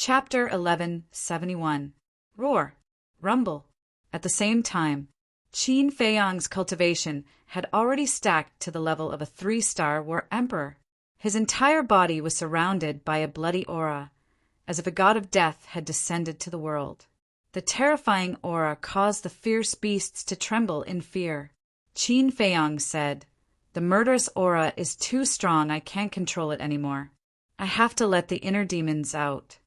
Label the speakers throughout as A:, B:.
A: Chapter 1171. Roar. Rumble. At the same time, Qin Feiyang's cultivation had already stacked to the level of a 3-star war emperor. His entire body was surrounded by a bloody aura, as if a god of death had descended to the world. The terrifying aura caused the fierce beasts to tremble in fear. Qin Feiyang said, "The murderous aura is too strong, I can't control it anymore. I have to let the inner demons out."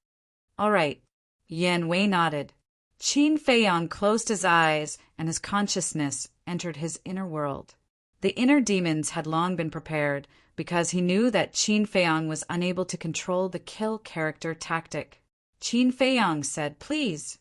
A: "All right." Yan Wei nodded. Qin Feiyang closed his eyes and his consciousness entered his inner world. The inner demons had long been prepared because he knew that Qin Feiyang was unable to control the kill character tactic. Qin Feiyang said, "Please."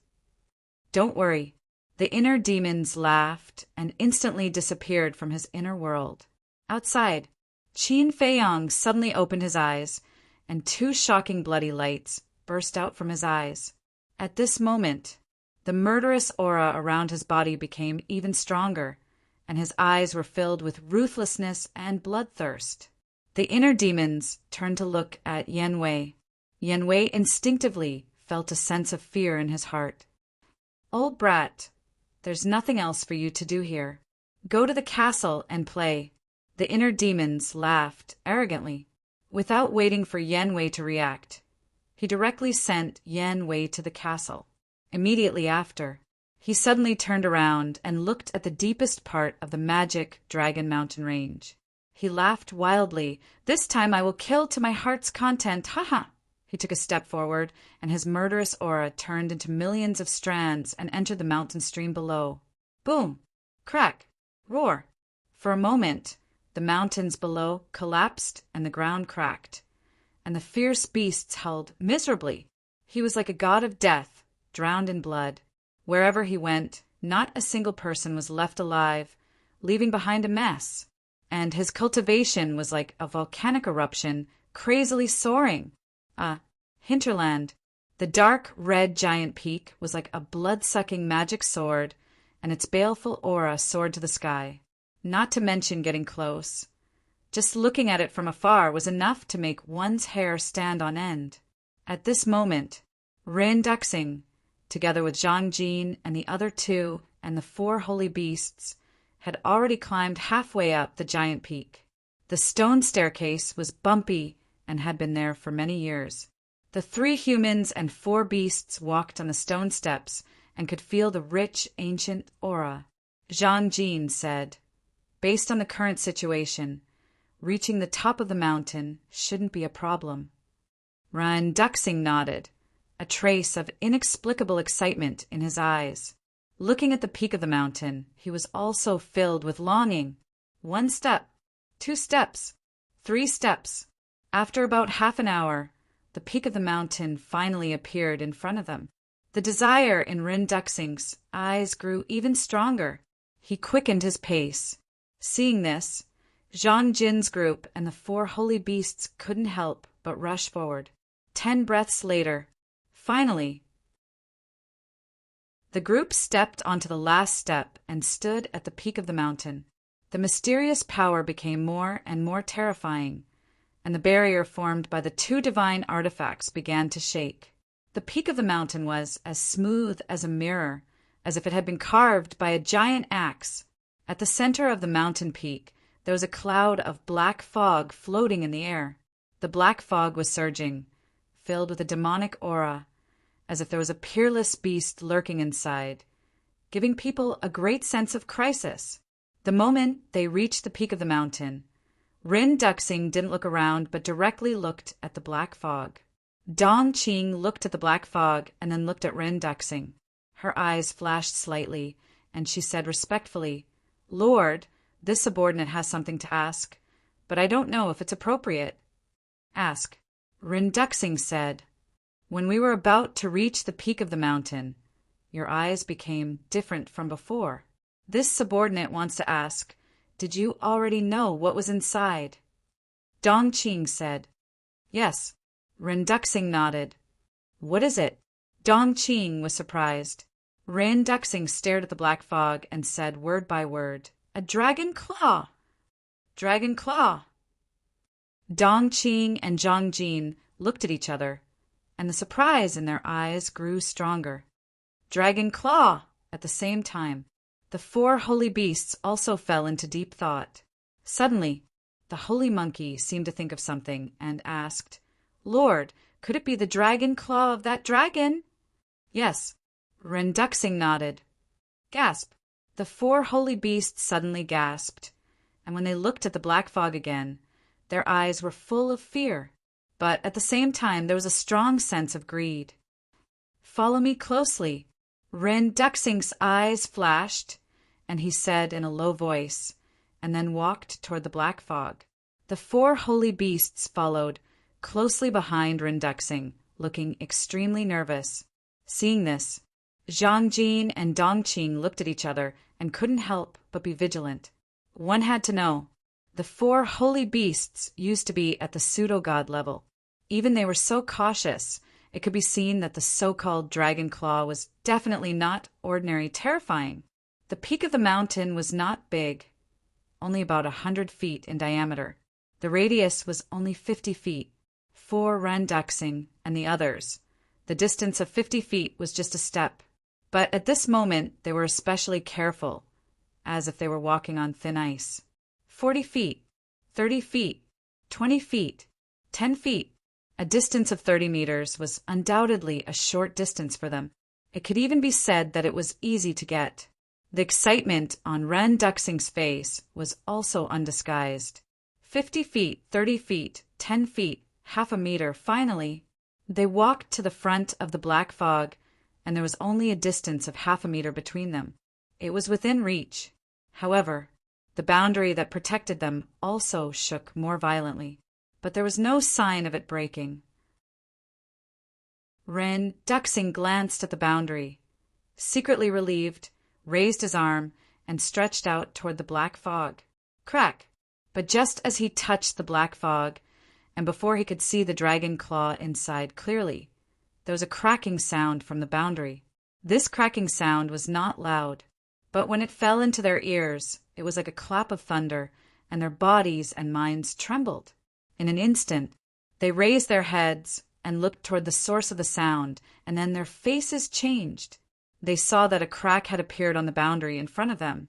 A: "Don't worry." The inner demons laughed and instantly disappeared from his inner world. Outside, Qin Feiyang suddenly opened his eyes, and 2 shocking bloody lights burst out from his eyes. At this moment, the murderous aura around his body became even stronger, and his eyes were filled with ruthlessness and bloodthirst. The inner demons turned to look at Yan Wei. Yan Wei instinctively felt a sense of fear in his heart. "Old brat, there's nothing else for you to do here. Go to the castle and play." The inner demons laughed arrogantly. Without waiting for Yan Wei to react, he directly sent Yan Wei to the castle. Immediately after, he suddenly turned around and looked at the deepest part of the magic Dragon Mountain range. He laughed wildly. "This time I will kill to my heart's content, haha!" He took a step forward, and his murderous aura turned into millions of strands and entered the mountain stream below. Boom! Crack! Roar! For a moment, the mountains below collapsed and the ground cracked, and the fierce beasts howled miserably. He was like a god of death, drowned in blood. Wherever he went, not a single person was left alive, leaving behind a mess. And his cultivation was like a volcanic eruption, crazily soaring. Hinterland. The dark red giant peak was like a blood-sucking magic sword, and its baleful aura soared to the sky. Not to mention getting close. Just looking at it from afar was enough to make one's hair stand on end. At this moment, Rin Duxing, together with Zhang Jin and the other 2 and the 4 holy beasts, had already climbed halfway up the giant peak. The stone staircase was bumpy and had been there for many years. The 3 humans and 4 beasts walked on the stone steps and could feel the rich, ancient aura. Zhang Jin said, "Based on the current situation, reaching the top of the mountain shouldn't be a problem." Rin Duxing nodded, a trace of inexplicable excitement in his eyes. Looking at the peak of the mountain, he was also filled with longing. 1 step, 2 steps, 3 steps. After about half an hour, the peak of the mountain finally appeared in front of them. The desire in Rin Duxing's eyes grew even stronger. He quickened his pace. Seeing this, Zhang Jin's group and the 4 holy beasts couldn't help but rush forward. 10 breaths later, finally, the group stepped onto the last step and stood at the peak of the mountain. The mysterious power became more and more terrifying, and the barrier formed by the 2 divine artifacts began to shake. The peak of the mountain was as smooth as a mirror, as if it had been carved by a giant axe. At the center of the mountain peak, there was a cloud of black fog floating in the air. The black fog was surging, filled with a demonic aura, as if there was a peerless beast lurking inside, giving people a great sense of crisis. The moment they reached the peak of the mountain, Rin Duxing didn't look around but directly looked at the black fog. Dong Qing looked at the black fog and then looked at Rin Duxing. Her eyes flashed slightly, and she said respectfully, "Lord, this subordinate has something to ask, but I don't know if it's appropriate." "Ask." Rin Duxing said, "When we were about to reach the peak of the mountain, your eyes became different from before. This subordinate wants to ask, did you already know what was inside?" Dong Qing said, "Yes." Rin Duxing nodded. "What is it?" Dong Qing was surprised. Rin Duxing stared at the black fog and said word by word, "A dragon claw! Dragon claw!" Dong Qing and Zhang Jin looked at each other, and the surprise in their eyes grew stronger. Dragon Claw! At the same time, the 4 holy beasts also fell into deep thought. Suddenly, the holy monkey seemed to think of something and asked, "Lord, could it be the dragon claw of that dragon?" "Yes." Renduxing nodded. Gasp! The 4 holy beasts suddenly gasped, and when they looked at the black fog again, their eyes were full of fear, but at the same time there was a strong sense of greed. "Follow me closely." Renduxing's eyes flashed, and he said in a low voice, and then walked toward the black fog. The 4 holy beasts followed, closely behind Renduxing, looking extremely nervous. Seeing this, Zhangjin and Dongqing looked at each other and couldn't help but be vigilant. One had to know. The 4 holy beasts used to be at the pseudo-god level. Even they were so cautious, it could be seen that the so-called dragon claw was definitely not ordinary terrifying. The peak of the mountain was not big, only about 100 feet in diameter. The radius was only 50 feet. For Renduxing and the others, the distance of 50 feet was just a step. But at this moment they were especially careful, as if they were walking on thin ice. 40 feet, 30 feet, 20 feet, 10 feet. A distance of 30 meters was undoubtedly a short distance for them. It could even be said that it was easy to get. The excitement on Renduxing's face was also undisguised. 50 feet, 30 feet, 10 feet, half a meter. Finally, they walked to the front of the black fog, and there was only a distance of half a meter between them. It was within reach. However, the boundary that protected them also shook more violently, but there was no sign of it breaking. Renduxing glanced at the boundary, secretly relieved, raised his arm, and stretched out toward the black fog. Crack! But just as he touched the black fog, and before he could see the dragon claw inside clearly, there was a cracking sound from the boundary. This cracking sound was not loud, but when it fell into their ears, it was like a clap of thunder, and their bodies and minds trembled. In an instant, they raised their heads and looked toward the source of the sound, and then their faces changed. They saw that a crack had appeared on the boundary in front of them,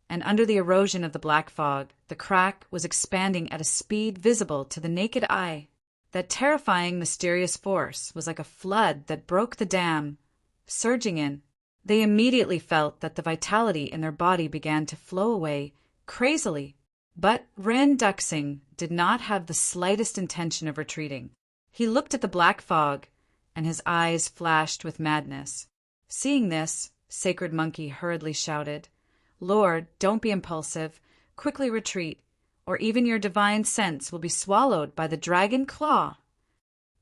A: and under the erosion of the black fog, the crack was expanding at a speed visible to the naked eye. That terrifying, mysterious force was like a flood that broke the dam, surging in. They immediately felt that the vitality in their body began to flow away crazily. But Renduxing did not have the slightest intention of retreating. He looked at the black fog, and his eyes flashed with madness. Seeing this, Sacred Monkey hurriedly shouted, "Lord, don't be impulsive. Quickly retreat, or even your divine sense will be swallowed by the dragon claw."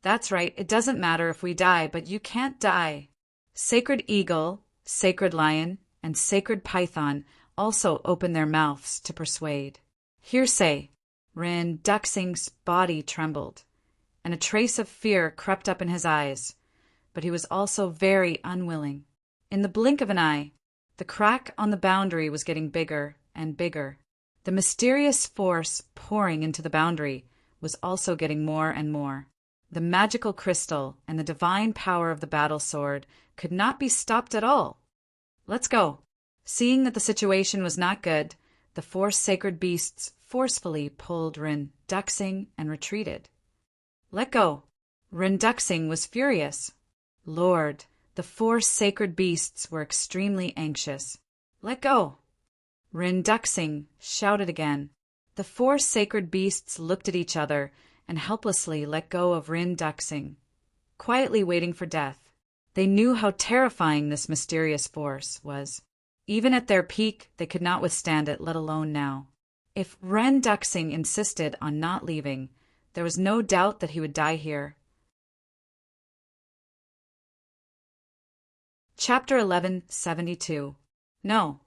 A: "That's right, it doesn't matter if we die, but you can't die." Sacred Eagle, Sacred Lion, and Sacred Python also opened their mouths to persuade. Hearsay. Renduxing's body trembled, and a trace of fear crept up in his eyes, but he was also very unwilling. In the blink of an eye, the crack on the boundary was getting bigger and bigger. The mysterious force pouring into the boundary was also getting more and more. The magical crystal and the divine power of the battle sword could not be stopped at all. "Let's go." Seeing that the situation was not good, the 4 sacred beasts forcefully pulled Renduxing and retreated. "Let go." Renduxing was furious. Lord, the 4 sacred beasts were extremely anxious. "Let go." Renduxing shouted again. The 4 sacred beasts looked at each other and helplessly let go of Renduxing, quietly waiting for death. They knew how terrifying this mysterious force was. Even at their peak, they could not withstand it, let alone now. If Renduxing insisted on not leaving, there was no doubt that he would die here. Chapter 1172. No.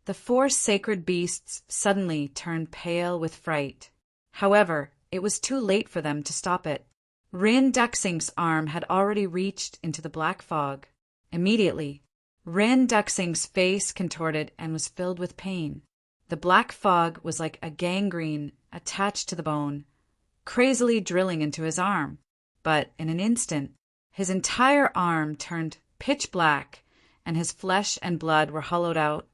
A: The 4 sacred beasts suddenly turned pale with fright. However, it was too late for them to stop it. Renduxing's arm had already reached into the black fog. Immediately, Renduxing's face contorted and was filled with pain. The black fog was like a gangrene attached to the bone, crazily drilling into his arm. But in an instant, His entire arm turned pitch black, and his flesh and blood were hollowed out,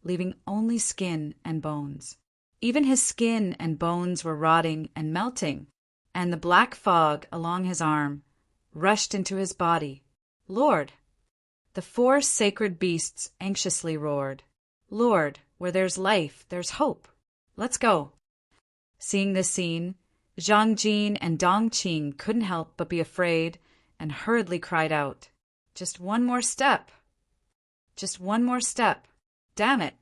A: leaving only skin and bones. Even his skin and bones were rotting and melting, and the black fog along his arm rushed into his body. Lord! The 4 sacred beasts anxiously roared. Lord, where there's life, there's hope. Let's go. Seeing this scene, Zhang Jin and Dong Qing couldn't help but be afraid and hurriedly cried out, "Just one more step! Just one more step! Damn it!"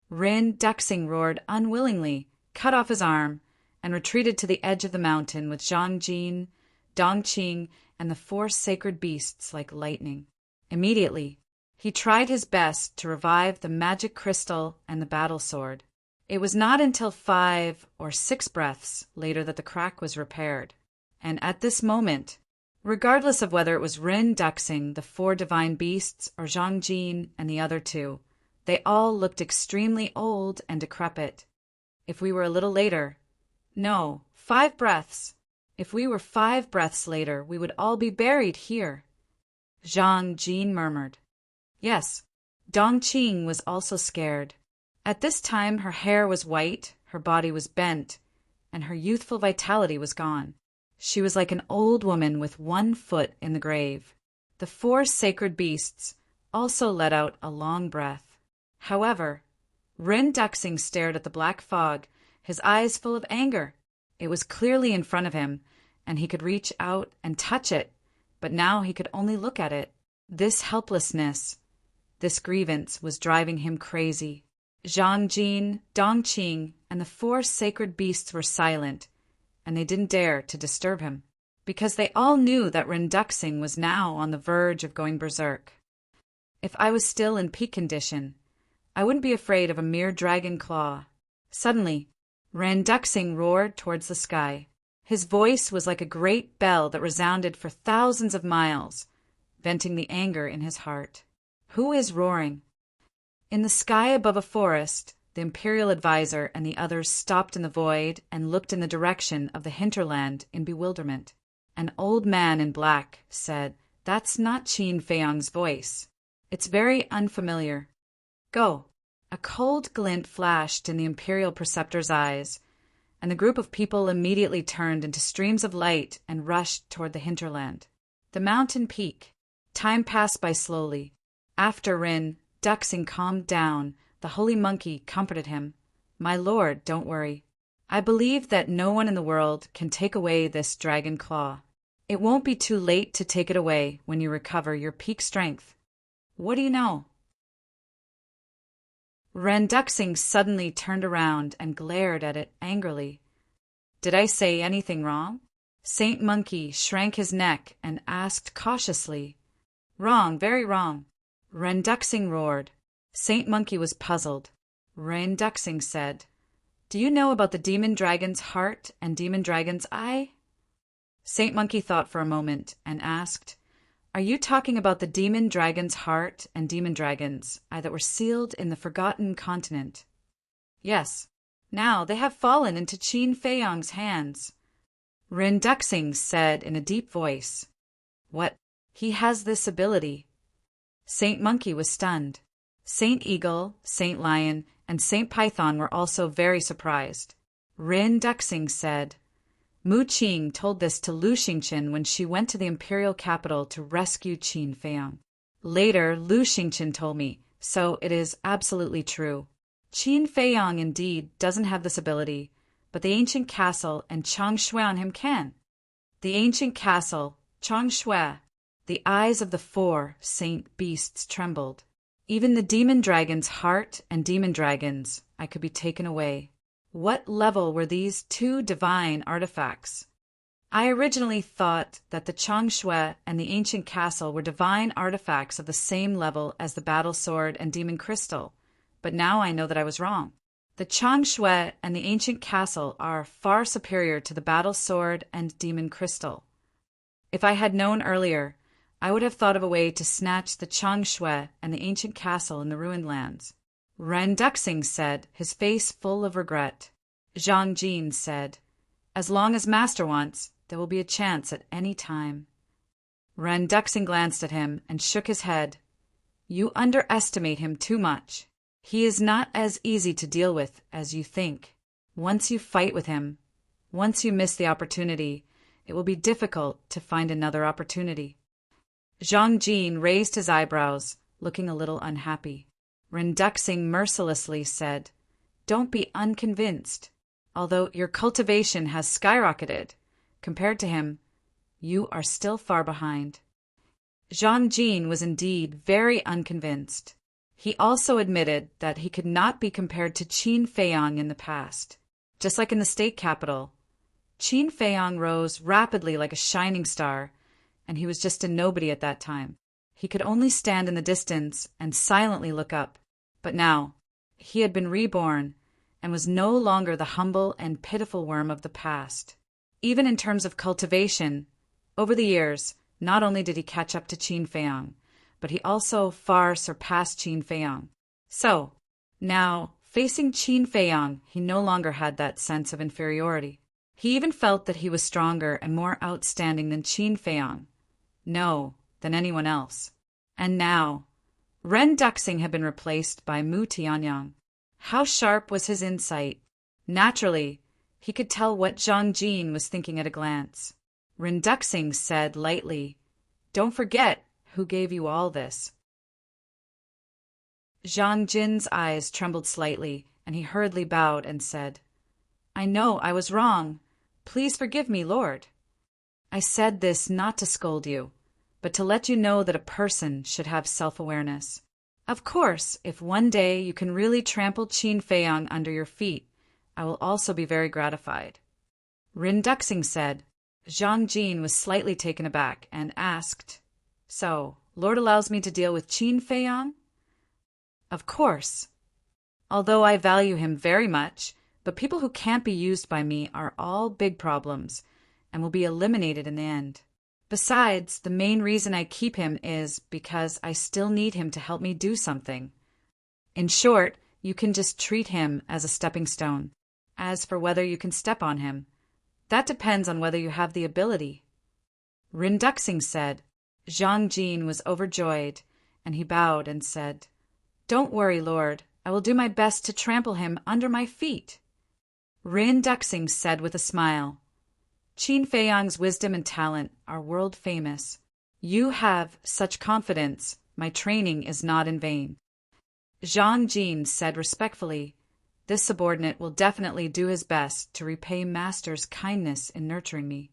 A: Rin Duxing roared unwillingly, cut off his arm, and retreated to the edge of the mountain with Zhang Jin, Dong Qing, and the 4 sacred beasts like lightning. Immediately, he tried his best to revive the magic crystal and the battle sword. It was not until 5 or 6 breaths later that the crack was repaired. And at this moment, regardless of whether it was Rin Duxing, the 4 divine beasts, or Zhang Jin and the other 2, they all looked extremely old and decrepit. If we were a little later, no, 5 breaths. If we were 5 breaths later, we would all be buried here. Zhang Jin murmured. Yes, Dong Qing was also scared. At this time her hair was white, her body was bent, and her youthful vitality was gone. She was like an old woman with 1 foot in the grave. The 4 sacred beasts also let out a long breath. However, Rin Duxing stared at the black fog, his eyes full of anger. It was clearly in front of him, and he could reach out and touch it, but now he could only look at it. This helplessness, this grievance was driving him crazy. Zhang Jin, Dong Qing, and the 4 sacred beasts were silent, and they didn't dare to disturb him, because they all knew that Rin Duxing was now on the verge of going berserk. If I was still in peak condition, I wouldn't be afraid of a mere dragon claw. Suddenly, Rin Duxing roared towards the sky. His voice was like a great bell that resounded for thousands of miles, venting the anger in his heart. Who is roaring? In the sky above a forest, the imperial advisor and the others stopped in the void and looked in the direction of the hinterland in bewilderment. An old man in black said, "That's not Qin Feiyang's voice. It's very unfamiliar. Go." A cold glint flashed in the imperial preceptor's eyes, and the group of people immediately turned into streams of light and rushed toward the hinterland. The mountain peak. Time passed by slowly. After Rin Duxing calmed down, the holy monkey comforted him. "My lord, don't worry. I believe that no one in the world can take away this dragon claw. It won't be too late to take it away when you recover your peak strength. What do you know?" Ren Duxing suddenly turned around and glared at it angrily. "Did I say anything wrong?" Saint Monkey shrank his neck and asked cautiously. "Wrong, very wrong." Ren Duxing roared. Saint Monkey was puzzled. Ren Duxing said, "Do you know about the demon dragon's heart and demon dragon's eye?" Saint Monkey thought for a moment and asked, "Are you talking about the demon dragon's heart and demon dragon's eye that were sealed in the Forgotten Continent?" "Yes. Now they have fallen into Qin Feiyang's hands." Rin Duxing said in a deep voice, "What? He has this ability?" Saint Monkey was stunned. Saint Eagle, Saint Lion, and Saint Python were also very surprised. Rin Duxing said, "Mu Qing told this to Lu Xingchen when she went to the imperial capital to rescue Qin Feiyang. Later, Lu Xingchen told me, so it is absolutely true. Qin Feiyang indeed doesn't have this ability, but the ancient castle and Chang Shui on him can. The ancient castle, Chang Shui." The eyes of the 4 saint beasts trembled. Even the demon dragon's heart and demon dragons, I could be taken away. What level were these 2 divine artifacts? I originally thought that the Chang Shui and the ancient castle were divine artifacts of the same level as the battle sword and demon crystal, but now I know that I was wrong. The Chang Shui and the ancient castle are far superior to the battle sword and demon crystal. If I had known earlier, I would have thought of a way to snatch the Chang Shui and the ancient castle in the ruined lands. Ren Duxing said, his face full of regret. Zhang Jin said, "As long as Master wants, there will be a chance at any time." Ren Duxing glanced at him and shook his head. You underestimate him too much. He is not as easy to deal with as you think. Once you fight with him, once you miss the opportunity, it will be difficult to find another opportunity. Zhang Jin raised his eyebrows, looking a little unhappy. Ren Duxing mercilessly said, Don't be unconvinced. Although your cultivation has skyrocketed, compared to him, you are still far behind. Zhang Jin was indeed very unconvinced. He also admitted that he could not be compared to Qin Feiyang in the past. Just like in the state capital, Qin Feiyang rose rapidly like a shining star, and he was just a nobody at that time. He could only stand in the distance and silently look up. But now, he had been reborn and was no longer the humble and pitiful worm of the past. Even in terms of cultivation, over the years, not only did he catch up to Qin Feiyang, but he also far surpassed Qin Feiyang. So, now, facing Qin Feiyang, he no longer had that sense of inferiority. He even felt that he was stronger and more outstanding than Qin Feiyang. No, than anyone else. And now, Ren Duxing had been replaced by Mu Tianyang. How sharp was his insight! Naturally, he could tell what Zhang Jin was thinking at a glance. Ren Duxing said lightly, Don't forget who gave you all this. Zhang Jin's eyes trembled slightly, and he hurriedly bowed and said, I know I was wrong. Please forgive me, Lord. I said this not to scold you, but to let you know that a person should have self-awareness. Of course, if one day you can really trample Qin Feiyang under your feet, I will also be very gratified. Ren Duxing said. Zhang Jin was slightly taken aback and asked, So, Lord allows me to deal with Qin Feiyang? Of course. Although I value him very much, but people who can't be used by me are all big problems and will be eliminated in the end. Besides, the main reason I keep him is because I still need him to help me do something. In short, you can just treat him as a stepping stone. As for whether you can step on him, that depends on whether you have the ability. Ren Duxing said. Zhang Jin was overjoyed, and he bowed and said, Don't worry, Lord. I will do my best to trample him under my feet. Ren Duxing said with a smile, Qin Feiyang's wisdom and talent are world famous. You have such confidence. My training is not in vain. Zhang Jin said respectfully, This subordinate will definitely do his best to repay Master's kindness in nurturing me.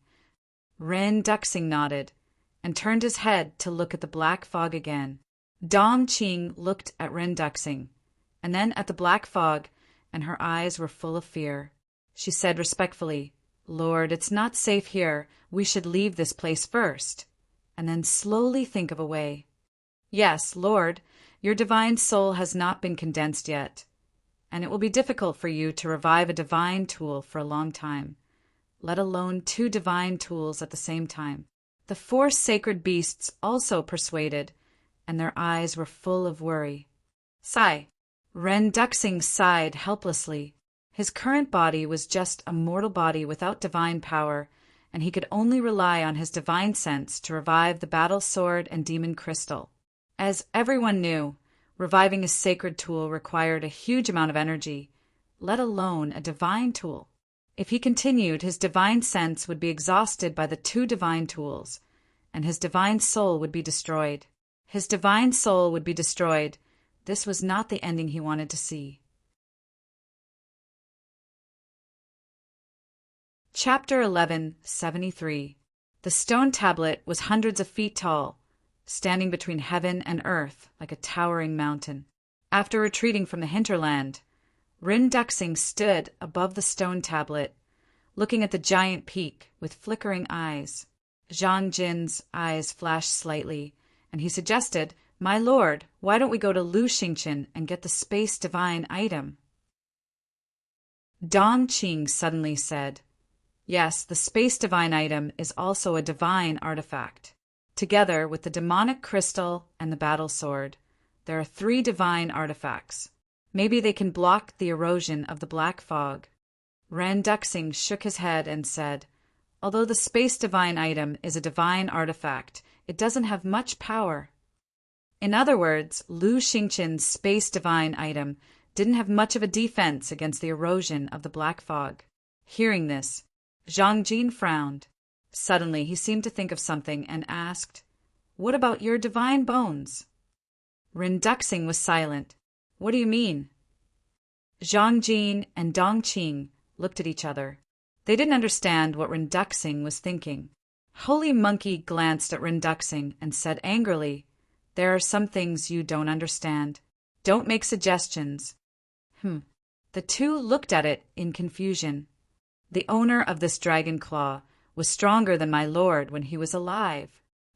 A: Ren Duxing nodded and turned his head to look at the black fog again. Dong Qing looked at Ren Duxing, and then at the black fog, and her eyes were full of fear. She said respectfully, Lord, it's not safe here. We should leave this place first, and then slowly think of a way. Yes, Lord, your divine soul has not been condensed yet, and it will be difficult for you to revive a divine tool for a long time, let alone 2 divine tools at the same time. The 4 sacred beasts also persuaded, and their eyes were full of worry. Sigh. Ren Duxing sighed helplessly. His current body was just a mortal body without divine power, and he could only rely on his divine sense to revive the battle sword and demon crystal. As everyone knew, reviving a sacred tool required a huge amount of energy, let alone a divine tool. If he continued, his divine sense would be exhausted by the 2 divine tools, and his divine soul would be destroyed. His divine soul would be destroyed. This was not the ending he wanted to see. Chapter 11:73. The stone tablet was hundreds of feet tall, standing between heaven and earth like a towering mountain. After retreating from the hinterland, Ren Duxing stood above the stone tablet, looking at the giant peak with flickering eyes. Zhang Jin's eyes flashed slightly, and he suggested, My lord, why don't we go to Lu Xingchen and get the space divine item? Dong Qing suddenly said, Yes, the space divine item is also a divine artifact. Together with the demonic crystal and the battle sword, there are 3 divine artifacts. Maybe they can block the erosion of the black fog. Ren Duxing shook his head and said, Although the space divine item is a divine artifact, it doesn't have much power. In other words, Lu Xingqian's space divine item didn't have much of a defense against the erosion of the black fog. Hearing this, Zhang Jin frowned. Suddenly, he seemed to think of something and asked, "What about your divine bones?" Rin Duxing was silent. "What do you mean?" Zhang Jin and Dong Qing looked at each other. They didn't understand what Rin Duxing was thinking. Holy Monkey glanced at Rin Duxing and said angrily, "There are some things you don't understand. Don't make suggestions." The two looked at it in confusion. The owner of this dragon claw was stronger than my lord when he was alive.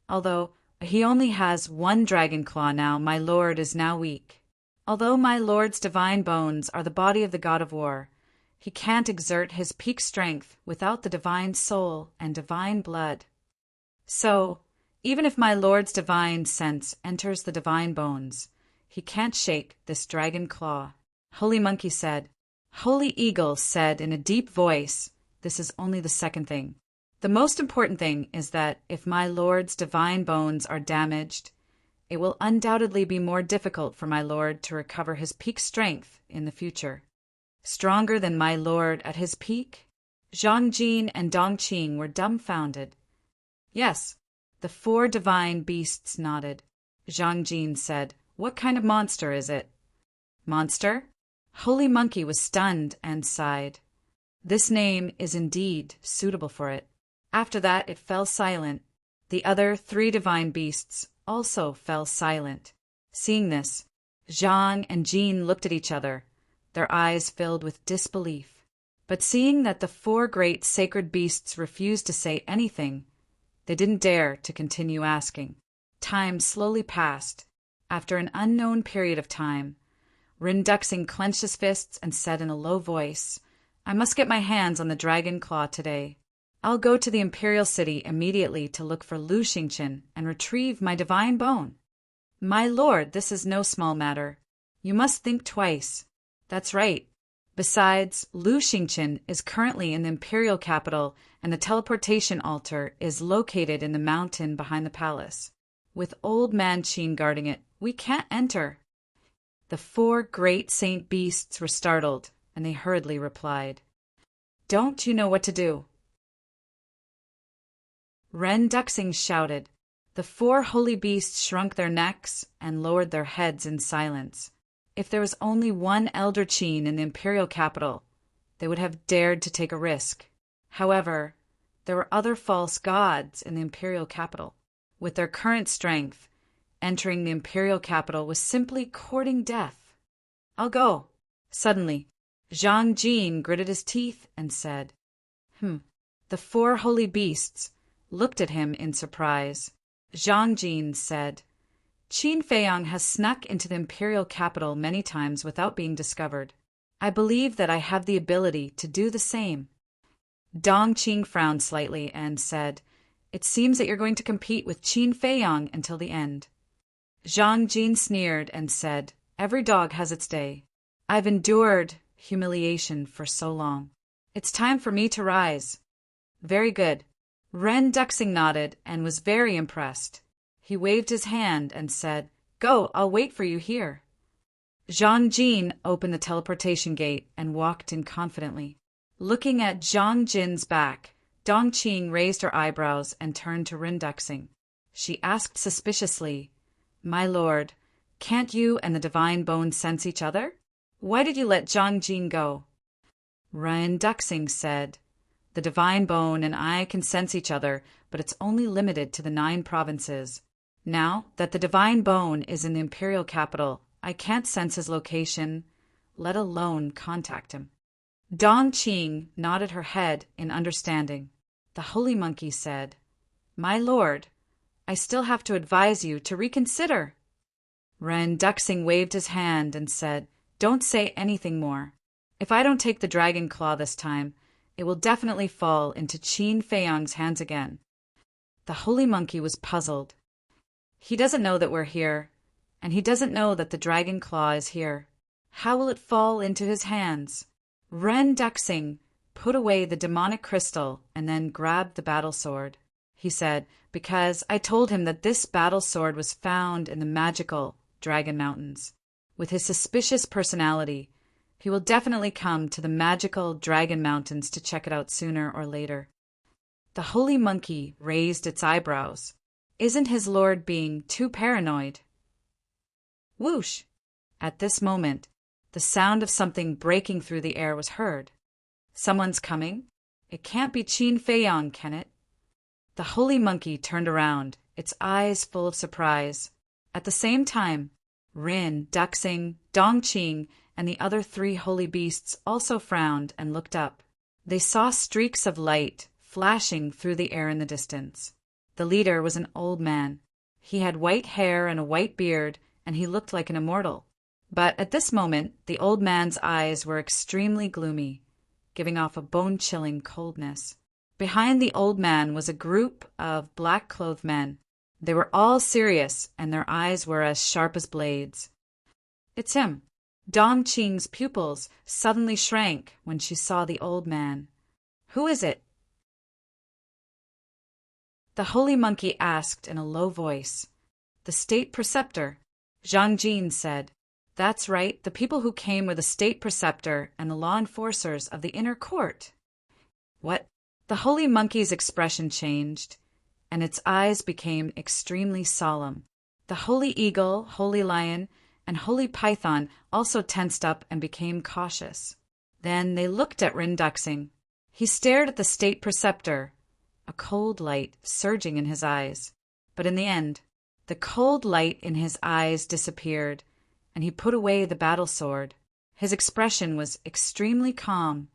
A: Although he only has one dragon claw now, my lord is now weak. Although my lord's divine bones are the body of the god of war, he can't exert his peak strength without the divine soul and divine blood. So, even if my lord's divine sense enters the divine bones, he can't shake this dragon claw. Holy Monkey said. Holy Eagle said in a deep voice, "This is only the second thing. The most important thing is that if my lord's divine bones are damaged, it will undoubtedly be more difficult for my lord to recover his peak strength in the future." Stronger than my lord at his peak? Zhang Jin and Dong Qing were dumbfounded. Yes, the four divine beasts nodded. Zhang Jin said, "What kind of monster is it?" Monster? Holy Monkey was stunned and sighed. This name is indeed suitable for it. After that it fell silent. The other three divine beasts also fell silent. Seeing this, Zhang and Jin looked at each other, their eyes filled with disbelief. But seeing that the four great sacred beasts refused to say anything, they didn't dare to continue asking. Time slowly passed. After an unknown period of time, Rin Duxing clenched his fists and said in a low voice, "I must get my hands on the dragon claw today. I'll go to the imperial city immediately to look for Lu Xingqian and retrieve my divine bone." "My lord, this is no small matter. You must think twice." "That's right. Besides, Lu Xingqian is currently in the imperial capital and the teleportation altar is located in the mountain behind the palace. With old man Qin guarding it, we can't enter." The four great saint beasts were startled, and they hurriedly replied, "Don't you know what to do?" Ren Duxing shouted. The four holy beasts shrunk their necks and lowered their heads in silence. If there was only one elder Qin in the imperial capital, they would have dared to take a risk. However, there were other false gods in the imperial capital. With their current strength, entering the imperial capital was simply courting death. "I'll go." Suddenly, Zhang Jin gritted his teeth and said, The four holy beasts looked at him in surprise. Zhang Jin said, "Qin Feiyang has snuck into the imperial capital many times without being discovered. I believe that I have the ability to do the same." Dong Qing frowned slightly and said, "It seems that you're going to compete with Qin Feiyang until the end." Zhang Jin sneered and said, "Every dog has its day. I've endured humiliation for so long. It's time for me to rise." "Very good." Ren Duxing nodded and was very impressed. He waved his hand and said, "Go, I'll wait for you here." Zhang Jin opened the teleportation gate and walked in confidently. Looking at Zhang Jin's back, Dong Qing raised her eyebrows and turned to Rin Duxing. She asked suspiciously, "My lord, can't you and the divine bone sense each other? Why did you let Zhang Jin go?" Rin Duxing said, "The divine bone and I can sense each other, but it's only limited to the 9 provinces. Now that the divine bone is in the imperial capital, I can't sense his location, let alone contact him." Dong Qing nodded her head in understanding. The holy monkey said, "My lord, I still have to advise you to reconsider." Ren Duxing waved his hand and said, "Don't say anything more. If I don't take the dragon claw this time, it will definitely fall into Qin Feiyang's hands again." The holy monkey was puzzled. He doesn't know that we're here, and he doesn't know that the dragon claw is here. How will it fall into his hands? Ren Duxing put away the demonic crystal and then grabbed the battle sword. he said, because I told him that this battle sword was found in the magical Dragon Mountains. With his suspicious personality, he will definitely come to the magical Dragon Mountains to check it out sooner or later. The holy monkey raised its eyebrows. Isn't his lord being too paranoid? Whoosh! At this moment, the sound of something breaking through the air was heard. Someone's coming? It can't be Qin Feiyang, can it? The holy monkey turned around, its eyes full of surprise. At the same time, Rin, Duxing, Dongqing, and the other 3 holy beasts also frowned and looked up. They saw streaks of light flashing through the air in the distance. The leader was an old man. He had white hair and a white beard, and he looked like an immortal. But at this moment, the old man's eyes were extremely gloomy, giving off a bone-chilling coldness. Behind the old man was a group of black-clothed men. They were all serious, and their eyes were as sharp as blades. It's him. Dongqing's pupils suddenly shrank when she saw the old man. Who is it? The holy monkey asked in a low voice. The state preceptor. Zhang Jin said. That's right, the people who came were the state preceptor and the law enforcers of the inner court. What? The holy monkey's expression changed, and its eyes became extremely solemn. The holy eagle, holy lion, and holy python also tensed up and became cautious. Then they looked at Rinduxing. He stared at the state preceptor, a cold light surging in his eyes. But in the end, the cold light in his eyes disappeared, and he put away the battle sword. His expression was extremely calm,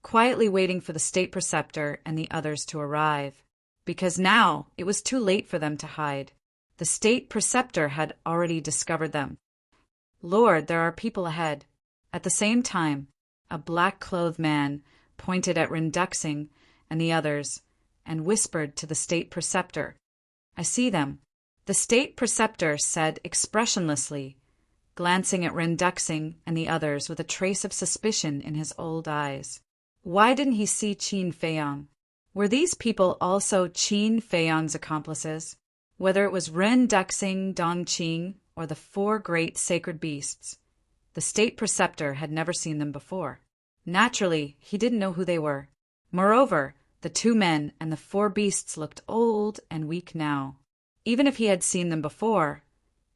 A: quietly waiting for the state preceptor and the others to arrive, because now it was too late for them to hide. The state preceptor had already discovered them. Lord, there are people ahead. At the same time, a black-clothed man pointed at Rinduxing and the others and whispered to the state preceptor. I see them. The state preceptor said expressionlessly, glancing at Rinduxing and the others with a trace of suspicion in his old eyes. Why didn't he see Qin Feiyang? Were these people also Qin Feiyang's accomplices? Whether it was Rinduxing, Dongqing, or the 4 great sacred beasts, the state preceptor had never seen them before. Naturally, he didn't know who they were. Moreover, the 2 men and the 4 beasts looked old and weak now. Even if he had seen them before,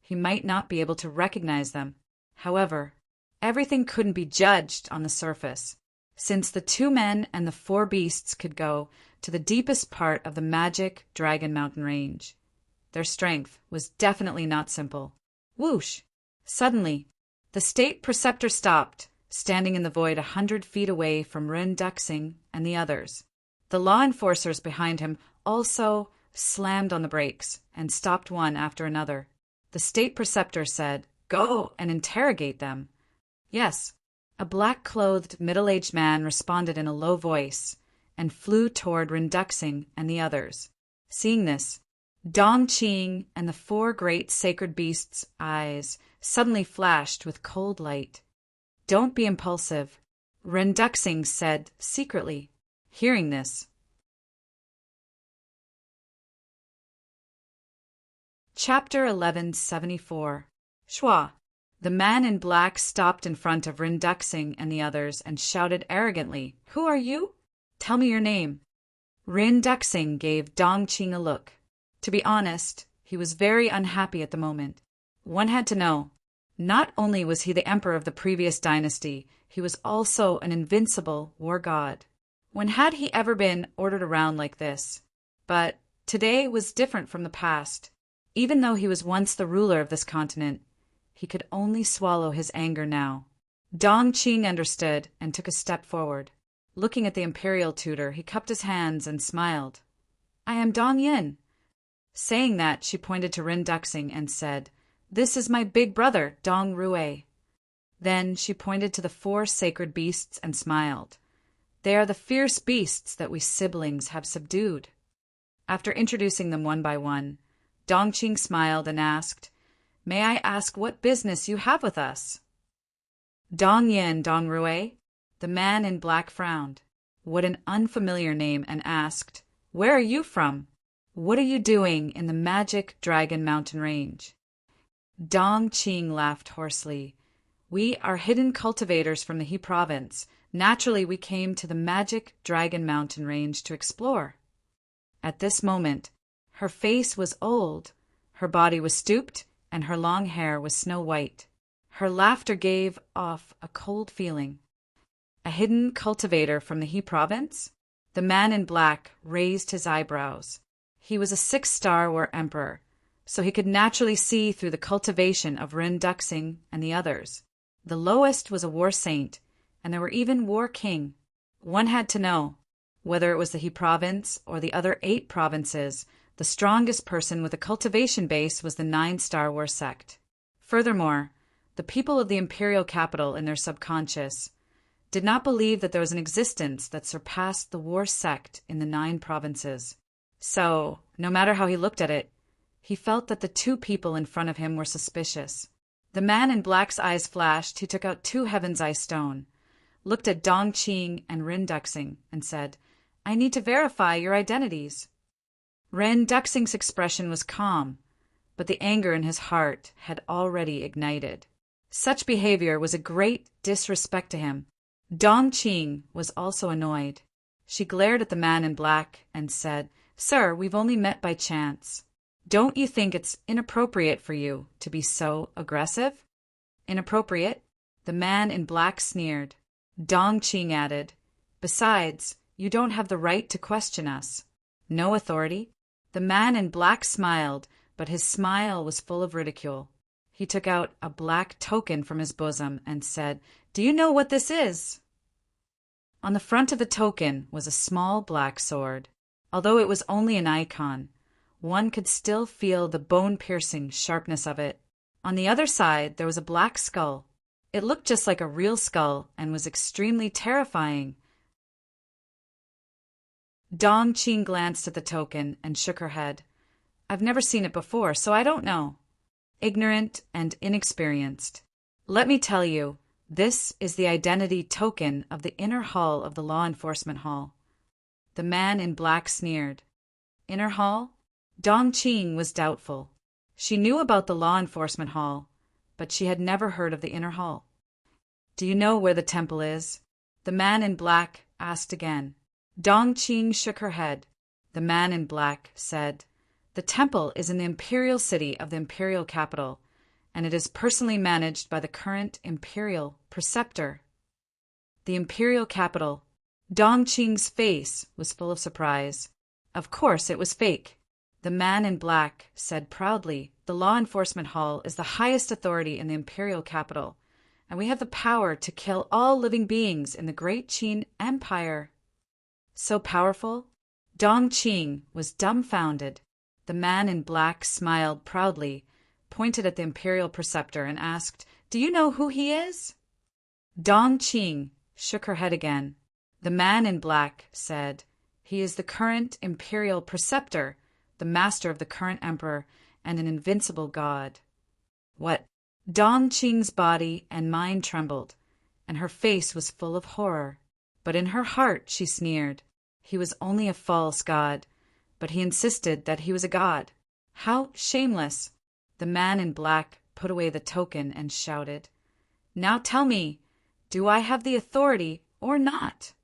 A: he might not be able to recognize them. However, everything couldn't be judged on the surface, since the 2 men and the 4 beasts could go to the deepest part of the magic Dragon Mountain range. Their strength was definitely not simple. Whoosh! Suddenly, the state preceptor stopped, standing in the void 100 feet away from Rinduxing and the others. The law enforcers behind him also slammed on the brakes and stopped one after another. The state preceptor said, "Go and interrogate them." Yes, a black-clothed middle-aged man responded in a low voice and flew toward Rinduxing and the others. Seeing this, Dongqing and the 4 great sacred beasts' eyes suddenly flashed with cold light. Don't be impulsive, Rinduxing said secretly. Hearing this, Chapter 1174. Shua. The man in black stopped in front of Rinduxing and the others and shouted arrogantly, "Who are you? Tell me your name." Rinduxing gave Dongqing a look. To be honest, he was very unhappy at the moment. One had to know. Not only was he the emperor of the previous dynasty, he was also an invincible war god. When had he ever been ordered around like this? But today was different from the past. Even though he was once the ruler of this continent, he could only swallow his anger now. Dongqing understood and took a step forward. Looking at the imperial tutor, he cupped his hands and smiled. "I am Dong Yin." Saying that, she pointed to Rinduxing and said, "This is my big brother, Dong Rue." Then she pointed to the 4 sacred beasts and smiled. "They are the fierce beasts that we siblings have subdued." After introducing them one by one, Dongqing smiled and asked, "May I ask what business you have with us?" "Dong Yin, Dong Rue." The man in black frowned. What an unfamiliar name, and asked, "Where are you from?" What are you doing in the magic Dragon Mountain Range? Dong Qing laughed hoarsely. We are hidden cultivators from the He province. Naturally, we came to the magic Dragon Mountain Range to explore. At this moment, her face was old, her body was stooped, and her long hair was snow white. Her laughter gave off a cold feeling. A hidden cultivator from the He province? The man in black raised his eyebrows. He was a 6-star war emperor, so he could naturally see through the cultivation of Rin Duxing and the others. The lowest was a war saint, and there were even war king. One had to know, whether it was the He province or the other 8 provinces, the strongest person with a cultivation base was the 9-star war sect. Furthermore, the people of the imperial capital in their subconscious did not believe that there was an existence that surpassed the war sect in the 9 provinces. So, no matter how he looked at it, he felt that the 2 people in front of him were suspicious. The man in black's eyes flashed. He took out 2 Heaven's Eye stone, looked at Dong Qing and Rin Duxing, and said, I need to verify your identities. Rin Duxing's expression was calm, but the anger in his heart had already ignited. Such behavior was a great disrespect to him. Dong Qing was also annoyed. She glared at the man in black and said, Sir, we've only met by chance. Don't you think it's inappropriate for you to be so aggressive? Inappropriate? The man in black sneered. Dong Qing added, Besides, you don't have the right to question us. No authority? The man in black smiled, but his smile was full of ridicule. He took out a black token from his bosom and said, Do you know what this is? On the front of the token was a small black sword. Although it was only an icon, one could still feel the bone-piercing sharpness of it. On the other side, there was a black skull. It looked just like a real skull and was extremely terrifying. Dong Qing glanced at the token and shook her head. I've never seen it before, so I don't know. Ignorant and inexperienced. Let me tell you, this is the identity token of the inner hall of the law enforcement hall. The man in black sneered. Inner hall? Dong Qing was doubtful. She knew about the law enforcement hall, but she had never heard of the inner hall. Do you know where the temple is? The man in black asked again. Dong Qing shook her head. The man in black said, The temple is in the imperial city of the imperial capital, and it is personally managed by the current imperial preceptor. The imperial capital. Dong Qing's face was full of surprise. Of course it was fake. The man in black said proudly, The law enforcement hall is the highest authority in the imperial capital, and we have the power to kill all living beings in the Great Qin Empire. So powerful? Dong Qing was dumbfounded. The man in black smiled proudly, pointed at the imperial preceptor, and asked, Do you know who he is? Dong Qing shook her head again. The man in black said, He is the current imperial preceptor, the master of the current emperor, and an invincible god. What? Dong Qing's body and mind trembled, and her face was full of horror. But in her heart she sneered. He was only a false god, but he insisted that he was a god. How shameless! The man in black put away the token and shouted, Now tell me, do I have the authority or not?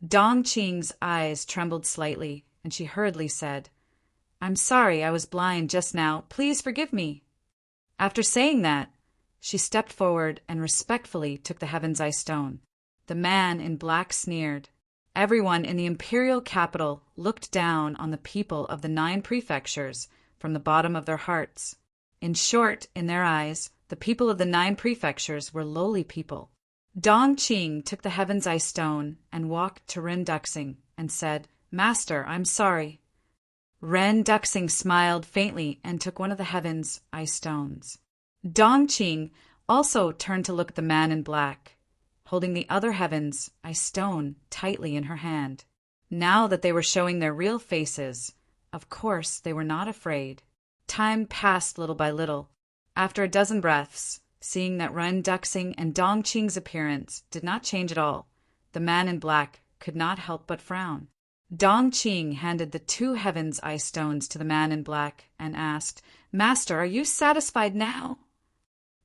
A: Dong Qing's eyes trembled slightly, and she hurriedly said, I'm sorry, I was blind just now. Please forgive me. After saying that, she stepped forward and respectfully took the Heaven's Eye stone. The man in black sneered. Everyone in the imperial capital looked down on the people of the 9 prefectures from the bottom of their hearts. In short, in their eyes, the people of the 9 prefectures were lowly people. Dong Qing took the Heaven's Eye stone and walked to Rin Duxing and said, Master, I'm sorry. Ren Duxing smiled faintly and took one of the Heaven's Eye stones. Dong Qing also turned to look at the man in black, holding the other Heaven's Eye stone tightly in her hand. Now that they were showing their real faces, of course they were not afraid. Time passed little by little. After a dozen breaths, seeing that Ren Duxing and Dong Qing's appearance did not change at all, the man in black could not help but frown. Dong Qing handed the 2 heavens ice stones to the man in black and asked, "Master, are you satisfied now?"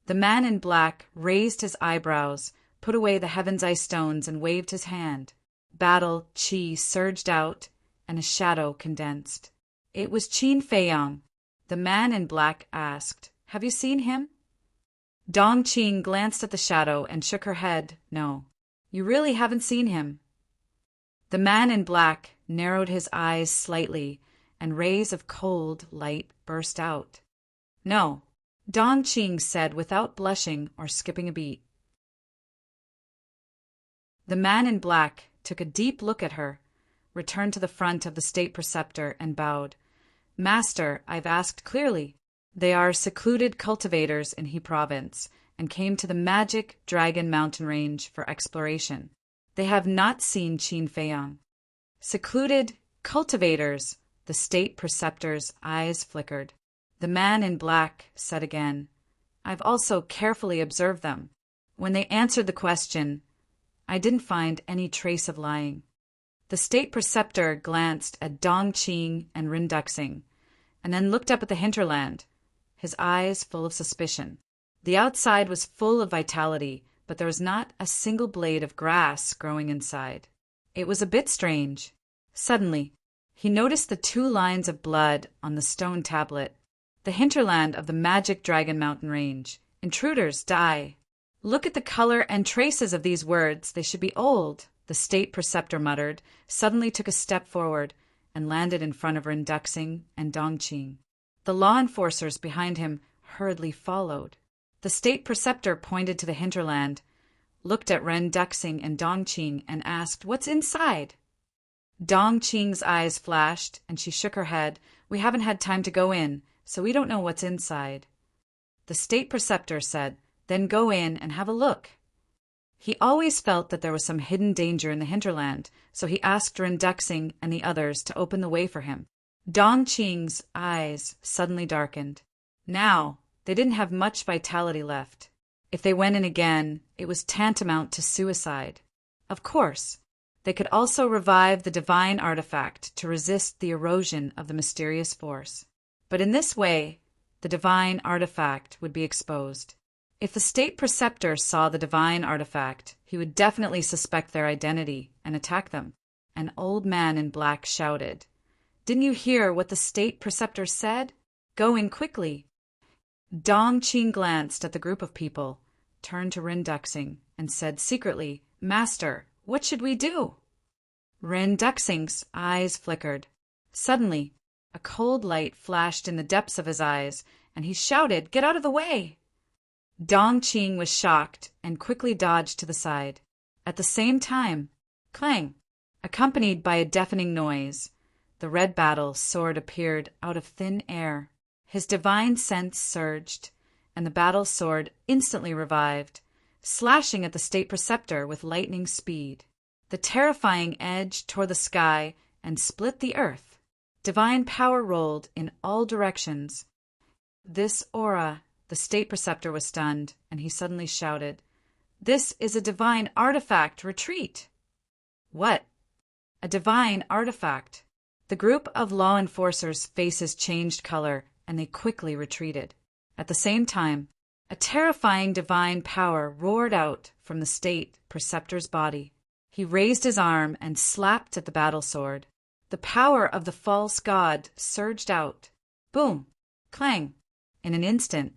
A: The man in black raised his eyebrows, put away the heavens ice stones, and waved his hand. Battle chi surged out, and a shadow condensed. It was Qin Feiyang. The man in black asked, "Have you seen him?" Dong Qing glanced at the shadow and shook her head. "No, you really haven't seen him." The man in black narrowed his eyes slightly, and rays of cold light burst out. "No," Dong Qing said without blushing or skipping a beat. The man in black took a deep look at her, returned to the front of the state preceptor, and bowed. "Master, I've asked clearly. They are secluded cultivators in He province, and came to the magic Dragon Mountain Range for exploration. They have not seen Qin Feiyang." Secluded cultivators, the state preceptor's eyes flickered. The man in black said again, "I've also carefully observed them. When they answered the question, I didn't find any trace of lying." The state preceptor glanced at Dong Qing and Rin Duxing, and then looked up at the hinterland, his eyes full of suspicion. The outside was full of vitality, but there was not a single blade of grass growing inside. It was a bit strange. Suddenly, he noticed the 2 lines of blood on the stone tablet. The hinterland of the magic Dragon Mountain Range. Intruders die. "Look at the color and traces of these words. They should be old," the state preceptor muttered, suddenly took a step forward, and landed in front of Rin Duxing and Dong Qing. The law enforcers behind him hurriedly followed. The state preceptor pointed to the hinterland, looked at Rin Duxing and Dong Qing, and asked, "What's inside?" Dong Qing's eyes flashed, and she shook her head. "We haven't had time to go in, so we don't know what's inside." The state preceptor said, "Then go in and have a look." He always felt that there was some hidden danger in the hinterland, so he asked Rin Duxing and the others to open the way for him. Dong Qing's eyes suddenly darkened. Now, they didn't have much vitality left. If they went in again, it was tantamount to suicide. Of course, they could also revive the divine artifact to resist the erosion of the mysterious force. But in this way, the divine artifact would be exposed. If the state preceptor saw the divine artifact, he would definitely suspect their identity and attack them. An old man in black shouted, "Didn't you hear what the state preceptor said? Go in quickly." Dong Qing glanced at the group of people, turned to Rin Duxing, and said secretly, "Master, what should we do?" Rin Duxing's eyes flickered. Suddenly, a cold light flashed in the depths of his eyes, and he shouted, "Get out of the way!" Dong Qing was shocked and quickly dodged to the side. At the same time, clang, accompanied by a deafening noise, the red battle sword appeared out of thin air. His divine sense surged, and the battle sword instantly revived, slashing at the state preceptor with lightning speed. The terrifying edge tore the sky and split the earth. Divine power rolled in all directions. This aura, the state preceptor was stunned, and he suddenly shouted, "This is a divine artifact! Retreat!" What? A divine artifact? The group of law enforcers' faces changed color, and they quickly retreated. At the same time, a terrifying divine power roared out from the state preceptor's body. He raised his arm and slapped at the battle sword. The power of the false god surged out. Boom! Clang! In an instant,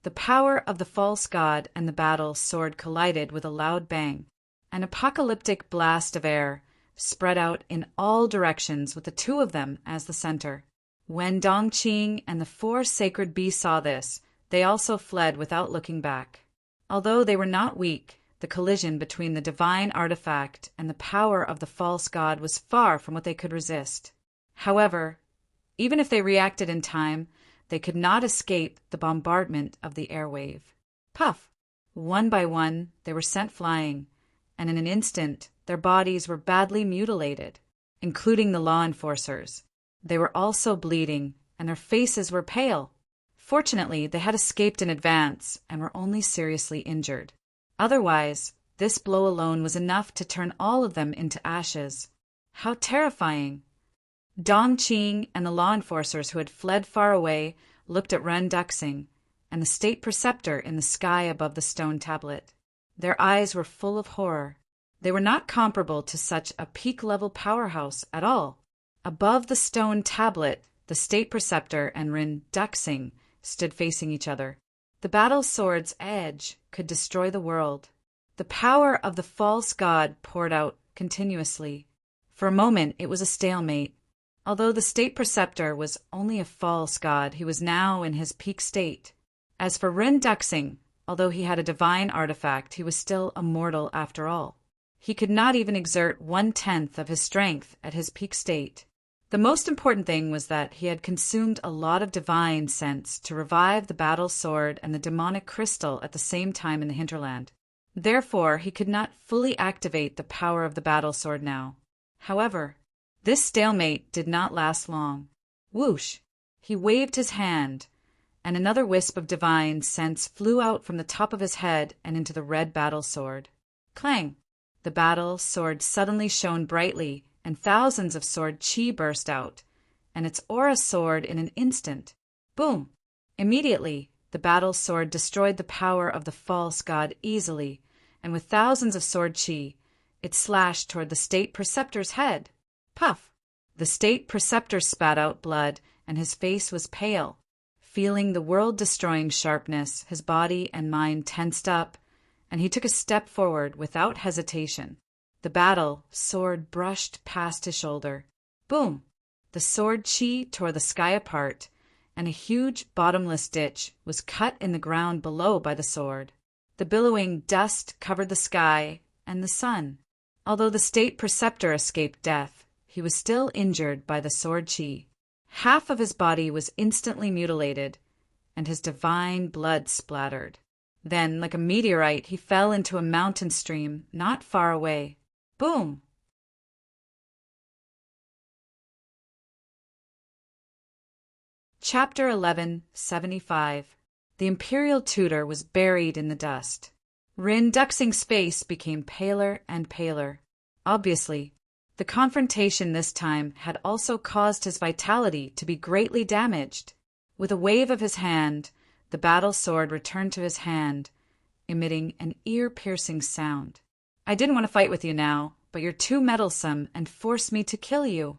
A: the power of the false god and the battle sword collided with a loud bang. An apocalyptic blast of air spread out in all directions with the 2 of them as the center. When Dong Qing and the 4 sacred beasts saw this, they also fled without looking back. Although they were not weak, the collision between the divine artifact and the power of the false god was far from what they could resist. However, even if they reacted in time, they could not escape the bombardment of the airwave. Puff! One by one, they were sent flying, and in an instant, their bodies were badly mutilated, including the law enforcers. They were also bleeding, and their faces were pale. Fortunately, they had escaped in advance and were only seriously injured. Otherwise, This blow alone was enough to turn all of them into ashes. How terrifying! Dong Qing and the law enforcers who had fled far away looked at Ren Duxing and the state preceptor in the sky above the stone tablet. Their eyes were full of horror. They were not comparable to such a peak-level powerhouse at all. Above the stone tablet, the state preceptor and Ren Duxing stood facing each other. The battle sword's edge could destroy the world. The power of the false god poured out continuously. For a moment it was a stalemate. Although the state preceptor was only a false god, he was now in his peak state. As for Ren Duxing, although he had a divine artifact, he was still a mortal after all. He could not even exert 1/10 of his strength at his peak state. The most important thing was that he had consumed a lot of divine sense to revive the battle sword and the demonic crystal at the same time in the hinterland. Therefore, he could not fully activate the power of the battle sword now. However, this stalemate did not last long. Whoosh! He waved his hand, and another wisp of divine sense flew out from the top of his head and into the red battle sword. Clang! The battle sword suddenly shone brightly, and thousands of sword chi burst out, and its aura soared in an instant. Boom! Immediately, the battle sword destroyed the power of the false god easily, and with thousands of sword chi, it slashed toward the state preceptor's head. Puff! The state preceptor spat out blood, and his face was pale. Feeling the world-destroying sharpness, his body and mind tensed up, and he took a step forward without hesitation. The battle sword brushed past his shoulder. Boom! The sword chi tore the sky apart, and a huge bottomless ditch was cut in the ground below by the sword. The billowing dust covered the sky and the sun. Although the state preceptor escaped death, he was still injured by the sword chi. Half of his body was instantly mutilated, and his divine blood splattered. Then, like a meteorite, he fell into a mountain stream not far away. Boom! Chapter 1175. The Imperial Tutor was buried in the dust. Rin Duxing's face became paler and paler. Obviously, the confrontation this time had also caused his vitality to be greatly damaged. With a wave of his hand, the battle sword returned to his hand, emitting an ear-piercing sound. I didn't want to fight with you now, but you're too meddlesome and forced me to kill you.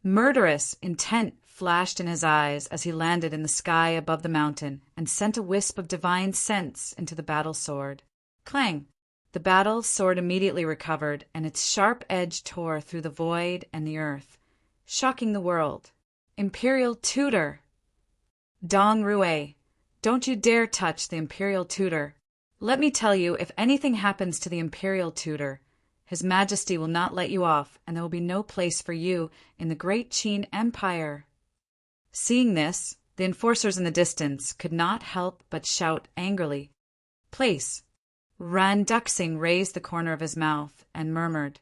A: Murderous intent flashed in his eyes as he landed in the sky above the mountain and sent a wisp of divine sense into the battle sword. Clang! The battle sword immediately recovered, and its sharp edge tore through the void and the earth, shocking the world. Imperial Tutor! Dong Rue, don't you dare touch the Imperial Tutor. Let me tell you, if anything happens to the Imperial Tutor, His Majesty will not let you off, and there will be no place for you in the great Qin Empire. Seeing this, the enforcers in the distance could not help but shout angrily. Place! Ran Duxing raised the corner of his mouth and murmured,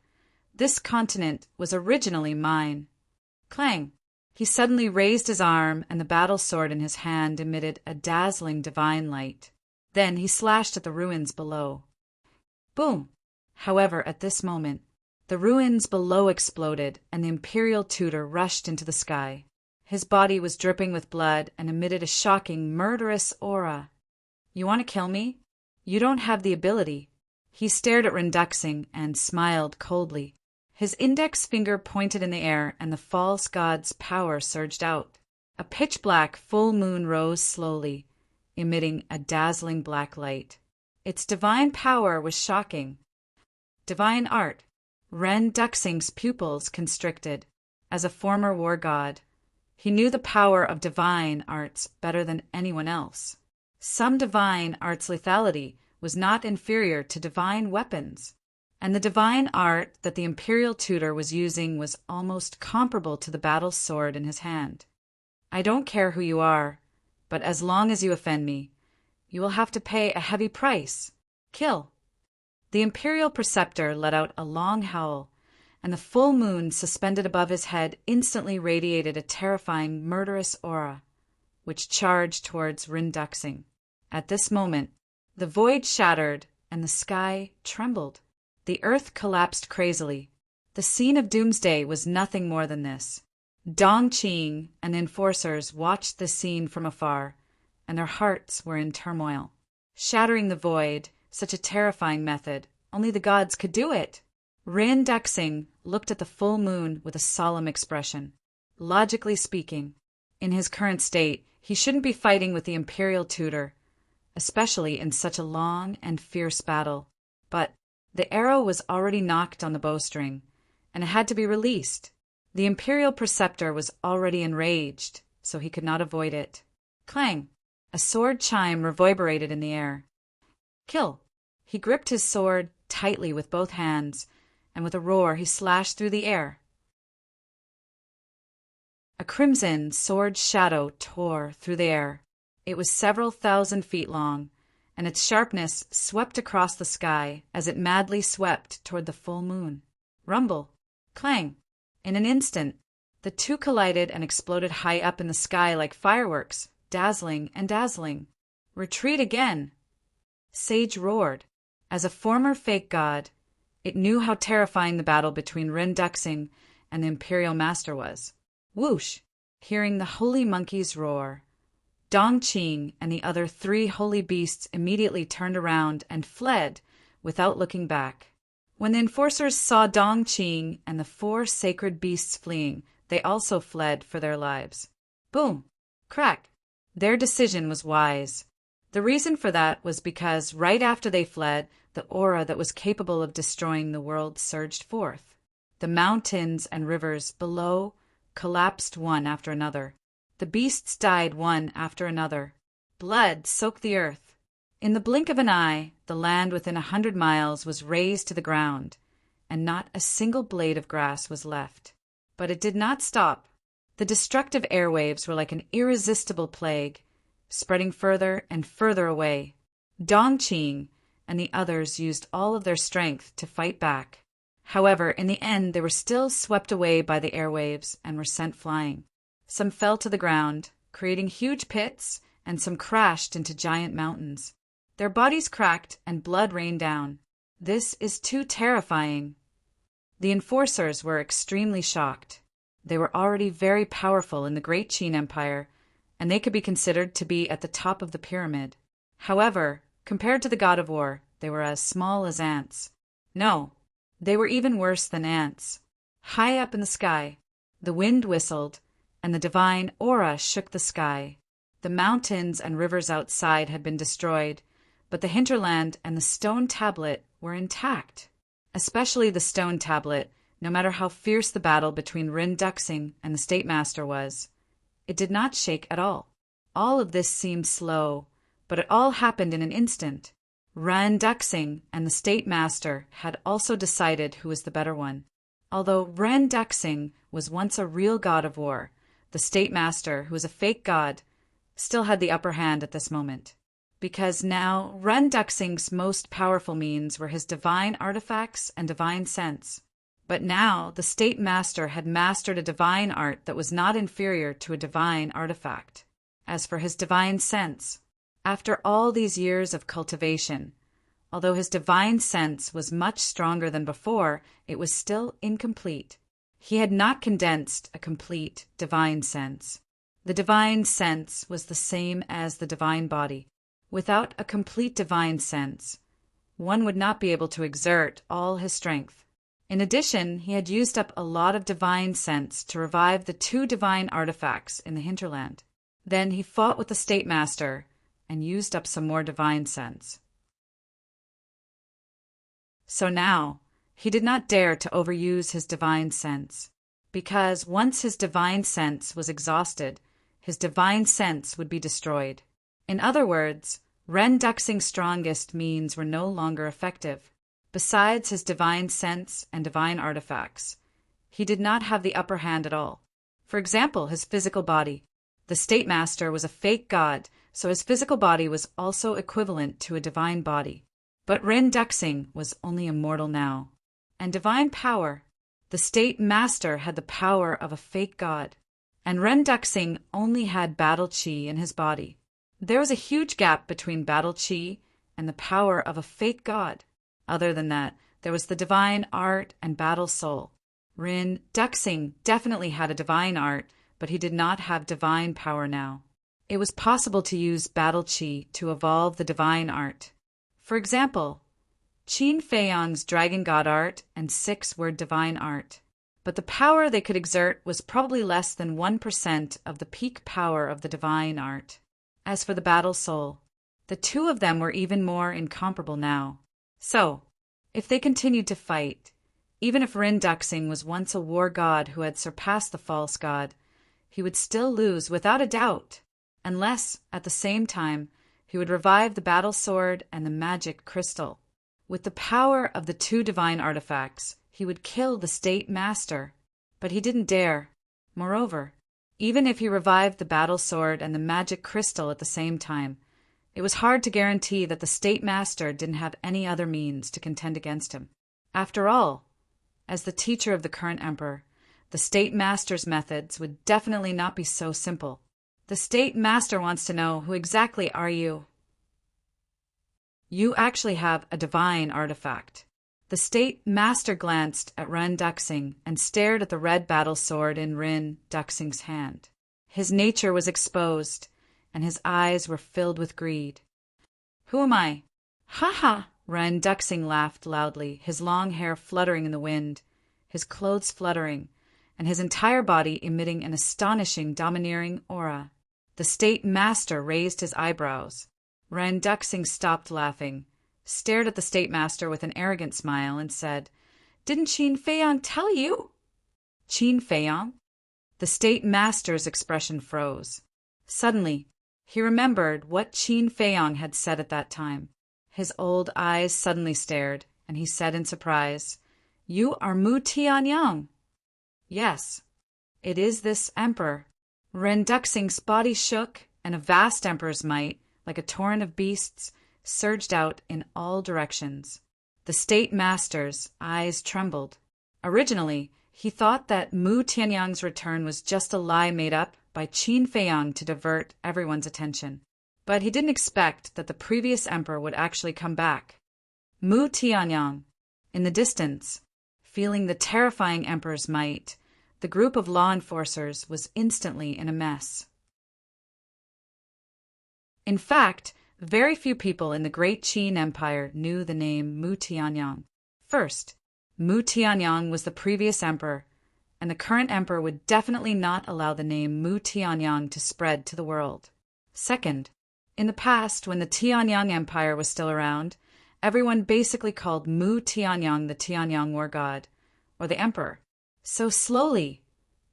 A: "This continent was originally mine." Clang! He suddenly raised his arm, and the battle sword in his hand emitted a dazzling divine light. Then he slashed at the ruins below. Boom! However, at this moment, the ruins below exploded, and the Imperial Tutor rushed into the sky. His body was dripping with blood and emitted a shocking, murderous aura. "You want to kill me? You don't have the ability." He stared at Renduxing and smiled coldly. His index finger pointed in the air, and the false god's power surged out. A pitch-black full moon rose slowly, emitting a dazzling black light. Its divine power was shocking. Divine art. Ren Duxing's pupils constricted. As a former war god, he knew the power of divine arts better than anyone else. Some divine arts' lethality was not inferior to divine weapons, and the divine art that the Imperial Tutor was using was almost comparable to the battle sword in his hand. "I don't care who you are, but as long as you offend me, you will have to pay a heavy price. Kill." The Imperial Preceptor let out a long howl, and the full moon suspended above his head instantly radiated a terrifying, murderous aura, which charged towards Rinduxing. At this moment, the void shattered, and the sky trembled. The earth collapsed crazily. The scene of doomsday was nothing more than this. Dong Qing and the enforcers watched this scene from afar, and their hearts were in turmoil. Shattering the void, such a terrifying method, only the gods could do it. Rin Duxing looked at the full moon with a solemn expression. Logically speaking, in his current state, he shouldn't be fighting with the imperial tutor, especially in such a long and fierce battle. But the arrow was already knocked on the bowstring, and it had to be released. The imperial preceptor was already enraged, so he could not avoid it. Clang! A sword chime reverberated in the air. Kill! He gripped his sword tightly with both hands, and with a roar he slashed through the air. A crimson sword shadow tore through the air. It was several thousand feet long, and its sharpness swept across the sky as it madly swept toward the full moon. Rumble! Clang! In an instant, the two collided and exploded high up in the sky like fireworks, dazzling and dazzling. Retreat again! Sage roared. As a former fake god, it knew how terrifying the battle between Rin Duxing and the Imperial Master was. Whoosh! Hearing the holy monkeys roar, Dong Qing and the other 3 holy beasts immediately turned around and fled without looking back. When the enforcers saw Dong Qing and the 4 sacred beasts fleeing, they also fled for their lives. Boom! Crack! Their decision was wise. The reason for that was because right after they fled, the aura that was capable of destroying the world surged forth. The mountains and rivers below collapsed one after another. The beasts died one after another. Blood soaked the earth. In the blink of an eye, the land within 100 miles was razed to the ground, and not a single blade of grass was left. But it did not stop. The destructive airwaves were like an irresistible plague, spreading further and further away. Dong Qing and the others used all of their strength to fight back. However, in the end, they were still swept away by the airwaves and were sent flying. Some fell to the ground, creating huge pits, and some crashed into giant mountains. Their bodies cracked and blood rained down. This is too terrifying. The enforcers were extremely shocked. They were already very powerful in the Great Qin Empire, and they could be considered to be at the top of the pyramid. However, compared to the god of war, they were as small as ants. No, they were even worse than ants. High up in the sky, the wind whistled, and the divine aura shook the sky. The mountains and rivers outside had been destroyed, but the hinterland and the stone tablet were intact. Especially the stone tablet, no matter how fierce the battle between Rin Duxing and the State Master was. It did not shake at all. All of this seemed slow, but it all happened in an instant. Rin Duxing and the State Master had also decided who was the better one. Although Rin Duxing was once a real god of war, the State Master, who was a fake god, still had the upper hand at this moment. Because now Rin Duxing's most powerful means were his divine artifacts and divine sense. But now the State Master had mastered a divine art that was not inferior to a divine artifact. As for his divine sense, after all these years of cultivation, although his divine sense was much stronger than before, it was still incomplete. He had not condensed a complete divine sense. The divine sense was the same as the divine body. Without a complete divine sense, one would not be able to exert all his strength. In addition, he had used up a lot of divine sense to revive the 2 divine artifacts in the hinterland. Then he fought with the State Master and used up some more divine sense. So now, he did not dare to overuse his divine sense, because once his divine sense was exhausted, his divine sense would be destroyed. In other words, Rin Duxing's strongest means were no longer effective. Besides his divine sense and divine artifacts, he did not have the upper hand at all. For example, his physical body. The State Master was a fake god, so his physical body was also equivalent to a divine body. But Rin Duxing was only a mortal now. And divine power. The State Master had the power of a fake god, and Rin Duxing only had battle chi in his body. There was a huge gap between battle chi and the power of a fake god. Other than that, there was the divine art and battle soul. Rin Duxing definitely had a divine art, but he did not have divine power now. It was possible to use battle chi to evolve the divine art. For example, Qin Feiyang's dragon god art and 6 were divine art. But the power they could exert was probably less than 1% of the peak power of the divine art. As for the battle soul, the two of them were even more incomparable now. So, if they continued to fight, even if Rin Duxing was once a war god who had surpassed the false god, he would still lose without a doubt, unless, at the same time, he would revive the battle sword and the magic crystal. With the power of the 2 divine artifacts, he would kill the state master, but he didn't dare. Moreover, even if he revived the battle sword and the magic crystal at the same time, it was hard to guarantee that the state master didn't have any other means to contend against him. After all, as the teacher of the current emperor, the state master's methods would definitely not be so simple. The state master wants to know, who exactly are you? You actually have a divine artifact. The state master glanced at Rin Duxing and stared at the red battle sword in Rin Duxing's hand. His nature was exposed, and his eyes were filled with greed. Who am I? Ha ha! Rin Duxing laughed loudly, his long hair fluttering in the wind, his clothes fluttering, and his entire body emitting an astonishing, domineering aura. The state master raised his eyebrows. Rin Duxing stopped laughing, stared at the state master with an arrogant smile, and said, "Didn't Qin Feiyang tell you?" Qin Feiyang? The state master's expression froze. Suddenly, he remembered what Qin Feiyang had said at that time. His old eyes suddenly stared, and he said in surprise, "You are Mu Tianyang." "Yes, it is this emperor." Rin Duxing's body shook, and a vast emperor's might, like a torrent of beasts, surged out in all directions. The state master's eyes trembled. Originally, he thought that Mu Tianyang's return was just a lie made up by Qin Feiyang to divert everyone's attention. But he didn't expect that the previous emperor would actually come back. Mu Tianyang. In the distance, feeling the terrifying emperor's might, the group of law enforcers was instantly in a mess. In fact, very few people in the Great Qin Empire knew the name Mu Tianyang. First, Mu Tianyang was the previous emperor, and the current emperor would definitely not allow the name Mu Tianyang to spread to the world. Second, in the past, when the Tianyang Empire was still around, everyone basically called Mu Tianyang the Tianyang war god, or the emperor. So slowly,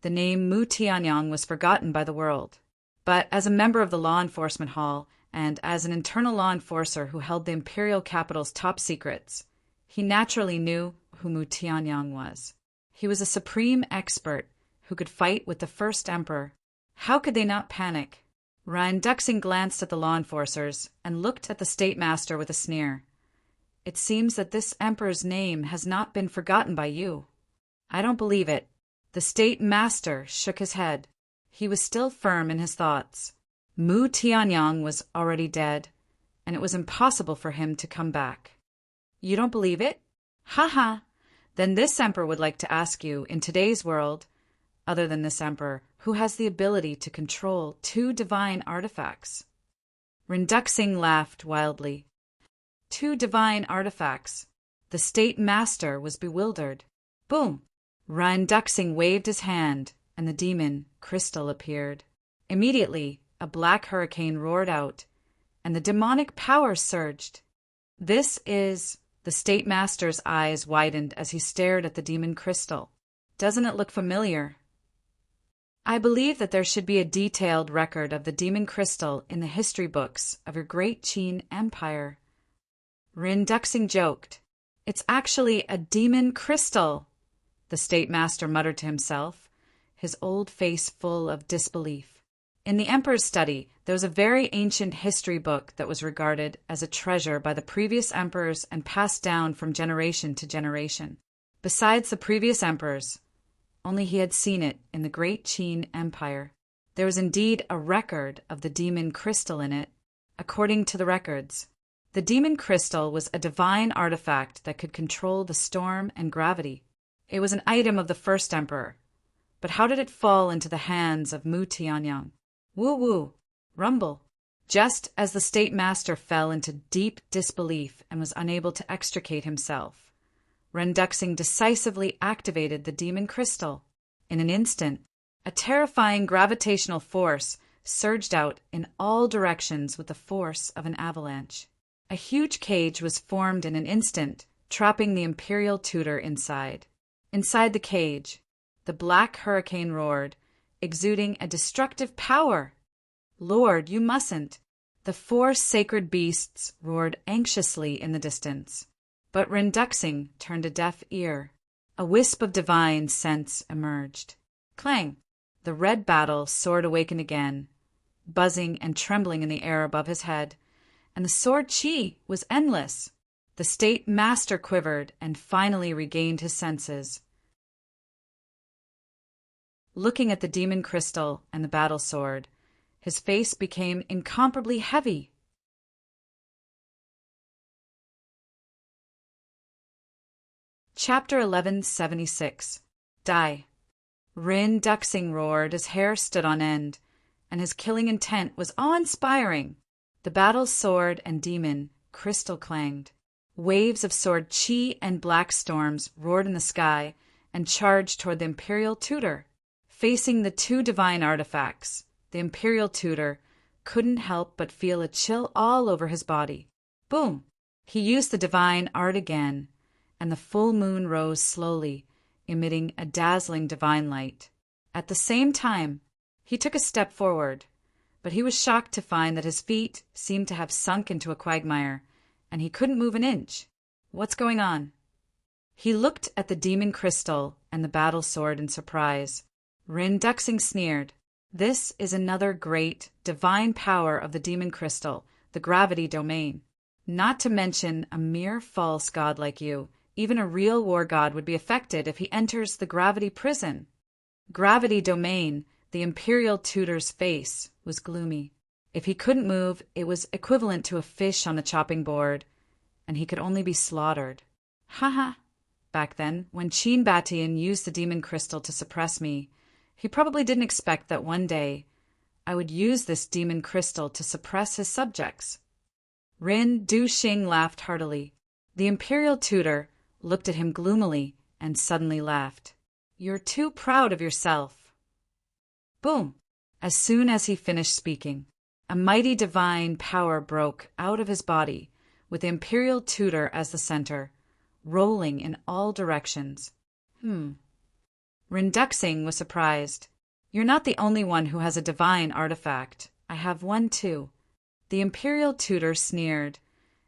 A: the name Mu Tianyang was forgotten by the world. But as a member of the law enforcement hall, and as an internal law enforcer who held the imperial capital's top secrets, he naturally knew who Mu Tianyang was. He was a supreme expert who could fight with the first emperor. How could they not panic? Rin Duxing glanced at the law enforcers and looked at the state master with a sneer. "It seems that this emperor's name has not been forgotten by you." "I don't believe it." The state master shook his head. He was still firm in his thoughts. Mu Tianyang was already dead, and it was impossible for him to come back. "You don't believe it? Ha ha! Then this emperor would like to ask you, in today's world, other than this emperor, who has the ability to control 2 divine artifacts?" Rin Duxing laughed wildly. 2 divine artifacts. The state master was bewildered. Boom! Rin Duxing waved his hand, and the demon crystal appeared. Immediately, a black hurricane roared out, and the demonic power surged. "This is—" The state master's eyes widened as he stared at the demon crystal. "Doesn't it look familiar?" "I believe that there should be a detailed record of the demon crystal in the history books of your Great Qin Empire." Rin Duxing joked. "It's actually a demon crystal," the state master muttered to himself, his old face full of disbelief. In the emperor's study, there was a very ancient history book that was regarded as a treasure by the previous emperors and passed down from generation to generation. Besides the previous emperors, only he had seen it in the Great Qin Empire. There was indeed a record of the demon crystal in it. According to the records, The demon crystal was a divine artifact that could control the storm and gravity. It was an item of the first emperor. But how did it fall into the hands of Mu Tianyang? Woo-woo, rumble. Just as the state master fell into deep disbelief and was unable to extricate himself, Renduxing decisively activated the demon crystal. In an instant, a terrifying gravitational force surged out in all directions with the force of an avalanche. A huge cage was formed in an instant, trapping the imperial tutor inside. Inside the cage, the black hurricane roared, exuding a destructive power. Lord, you mustn't. The 4 sacred beasts roared anxiously in the distance. But Renduxing turned a deaf ear. A wisp of divine sense emerged. Clang! The red battle sword awakened again, buzzing and trembling in the air above his head, and the sword chi was endless. The state master quivered and finally regained his senses. Looking at the demon crystal and the battle sword, his face became incomparably heavy. Chapter 1176. Die. Renduxing roared, his hair stood on end, and his killing intent was awe-inspiring. The battle sword and demon crystal clanged. Waves of sword chi and black storms roared in the sky and charged toward the imperial tutor. Facing the 2 divine artifacts, the imperial tutor couldn't help but feel a chill all over his body. Boom! He used the divine art again, and the full moon rose slowly, emitting a dazzling divine light. At the same time, he took a step forward, but he was shocked to find that his feet seemed to have sunk into a quagmire, and he couldn't move an inch. What's going on? He looked at the demon crystal and the battle sword in surprise. Renduxing sneered. This is another great, divine power of the demon crystal, the gravity domain. Not to mention a mere false god like you. Even a real war god would be affected if he enters the gravity prison. Gravity domain, the imperial tutor's face was gloomy. If he couldn't move, it was equivalent to a fish on the chopping board, and he could only be slaughtered. Haha. Back then, when Qin Batian used the demon crystal to suppress me, he probably didn't expect that one day I would use this demon crystal to suppress his subjects. Rin Du-Xing laughed heartily. The imperial tutor looked at him gloomily and suddenly laughed. You're too proud of yourself. Boom! As soon as he finished speaking, a mighty divine power broke out of his body, with the imperial tutor as the center, rolling in all directions. Renduxing was surprised. You're not the only one who has a divine artifact. I have one too. The imperial tutor sneered,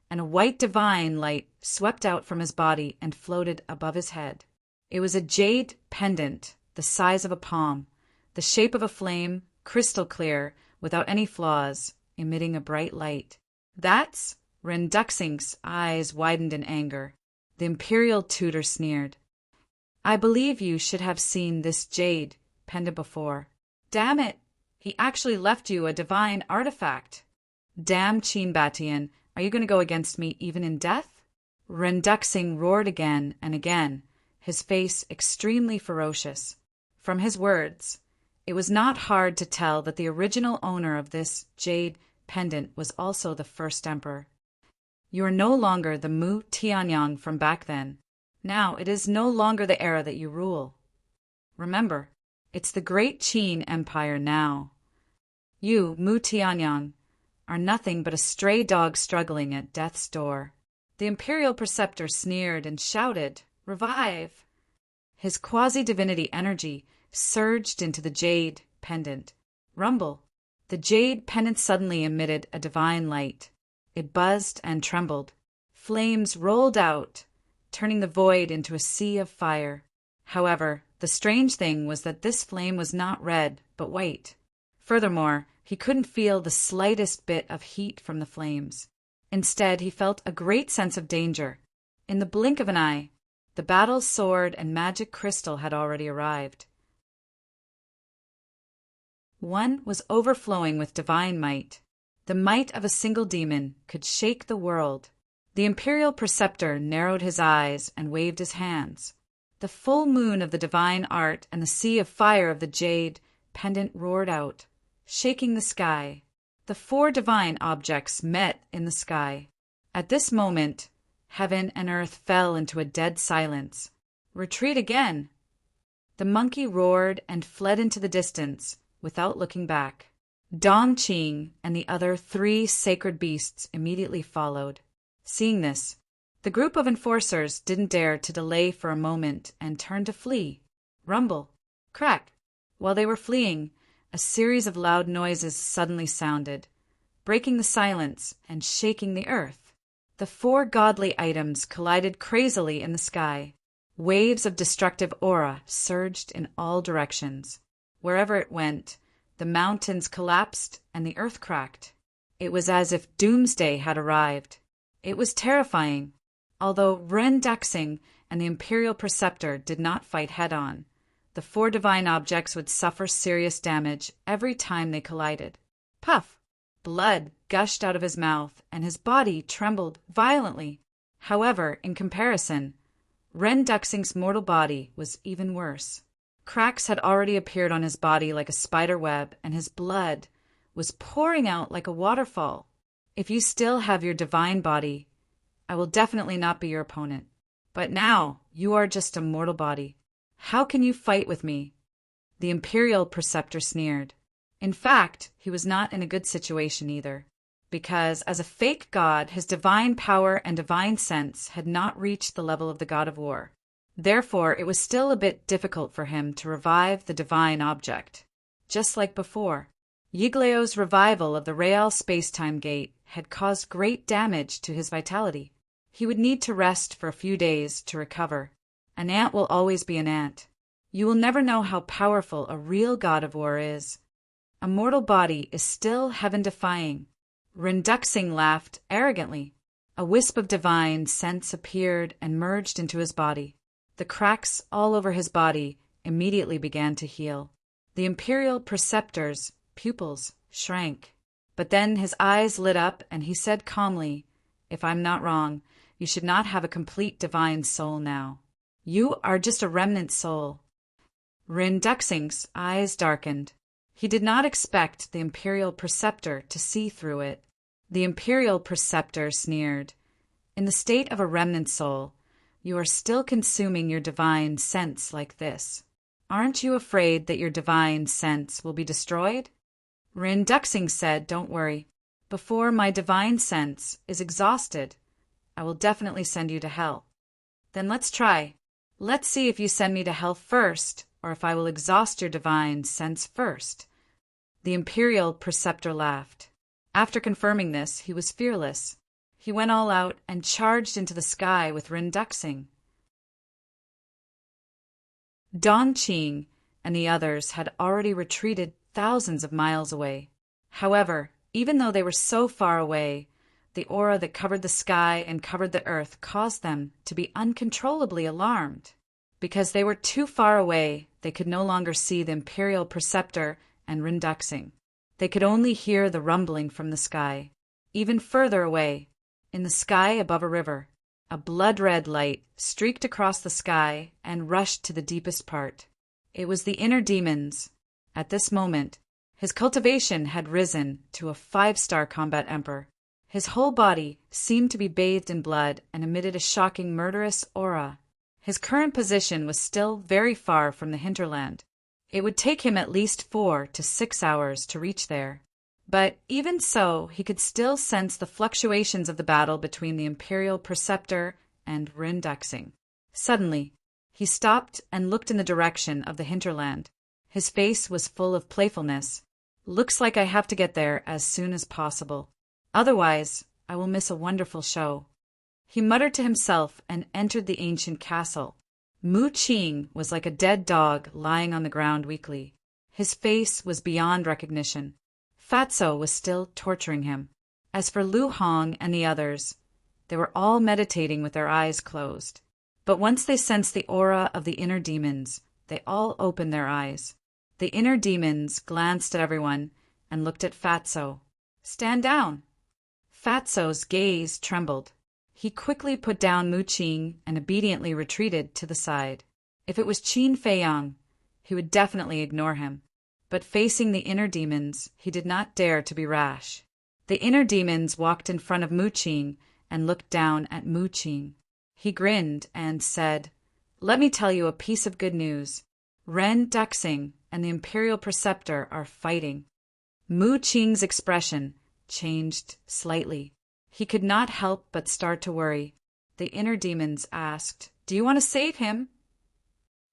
A: and a white divine light swept out from his body and floated above his head. It was a jade pendant, the size of a palm, the shape of a flame, crystal clear, without any flaws, emitting a bright light. That's... Renduxing's eyes widened in anger. The imperial tutor sneered. I believe you should have seen this jade pendant before. Damn it! He actually left you a divine artifact. Damn Qin Batian, are you going to go against me even in death? Renduxing roared again and again, his face extremely ferocious. From his words, it was not hard to tell that the original owner of this jade pendant was also the first emperor. You are no longer the Mu Tianyang from back then. Now it is no longer the era that you rule. Remember, it's the great Qin Empire now. You, Mu Tianyang, are nothing but a stray dog struggling at death's door. The imperial preceptor sneered and shouted, Revive! His quasi-divinity energy surged into the jade pendant. Rumble! The jade pendant suddenly emitted a divine light. It buzzed and trembled. Flames rolled out, turning the void into a sea of fire. However, the strange thing was that this flame was not red, but white. Furthermore, he couldn't feel the slightest bit of heat from the flames. Instead, he felt a great sense of danger. In the blink of an eye, the battle sword and magic crystal had already arrived. One was overflowing with divine might. The might of a single demon could shake the world. The Imperial Preceptor narrowed his eyes and waved his hands. The full moon of the divine art and the sea of fire of the jade pendant roared out, shaking the sky. The 4 divine objects met in the sky. At this moment, heaven and earth fell into a dead silence. Retreat again! The monkey roared and fled into the distance without looking back. Dong Qing and the other 3 sacred beasts immediately followed. Seeing this, the group of enforcers didn't dare to delay for a moment and turned to flee. Rumble, crack. While they were fleeing, a series of loud noises suddenly sounded, breaking the silence and shaking the earth. The 4 godly items collided crazily in the sky. Waves of destructive aura surged in all directions. Wherever it went, the mountains collapsed and the earth cracked. It was as if doomsday had arrived. It was terrifying. Although Ren Dexing and the Imperial Preceptor did not fight head-on, the 4 divine objects would suffer serious damage every time they collided. Puff! Blood gushed out of his mouth, and his body trembled violently. However, in comparison, Ren Dexing's mortal body was even worse. Cracks had already appeared on his body like a spider web, and his blood was pouring out like a waterfall. If you still have your divine body, I will definitely not be your opponent. But now, you are just a mortal body. How can you fight with me? The Imperial Preceptor sneered. In fact, he was not in a good situation either, because as a fake god, his divine power and divine sense had not reached the level of the god of war. Therefore, it was still a bit difficult for him to revive the divine object. Just like before, Yigleo's revival of the Real Spacetime Gate had caused great damage to his vitality. He would need to rest for a few days to recover. An ant will always be an ant. You will never know how powerful a real god of war is. A mortal body is still heaven-defying. Renduxing laughed arrogantly. A wisp of divine sense appeared and merged into his body. The cracks all over his body immediately began to heal. The Imperial Preceptor's pupils shrank. But then his eyes lit up and he said calmly, "If I'm not wrong, you should not have a complete divine soul now. You are just a remnant soul." Renduxing's eyes darkened. He did not expect the Imperial Preceptor to see through it. The Imperial Preceptor sneered. "In the state of a remnant soul, you are still consuming your divine sense like this. Aren't you afraid that your divine sense will be destroyed?" Renduxing said, "Don't worry. Before my divine sense is exhausted, I will definitely send you to hell." "Then let's try. Let's see if you send me to hell first, or if I will exhaust your divine sense first." The Imperial Preceptor laughed. After confirming this, he was fearless. He went all out and charged into the sky with Renduxing. Dong Qing and the others had already retreated thousands of miles away. However, even though they were so far away, the aura that covered the sky and covered the earth caused them to be uncontrollably alarmed. Because they were too far away, they could no longer see the Imperial Preceptor and Renduxing. They could only hear the rumbling from the sky. Even further away, in the sky above a river, a blood-red light streaked across the sky and rushed to the deepest part. It was the inner demons. At this moment, his cultivation had risen to a 5-star combat emperor. His whole body seemed to be bathed in blood and emitted a shocking murderous aura. His current position was still very far from the hinterland. It would take him at least 4 to 6 hours to reach there. But even so, he could still sense the fluctuations of the battle between the Imperial Preceptor and Renduxing. Suddenly, he stopped and looked in the direction of the hinterland. His face was full of playfulness. "Looks like I have to get there as soon as possible. Otherwise, I will miss a wonderful show." He muttered to himself and entered the ancient castle. Mu Qing was like a dead dog lying on the ground weakly. His face was beyond recognition. Fatso was still torturing him. As for Lu Hong and the others, they were all meditating with their eyes closed. But once they sensed the aura of the inner demons, they all opened their eyes. The inner demons glanced at everyone and looked at Fatso. Stand down. Fatso's gaze trembled. He quickly put down Mu Qing and obediently retreated to the side. If it was Qin Feiyang, he would definitely ignore him. But facing the inner demons, he did not dare to be rash. The inner demons walked in front of Mu Qing and looked down at Mu Qing. He grinned and said, "Let me tell you a piece of good news. Ren Duxing and the Imperial Preceptor are fighting." Mu Qing's expression changed slightly. He could not help but start to worry. The inner demons asked, "Do you want to save him?"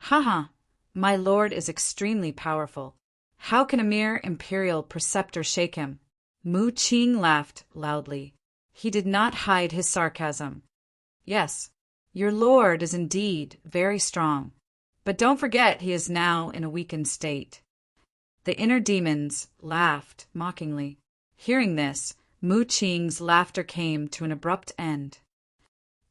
A: "Haha, my lord is extremely powerful. How can a mere Imperial Preceptor shake him?" Mu Qing laughed loudly. He did not hide his sarcasm. "Yes, your lord is indeed very strong, but don't forget he is now in a weakened state." The inner demons laughed mockingly. Hearing this, Mu Qing's laughter came to an abrupt end.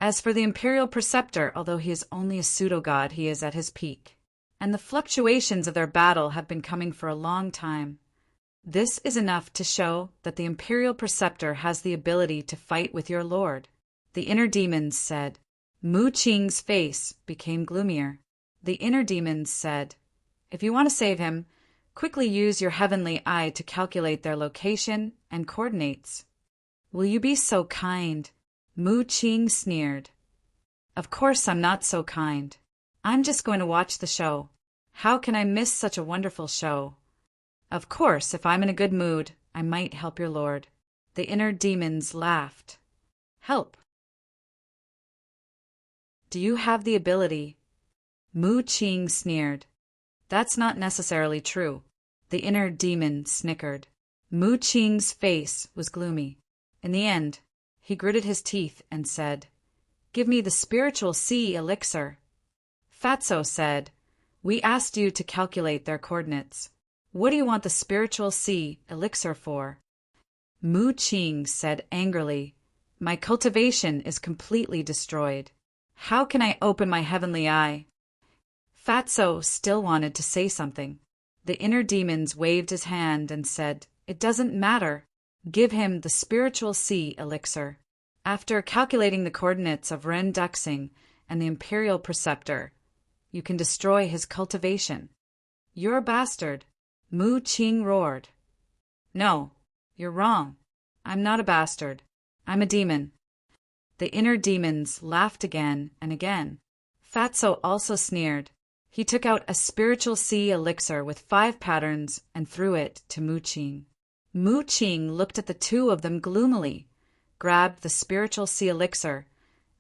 A: As for the Imperial Preceptor, although he is only a pseudo-god, he is at his peak, and the fluctuations of their battle have been coming for a long time. This is enough to show that the Imperial Preceptor has the ability to fight with your lord, the inner demons said. Mu Qing's face became gloomier. The inner demons said, "If you want to save him, quickly use your heavenly eye to calculate their location and coordinates." "Will you be so kind?" Mu Qing sneered. "Of course I'm not so kind. I'm just going to watch the show. How can I miss such a wonderful show? Of course, if I'm in a good mood, I might help your lord." The inner demons laughed. "Help? Do you have the ability?" Mu Qing sneered. "That's not necessarily true." The inner demon snickered. Mu Qing's face was gloomy. In the end, he gritted his teeth and said, "Give me the spiritual sea elixir." Fatso said, "We asked you to calculate their coordinates. What do you want the spiritual sea elixir for?" Mu Qing said angrily, "My cultivation is completely destroyed. How can I open my heavenly eye?" Fatso still wanted to say something. The inner demons waved his hand and said, "It doesn't matter. Give him the spiritual sea elixir. After calculating the coordinates of Ren Duxing and the Imperial Preceptor, you can destroy his cultivation." "You're a bastard," Mu Qing roared. "No, you're wrong. I'm not a bastard. I'm a demon." The inner demons laughed again and again. Fatso also sneered. He took out a spiritual sea elixir with 5 patterns and threw it to Mu Qing. Mu Qing looked at the two of them gloomily, grabbed the spiritual sea elixir,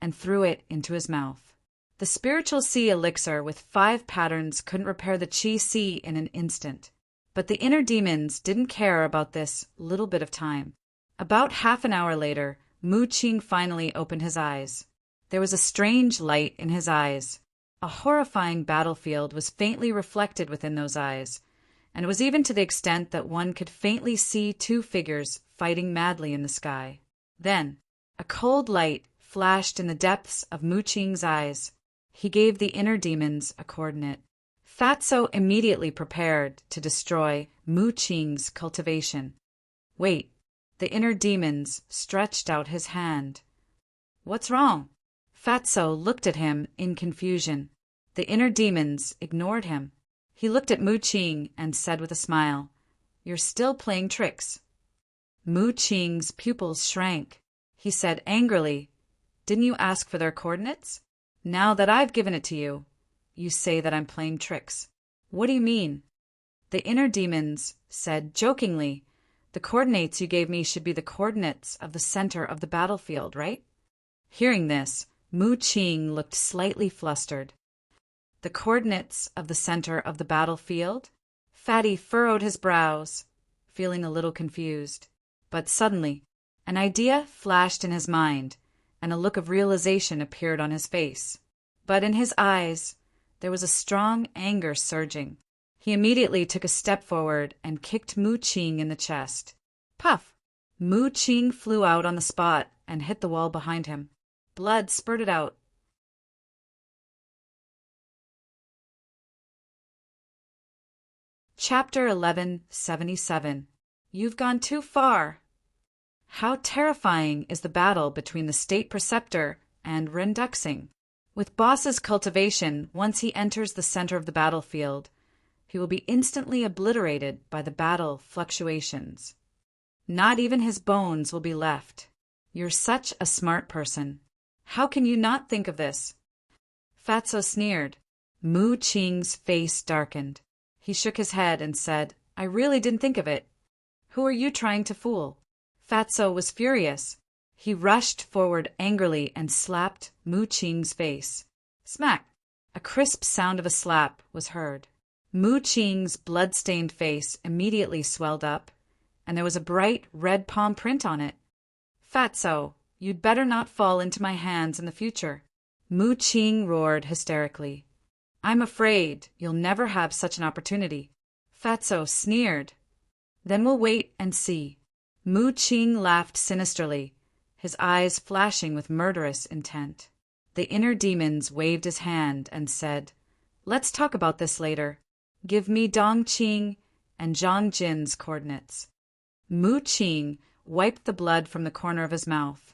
A: and threw it into his mouth. The spiritual sea elixir with 5 patterns couldn't repair the Qi Sea in an instant. But the inner demons didn't care about this little bit of time. About half an hour later, Mu Qing finally opened his eyes. There was a strange light in his eyes. A horrifying battlefield was faintly reflected within those eyes, and it was even to the extent that one could faintly see 2 figures fighting madly in the sky. Then, a cold light flashed in the depths of Mu Qing's eyes. He gave the inner demons a coordinate. Fatso immediately prepared to destroy Mu Qing's cultivation. "Wait." The inner demons stretched out his hand. "What's wrong?" Fatso looked at him in confusion. The inner demons ignored him. He looked at Mu Qing and said with a smile, "You're still playing tricks." Mu Qing's pupils shrank. He said angrily, "Didn't you ask for their coordinates? Now that I've given it to you, you say that I'm playing tricks. What do you mean?" The inner demons said jokingly, "The coordinates you gave me should be the coordinates of the center of the battlefield, right?" Hearing this, Mu Qing looked slightly flustered. "The coordinates of the center of the battlefield?" Fatty furrowed his brows, feeling a little confused. But suddenly, an idea flashed in his mind, and a look of realization appeared on his face. But in his eyes, there was a strong anger surging. He immediately took a step forward and kicked Mu Qing in the chest. Puff! Mu Qing flew out on the spot and hit the wall behind him. Blood spurted out. Chapter 1177. You've gone too far. How terrifying is the battle between the state preceptor and Renduxing. With Boss's cultivation, once he enters the center of the battlefield, he will be instantly obliterated by the battle fluctuations. Not even his bones will be left. You're such a smart person. How can you not think of this? Fatso sneered. Mu Qing's face darkened. He shook his head and said, I really didn't think of it. Who are you trying to fool? Fatso was furious. He rushed forward angrily and slapped Mu Qing's face. Smack! A crisp sound of a slap was heard. Mu Qing's blood-stained face immediately swelled up, and there was a bright red palm print on it. Fatso, you'd better not fall into my hands in the future. Mu Qing roared hysterically. I'm afraid you'll never have such an opportunity. Fatso sneered. Then we'll wait and see. Mu Qing laughed sinisterly, his eyes flashing with murderous intent. The inner demons waved his hand and said, Let's talk about this later. Give me Dong Qing and Zhang Jin's coordinates. Mu Qing wiped the blood from the corner of his mouth,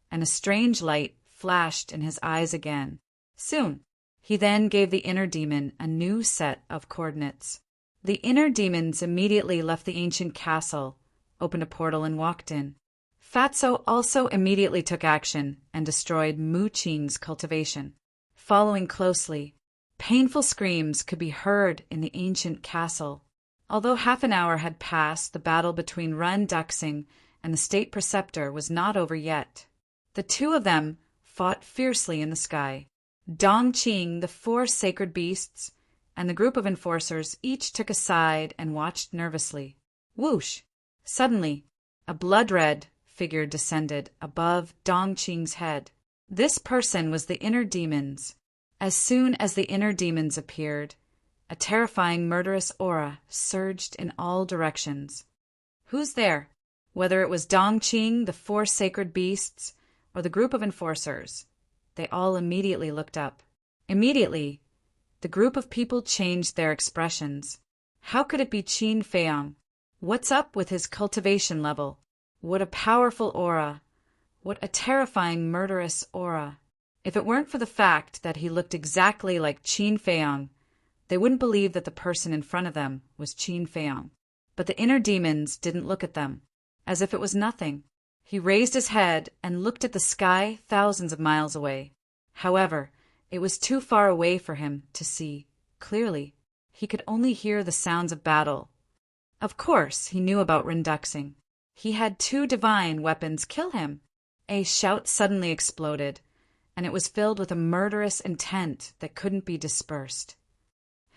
A: and a strange light flashed in his eyes again. Soon, he then gave the inner demon a new set of coordinates. The inner demons immediately left the ancient castle, opened a portal, and walked in. Fatso also immediately took action and destroyed Mu Qing's cultivation. Following closely, painful screams could be heard in the ancient castle. Although half an hour had passed, the battle between Renduxing and the state preceptor was not over yet. The two of them fought fiercely in the sky. Dong Qing, the 4 sacred beasts, and the group of enforcers each took a side and watched nervously. Whoosh! Suddenly, a blood-red figure descended above Dong Qing's head. This person was the inner demons. As soon as the inner demons appeared, a terrifying murderous aura surged in all directions. Who's there? Whether it was Dong Qing, the 4 sacred beasts, or the group of enforcers, they all immediately looked up. Immediately, the group of people changed their expressions. How could it be Qin Feiyang? What's up with his cultivation level? What a powerful aura! What a terrifying murderous aura! If it weren't for the fact that he looked exactly like Qin Feiyang, they wouldn't believe that the person in front of them was Qin Feiyang. But the inner demons didn't look at them, as if it was nothing. He raised his head and looked at the sky thousands of miles away. However, it was too far away for him to see clearly. He could only hear the sounds of battle. Of course, he knew about Renduxing. He had 2 divine weapons kill him. A shout suddenly exploded, and it was filled with a murderous intent that couldn't be dispersed.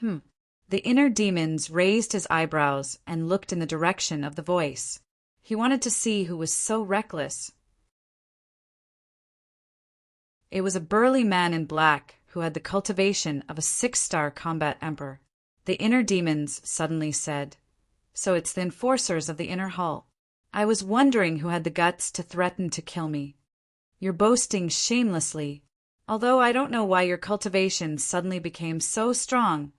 A: The inner demons raised his eyebrows and looked in the direction of the voice. He wanted to see who was so reckless. It was a burly man in black who had the cultivation of a 6-star combat emperor. The inner demons suddenly said, So it's the enforcers of the inner hall. I was wondering who had the guts to threaten to kill me. You're boasting shamelessly. Although I don't know why your cultivation suddenly became so strong,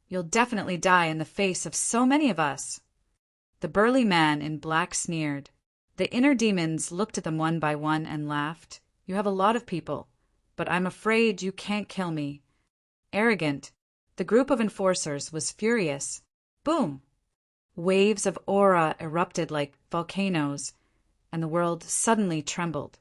A: you'll definitely die in the face of so many of us. The burly man in black sneered. The inner demons looked at them one by one and laughed. You have a lot of people, but I'm afraid you can't kill me. Arrogant. The group of enforcers was furious. Boom! Waves of aura erupted like volcanoes, and the world suddenly trembled.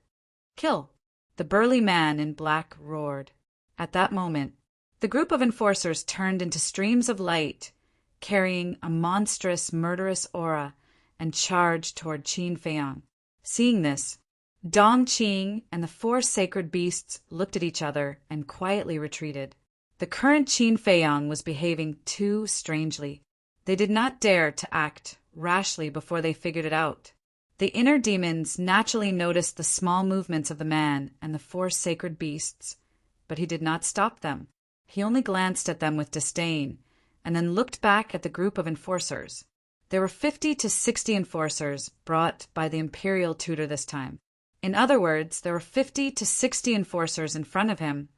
A: Kill! The burly man in black roared. At that moment, the group of enforcers turned into streams of light, carrying a monstrous, murderous aura, and charged toward Qin Feiyang. Seeing this, Dong Qing and the 4 sacred beasts looked at each other and quietly retreated. The current Qin Feiyang was behaving too strangely. They did not dare to act rashly before they figured it out. The inner demons naturally noticed the small movements of the man and the 4 sacred beasts, but he did not stop them. He only glanced at them with disdain, and then looked back at the group of enforcers. There were 50 to 60 enforcers brought by the imperial tutor this time. In other words, there were 50 to 60 enforcers in front of him,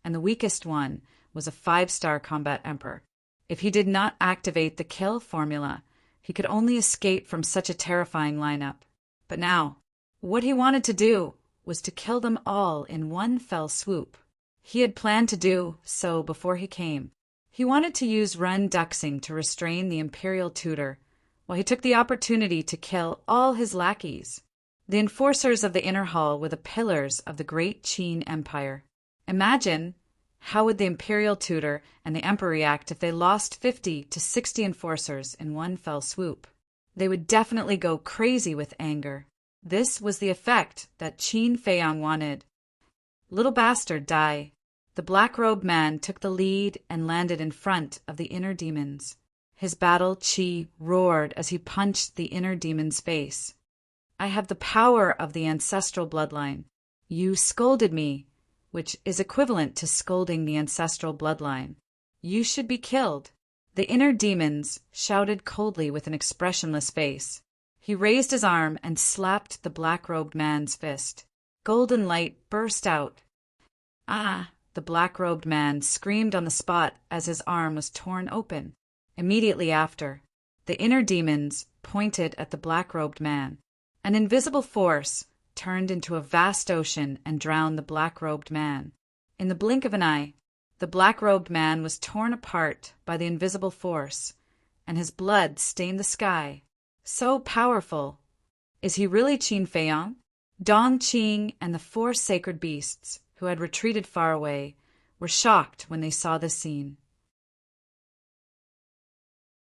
A: and the weakest one was a 5-star combat emperor. If he did not activate the kill formula, he could only escape from such a terrifying lineup. But now, what he wanted to do was to kill them all in one fell swoop. He had planned to do so before he came. He wanted to use Run Duxing to restrain the imperial tutor, while he took the opportunity to kill all his lackeys. The enforcers of the inner hall were the pillars of the great Qin Empire. Imagine how would the imperial tutor and the emperor react if they lost 50 to 60 enforcers in one fell swoop. They would definitely go crazy with anger. This was the effect that Qin Feiyang wanted. Little bastard, die. The black-robed man took the lead and landed in front of the inner demons. His battle chi roared as he punched the inner demon's face. I have the power of the ancestral bloodline. You scolded me, which is equivalent to scolding the ancestral bloodline. You should be killed. The inner demons shouted coldly with an expressionless face. He raised his arm and slapped the black-robed man's fist. Golden light burst out. Ah! The black-robed man screamed on the spot as his arm was torn open. Immediately after, the inner demons pointed at the black-robed man. An invisible force turned into a vast ocean and drowned the black-robed man. In the blink of an eye, the black-robed man was torn apart by the invisible force, and his blood stained the sky. So powerful. Is he really Qin Feiyang? Dong Qing and the 4 sacred beasts, who had retreated far away, were shocked when they saw this scene.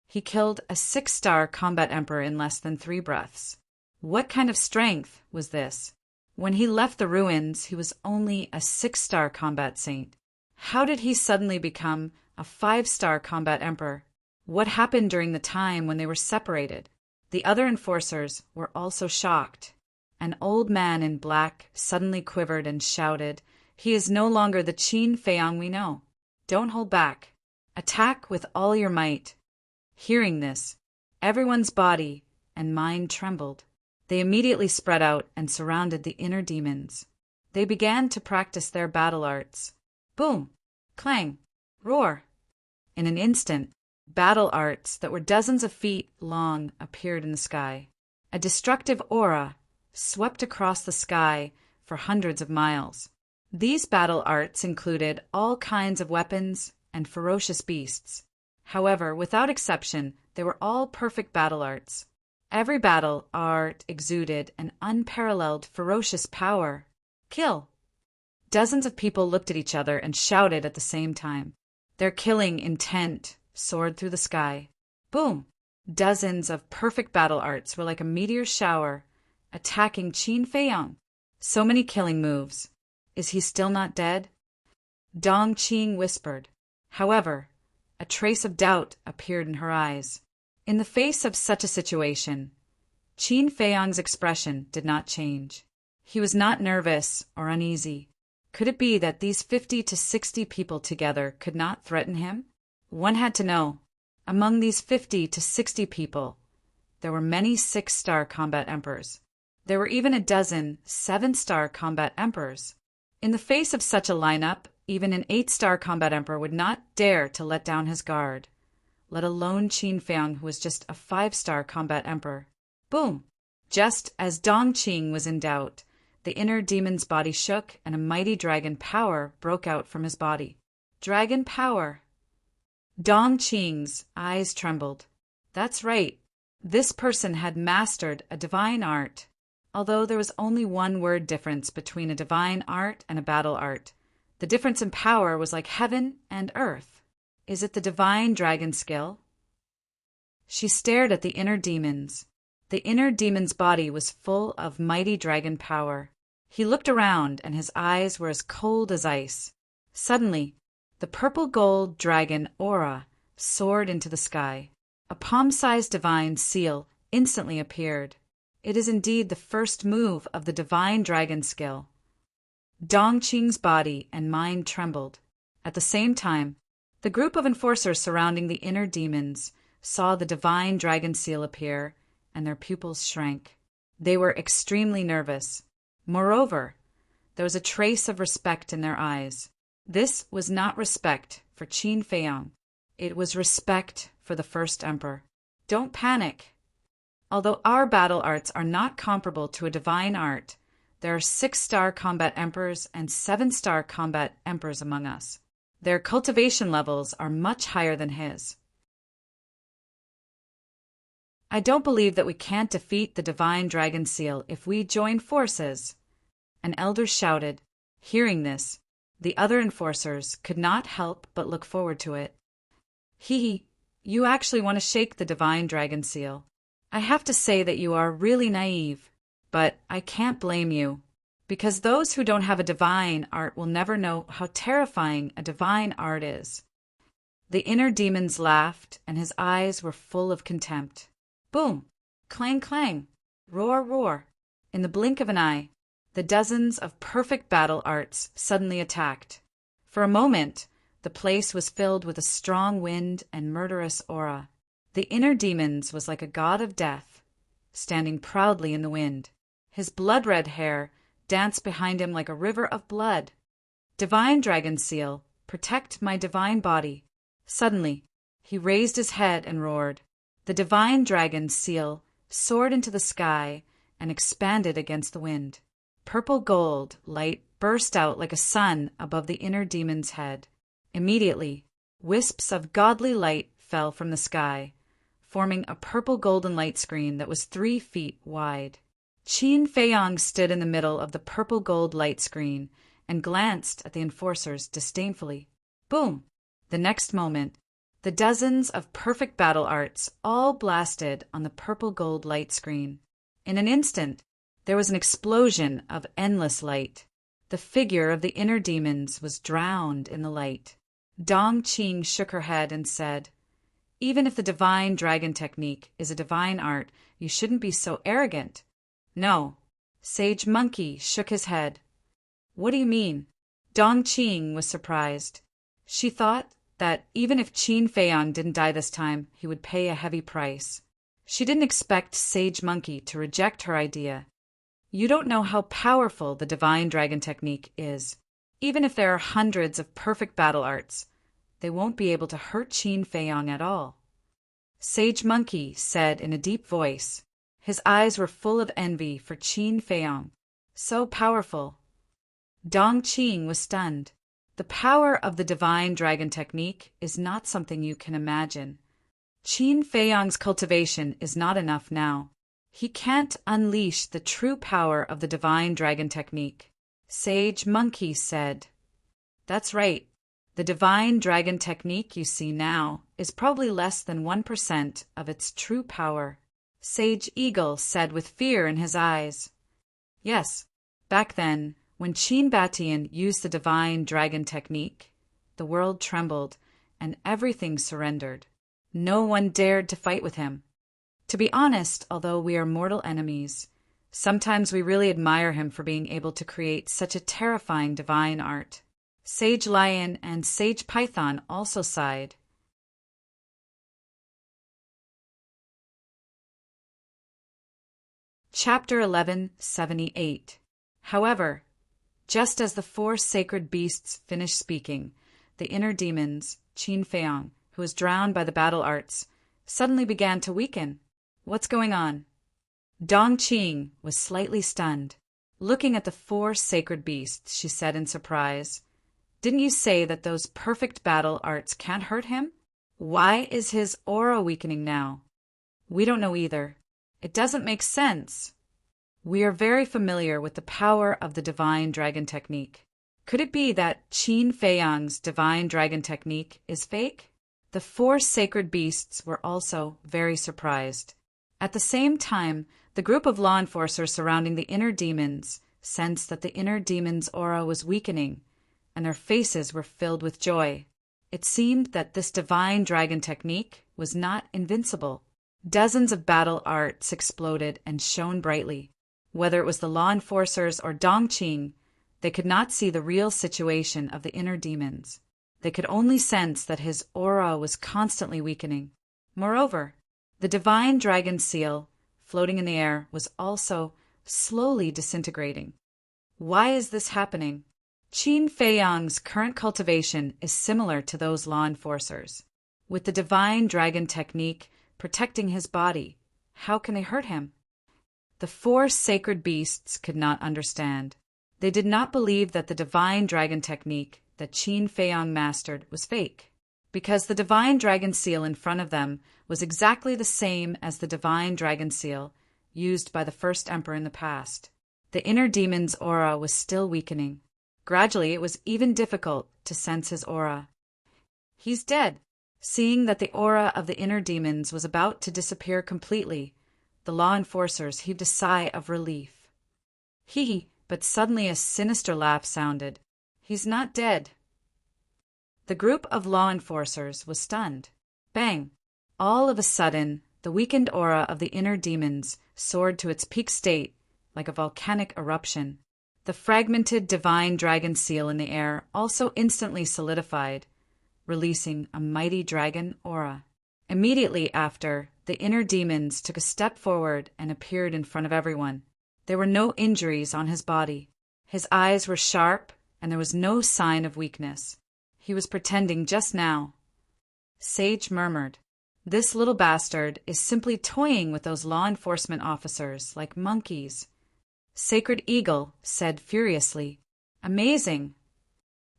A: He killed a 6-star combat emperor in less than 3 breaths. What kind of strength was this? When he left the ruins, he was only a 6-star combat saint. How did he suddenly become a 5-star combat emperor? What happened during the time when they were separated? The other enforcers were also shocked. An old man in black suddenly quivered and shouted, "He is no longer the Qin Feiyang we know. Don't hold back. Attack with all your might." Hearing this, everyone's body and mind trembled. They immediately spread out and surrounded the inner demons. They began to practice their battle arts. Boom! Clang! Roar! In an instant, battle arts that were dozens of feet long appeared in the sky. A destructive aura swept across the sky for hundreds of miles. These battle arts included all kinds of weapons and ferocious beasts. However, without exception, they were all perfect battle arts. Every battle art exuded an unparalleled ferocious power. Kill! Dozens of people looked at each other and shouted at the same time. Their killing intent soared through the sky. Boom! Dozens of perfect battle arts were like a meteor shower, attacking Qin Feiyang. So many killing moves. Is he still not dead? Dong Qing whispered. However, a trace of doubt appeared in her eyes. In the face of such a situation, Qin Feiyang's expression did not change. He was not nervous or uneasy. Could it be that these 50 to 60 people together could not threaten him? One had to know. Among these 50 to 60 people, there were many 6-star combat emperors. There were even a dozen 7-star combat emperors. In the face of such a lineup, even an 8-star combat emperor would not dare to let down his guard, let alone Qin Feiyang, who was just a 5-star combat emperor. Boom! Just as Dong Qing was in doubt, the inner demon's body shook and a mighty dragon power broke out from his body. Dragon power! Dong Qing's eyes trembled. That's right. This person had mastered a divine art. Although there was only one word difference between a divine art and a battle art, the difference in power was like heaven and earth. Is it the divine dragon skill? She stared at the inner demons. The inner demon's body was full of mighty dragon power. He looked around, and his eyes were as cold as ice. Suddenly, the purple-gold dragon aura soared into the sky. A palm-sized divine seal instantly appeared. It is indeed the first move of the divine dragon skill. Dong Qing's body and mind trembled. At the same time, the group of enforcers surrounding the inner demons saw the divine dragon seal appear, and their pupils shrank. They were extremely nervous. Moreover, there was a trace of respect in their eyes. This was not respect for Qin Feiyang. It was respect for the first emperor. Don't panic. Although our battle arts are not comparable to a divine art, there are 6-star combat emperors and 7-star combat emperors among us. Their cultivation levels are much higher than his. I don't believe that we can't defeat the divine dragon seal if we join forces, an elder shouted. Hearing this, the other enforcers could not help but look forward to it. You actually want to shake the divine dragon seal. I have to say that you are really naive, but I can't blame you, because those who don't have a divine art will never know how terrifying a divine art is. The inner demons laughed, and his eyes were full of contempt. Boom! Clang, clang! Roar, roar! In the blink of an eye, the dozens of perfect battle arts suddenly attacked. For a moment, the place was filled with a strong wind and murderous aura. The inner demons was like a god of death, standing proudly in the wind. His blood-red hair danced behind him like a river of blood. Divine dragon seal, protect my divine body. Suddenly, he raised his head and roared. The divine dragon seal soared into the sky and expanded against the wind. Purple gold light burst out like a sun above the inner demon's head. Immediately, wisps of godly light fell from the sky, forming a purple golden light screen that was 3 feet wide. Qin Feiyang stood in the middle of the purple gold light screen and glanced at the enforcers disdainfully. Boom! The next moment, the dozens of perfect battle arts all blasted on the purple gold light screen. In an instant, there was an explosion of endless light. The figure of the inner demons was drowned in the light. Dong Qing shook her head and said, "Even if the divine dragon technique is a divine art, you shouldn't be so arrogant." "No." Sage Monkey shook his head. "What do you mean?" Dong Qing was surprised. She thought that even if Qin Feiyang didn't die this time, he would pay a heavy price. She didn't expect Sage Monkey to reject her idea. You don't know how powerful the divine dragon technique is. Even if there are hundreds of perfect battle arts, they won't be able to hurt Qin Feiyang at all. Sage Monkey said in a deep voice. His eyes were full of envy for Qin Feiyang. So powerful. Dong Qing was stunned. The power of the divine dragon technique is not something you can imagine. Qin Feiyang's cultivation is not enough now. He can't unleash the true power of the divine dragon technique. Sage Monkey said. That's right. The divine dragon technique you see now is probably less than 1% of its true power. Sage Eagle said with fear in his eyes. Yes, back then, when Qin Batian used the divine dragon technique, the world trembled and everything surrendered. No one dared to fight with him. To be honest, although we are mortal enemies, sometimes we really admire him for being able to create such a terrifying divine art. Sage Lion and Sage Python also sighed. Chapter 1178. However, just as the 4 sacred beasts finished speaking, the inner demons, Qin Feiyang, who was drowned by the battle arts, suddenly began to weaken. What's going on? Dong Qing was slightly stunned. Looking at the 4 sacred beasts, she said in surprise, "Didn't you say that those perfect battle arts can't hurt him? Why is his aura weakening now?" "We don't know either. It doesn't make sense." "We are very familiar with the power of the divine dragon technique. Could it be that Qin Feiyang's divine dragon technique is fake?" The 4 sacred beasts were also very surprised. At the same time, the group of law enforcers surrounding the inner demons sensed that the inner demon's aura was weakening, and their faces were filled with joy. It seemed that this divine dragon technique was not invincible. Dozens of battle arts exploded and shone brightly. Whether it was the law enforcers or Dongqing, they could not see the real situation of the inner demons. They could only sense that his aura was constantly weakening. Moreover, the divine dragon seal, floating in the air, was also slowly disintegrating. Why is this happening? Qin Feiyang's current cultivation is similar to those law enforcers, with the divine dragon technique protecting his body. How can they hurt him? The four sacred beasts could not understand. They did not believe that the divine dragon technique that Qin Feiyang mastered was fake, because the divine dragon seal in front of them was exactly the same as the divine dragon seal used by the first emperor in the past. The inner demon's aura was still weakening. Gradually, it was even difficult to sense his aura. He's dead. Seeing that the aura of the inner demons was about to disappear completely, the law enforcers heaved a sigh of relief. But suddenly a sinister laugh sounded. He's not dead. The group of law enforcers was stunned. Bang! All of a sudden, the weakened aura of the inner demons soared to its peak state like a volcanic eruption. The fragmented divine dragon seal in the air also instantly solidified, releasing a mighty dragon aura. Immediately after, the inner demons took a step forward and appeared in front of everyone. There were no injuries on his body. His eyes were sharp, and there was no sign of weakness. He was pretending just now. Sage murmured, "This little bastard is simply toying with those law enforcement officers like monkeys." Sacred Eagle said furiously, "Amazing."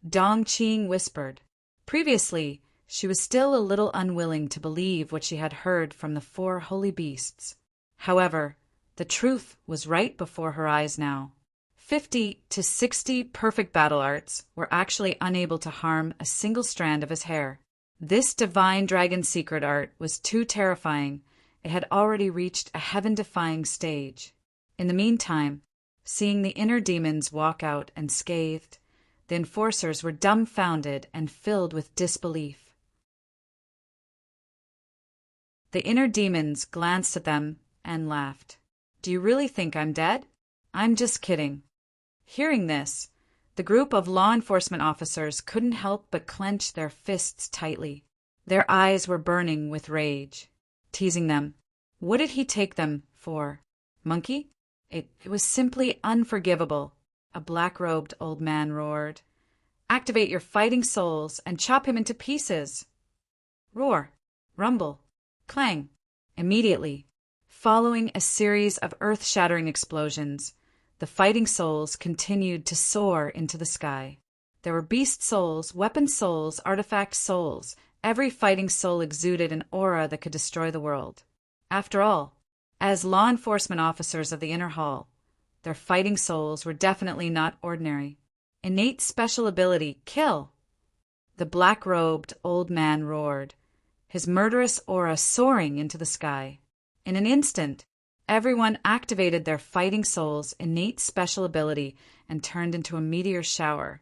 A: Dong Qing whispered. Previously, she was still a little unwilling to believe what she had heard from the four holy beasts. However, the truth was right before her eyes now. 50 to 60 perfect battle arts were actually unable to harm a single strand of his hair. This divine dragon secret art was too terrifying. It had already reached a heaven-defying stage. In the meantime, seeing the inner demons walk out unscathed, the enforcers were dumbfounded and filled with disbelief. The inner demons glanced at them and laughed. "Do you really think I'm dead? I'm just kidding." Hearing this, the group of law enforcement officers couldn't help but clench their fists tightly. Their eyes were burning with rage. Teasing them, what did he take them for? Monkey? It was simply unforgivable. A black-robed old man roared. "Activate your fighting souls and chop him into pieces." Roar, rumble, clang. Immediately, following a series of earth-shattering explosions, the fighting souls continued to soar into the sky. There were beast souls, weapon souls, artifact souls. Every fighting soul exuded an aura that could destroy the world. After all, as law enforcement officers of the Inner Hall, their fighting souls were definitely not ordinary. Innate special ability, kill. The black-robed old man roared, his murderous aura soaring into the sky. In an instant, everyone activated their fighting soul's innate special ability and turned into a meteor shower,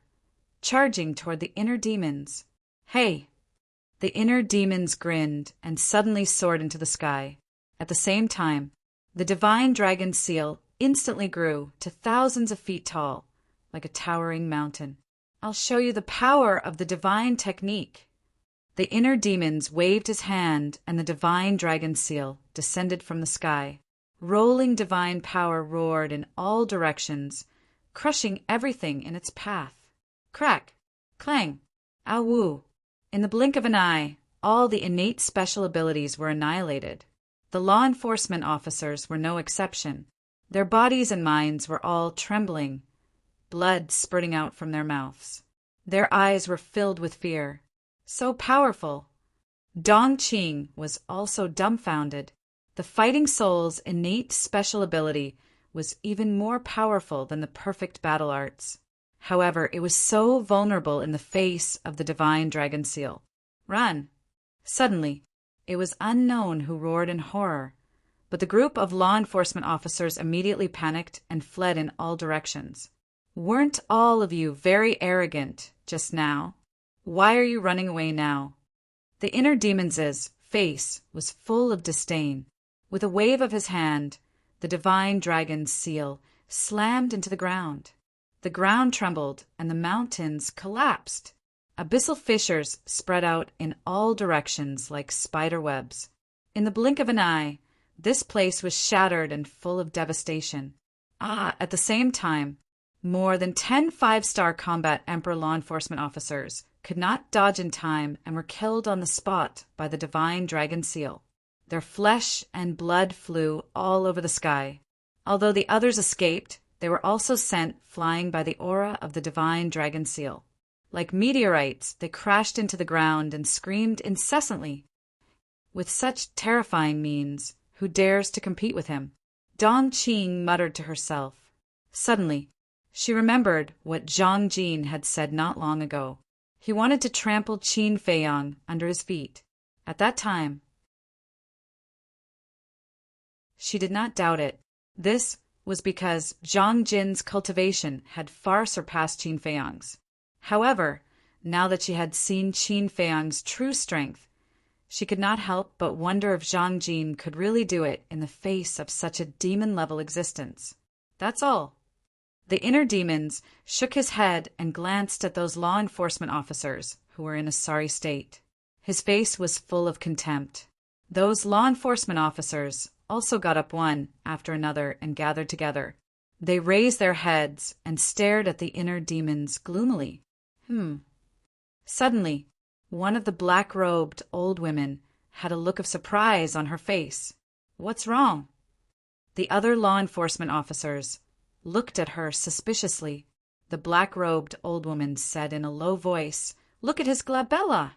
A: charging toward the inner demons. "Hey!" The inner demons grinned and suddenly soared into the sky. At the same time, the divine dragon seal instantly grew to thousands of feet tall, like a towering mountain. "I'll show you the power of the divine technique." The inner demons waved his hand, and the divine dragon seal descended from the sky. Rolling divine power roared in all directions, crushing everything in its path. Crack! Clang! Ow-woo! In the blink of an eye, all the innate special abilities were annihilated. The law enforcement officers were no exception. Their bodies and minds were all trembling, blood spurting out from their mouths. Their eyes were filled with fear. So powerful! Dong Qing was also dumbfounded. The fighting soul's innate special ability was even more powerful than the perfect battle arts. However, it was so vulnerable in the face of the divine dragon seal. "Run!" Suddenly, it was unknown who roared in horror, but the group of law enforcement officers immediately panicked and fled in all directions. "Weren't all of you very arrogant just now? Why are you running away now?" The inner demon's face was full of disdain. With a wave of his hand, the divine dragon's seal slammed into the ground. The ground trembled and the mountains collapsed. Abyssal fissures spread out in all directions like spider webs. In the blink of an eye, this place was shattered and full of devastation. At the same time, more than 10 5-star combat Emperor law enforcement officers could not dodge in time and were killed on the spot by the divine dragon seal. Their flesh and blood flew all over the sky. Although the others escaped, they were also sent flying by the aura of the divine dragon seal. Like meteorites, they crashed into the ground and screamed incessantly. With such terrifying means, who dares to compete with him? Dong Qing muttered to herself. Suddenly, she remembered what Zhang Jin had said not long ago. He wanted to trample Qin Feiyang under his feet. At that time, she did not doubt it. This was because Zhang Jin's cultivation had far surpassed Qin Feiyang's. However, now that she had seen Qin Feiyang's true strength, she could not help but wonder if Zhang Jin could really do it in the face of such a demon-level existence. That's all. The inner demons shook his head and glanced at those law enforcement officers who were in a sorry state. His face was full of contempt. Those law enforcement officers also got up one after another and gathered together. They raised their heads and stared at the inner demons gloomily. Suddenly, one of the black-robed old women had a look of surprise on her face. What's wrong? The other law enforcement officers looked at her suspiciously. The black-robed old woman said in a low voice, "Look at his glabella!"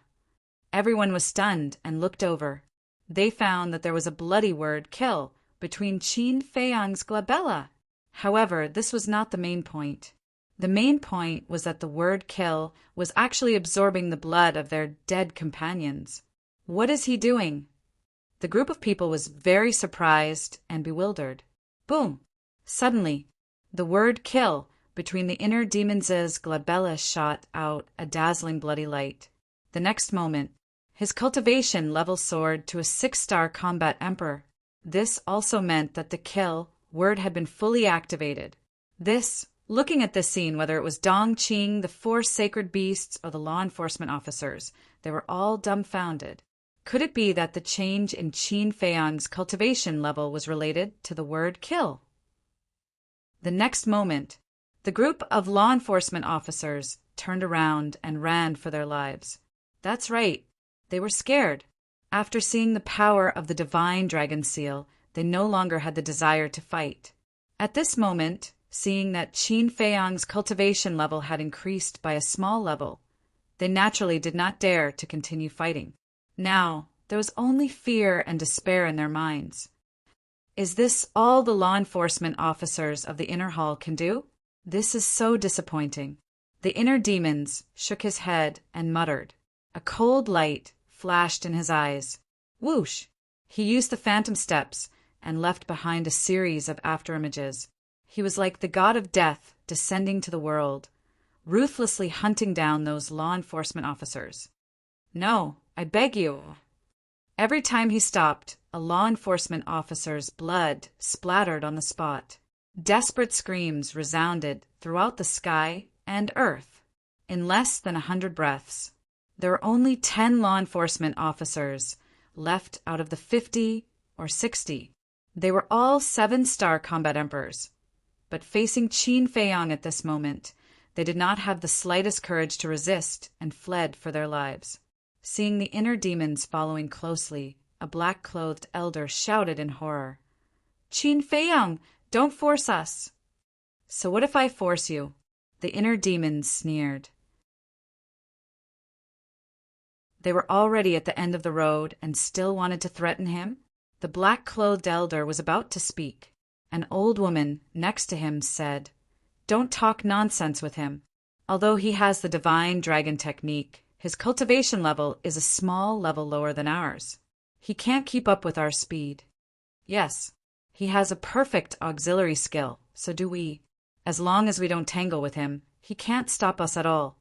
A: Everyone was stunned and looked over. They found that there was a bloody word, kill, between Qin Feiyang's glabella. However, this was not the main point. The main point was that the word kill was actually absorbing the blood of their dead companions. What is he doing? The group of people was very surprised and bewildered. Boom! Suddenly, the word kill between the inner demons' glabella shot out a dazzling bloody light. The next moment, his cultivation level soared to a 6-star combat emperor. This also meant that the kill word had been fully activated. Looking at this scene, whether it was Dong Qing, the 4 sacred beasts, or the law enforcement officers, they were all dumbfounded. Could it be that the change in Qin Feiyang's cultivation level was related to the word kill? The next moment, the group of law enforcement officers turned around and ran for their lives. That's right, they were scared. After seeing the power of the divine dragon seal, they no longer had the desire to fight. At this moment, seeing that Qin Feiyang's cultivation level had increased by a small level, they naturally did not dare to continue fighting. Now, there was only fear and despair in their minds. Is this all the law enforcement officers of the inner hall can do? This is so disappointing. The inner demons shook his head and muttered. A cold light flashed in his eyes. Whoosh! He used the phantom steps and left behind a series of afterimages. He was like the god of death descending to the world, ruthlessly hunting down those law enforcement officers. No, I beg you. Every time he stopped, a law enforcement officer's blood splattered on the spot. Desperate screams resounded throughout the sky and earth. In less than 100 breaths, there were only 10 law enforcement officers left out of the 50 or 60. They were all 7-star combat emperors. But facing Qin Feiyang at this moment, they did not have the slightest courage to resist and fled for their lives. Seeing the inner demons following closely, a black-clothed elder shouted in horror, "Qin Feiyang, don't force us!" "So what if I force you?" The inner demons sneered. They were already at the end of the road and still wanted to threaten him. The black-clothed elder was about to speak. An old woman next to him said, "Don't talk nonsense with him. Although he has the divine dragon technique, his cultivation level is a small level lower than ours. He can't keep up with our speed. Yes, he has a perfect auxiliary skill, so do we. As long as we don't tangle with him, he can't stop us at all."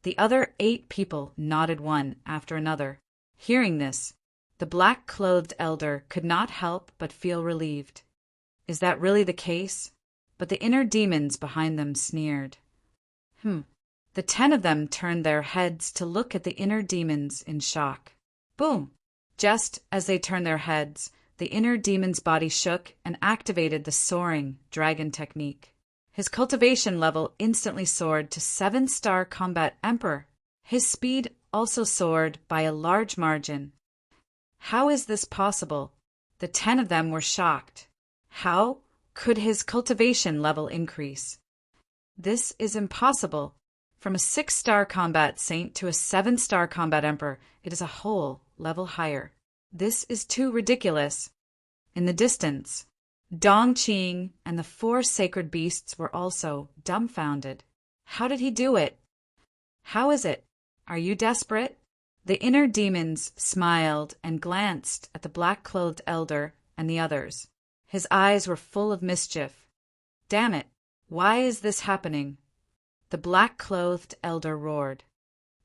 A: The other 8 people nodded one after another. Hearing this, the black-clothed elder could not help but feel relieved. Is that really the case? But the inner demons behind them sneered. The 10 of them turned their heads to look at the inner demons in shock. Boom! Just as they turned their heads, the inner demon's body shook and activated the soaring dragon technique. His cultivation level instantly soared to 7-star combat emperor. His speed also soared by a large margin. How is this possible? The 10 of them were shocked. How could his cultivation level increase? This is impossible. From a 6-star combat saint to a 7-star combat emperor, it is a whole level higher. This is too ridiculous. In the distance, Dongqing and the 4 sacred beasts were also dumbfounded. How did he do it? How is it? Are you desperate? The inner demons smiled and glanced at the black-clothed elder and the others. His eyes were full of mischief. Damn it! Why is this happening? The black-clothed elder roared.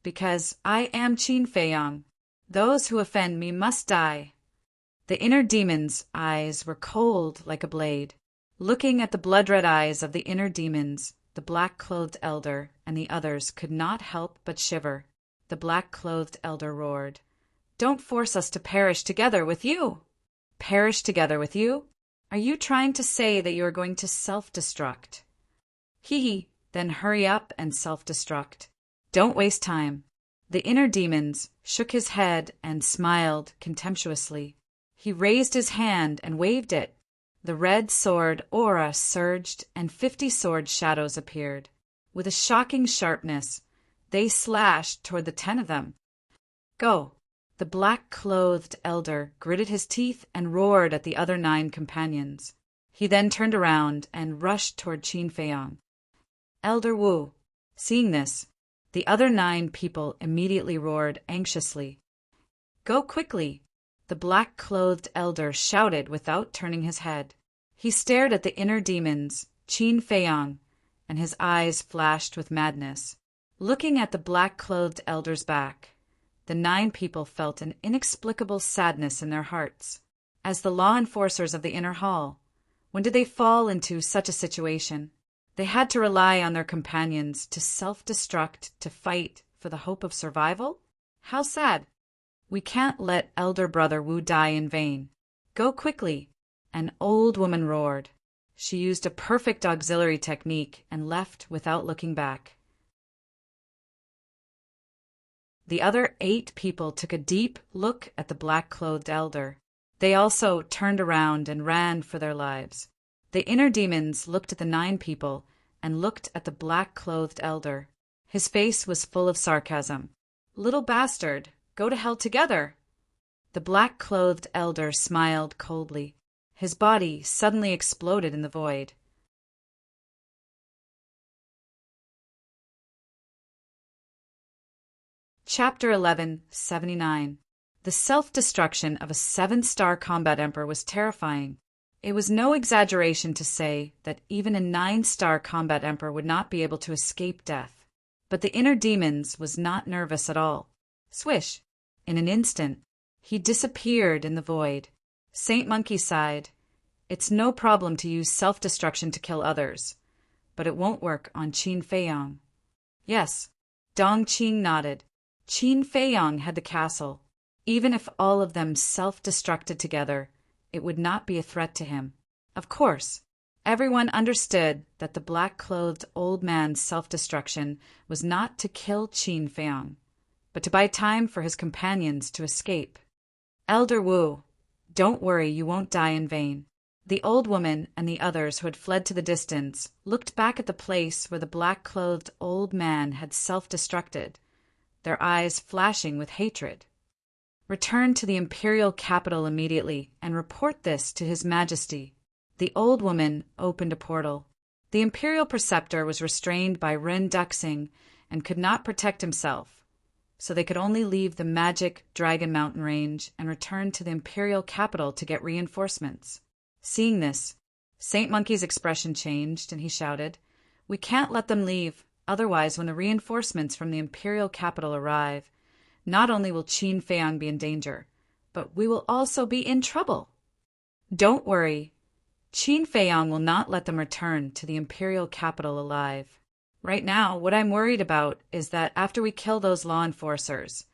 A: Because I am Qin Feiyang. Those who offend me must die. The inner demon's eyes were cold like a blade. Looking at the blood-red eyes of the inner demons, the black-clothed elder and the others could not help but shiver. The black-clothed elder roared. Don't force us to perish together with you. Perish together with you? Are you trying to say that you are going to self-destruct? Hee, then hurry up and self-destruct. Don't waste time. The inner demons shook his head and smiled contemptuously. He raised his hand and waved it. The red sword aura surged and 50 sword shadows appeared. With a shocking sharpness, they slashed toward the 10 of them. Go! The black-clothed elder gritted his teeth and roared at the other 9 companions. He then turned around and rushed toward Qin Feiyang. Elder Wu. Seeing this, the other 9 people immediately roared anxiously. Go quickly! The black-clothed elder shouted without turning his head. He stared at the inner demons, Qin Feiyang, and his eyes flashed with madness. Looking at the black-clothed elder's back, the 9 people felt an inexplicable sadness in their hearts. As the law enforcers of the inner hall, when did they fall into such a situation? They had to rely on their companions to self-destruct to fight for the hope of survival? How sad! We can't let elder brother Wu die in vain. Go quickly! An old woman roared. She used a perfect auxiliary technique and left without looking back. The other 8 people took a deep look at the black-clothed elder. They also turned around and ran for their lives. The inner demons looked at the 9 people and looked at the black-clothed elder. His face was full of sarcasm. Little bastard, go to hell together! The black-clothed elder smiled coldly. His body suddenly exploded in the void. Chapter 11, 79. The self-destruction of a 7-star combat emperor was terrifying. It was no exaggeration to say that even a 9-star combat emperor would not be able to escape death. But the inner demons was not nervous at all. Swish! In an instant, he disappeared in the void. Saint Monkey sighed. It's no problem to use self-destruction to kill others, but it won't work on Qin Feiyang. Yes, Dongqing nodded. Qin Feiyang had the castle. Even if all of them self-destructed together, it would not be a threat to him. Of course, everyone understood that the black-clothed old man's self-destruction was not to kill Qin Feiyang, but to buy time for his companions to escape. Elder Wu, don't worry, you won't die in vain. The old woman and the others who had fled to the distance looked back at the place where the black-clothed old man had self-destructed, their eyes flashing with hatred. Return to the imperial capital immediately and report this to His Majesty. The old woman opened a portal. The imperial preceptor was restrained by Ren Duxing and could not protect himself, so they could only leave the magic Dragon Mountain range and return to the imperial capital to get reinforcements. Seeing this, Saint Monkey's expression changed and he shouted, "We can't let them leave, otherwise when the reinforcements from the imperial capital arrive, not only will Qin Feiyang be in danger, but we will also be in trouble. Don't worry, Qin Feiyang will not let them return to the imperial capital alive. Right now, what I'm worried about is that after we kill those law enforcers,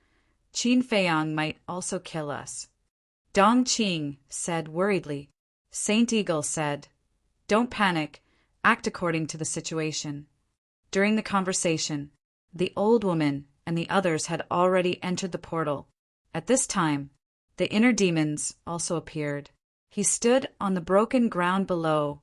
A: Qin Feiyang might also kill us." Dongqing said worriedly. Saint Eagle said, "Don't panic, act according to the situation." During the conversation, the old woman and the others had already entered the portal. At this time, The inner demons also appeared. He stood on the broken ground below,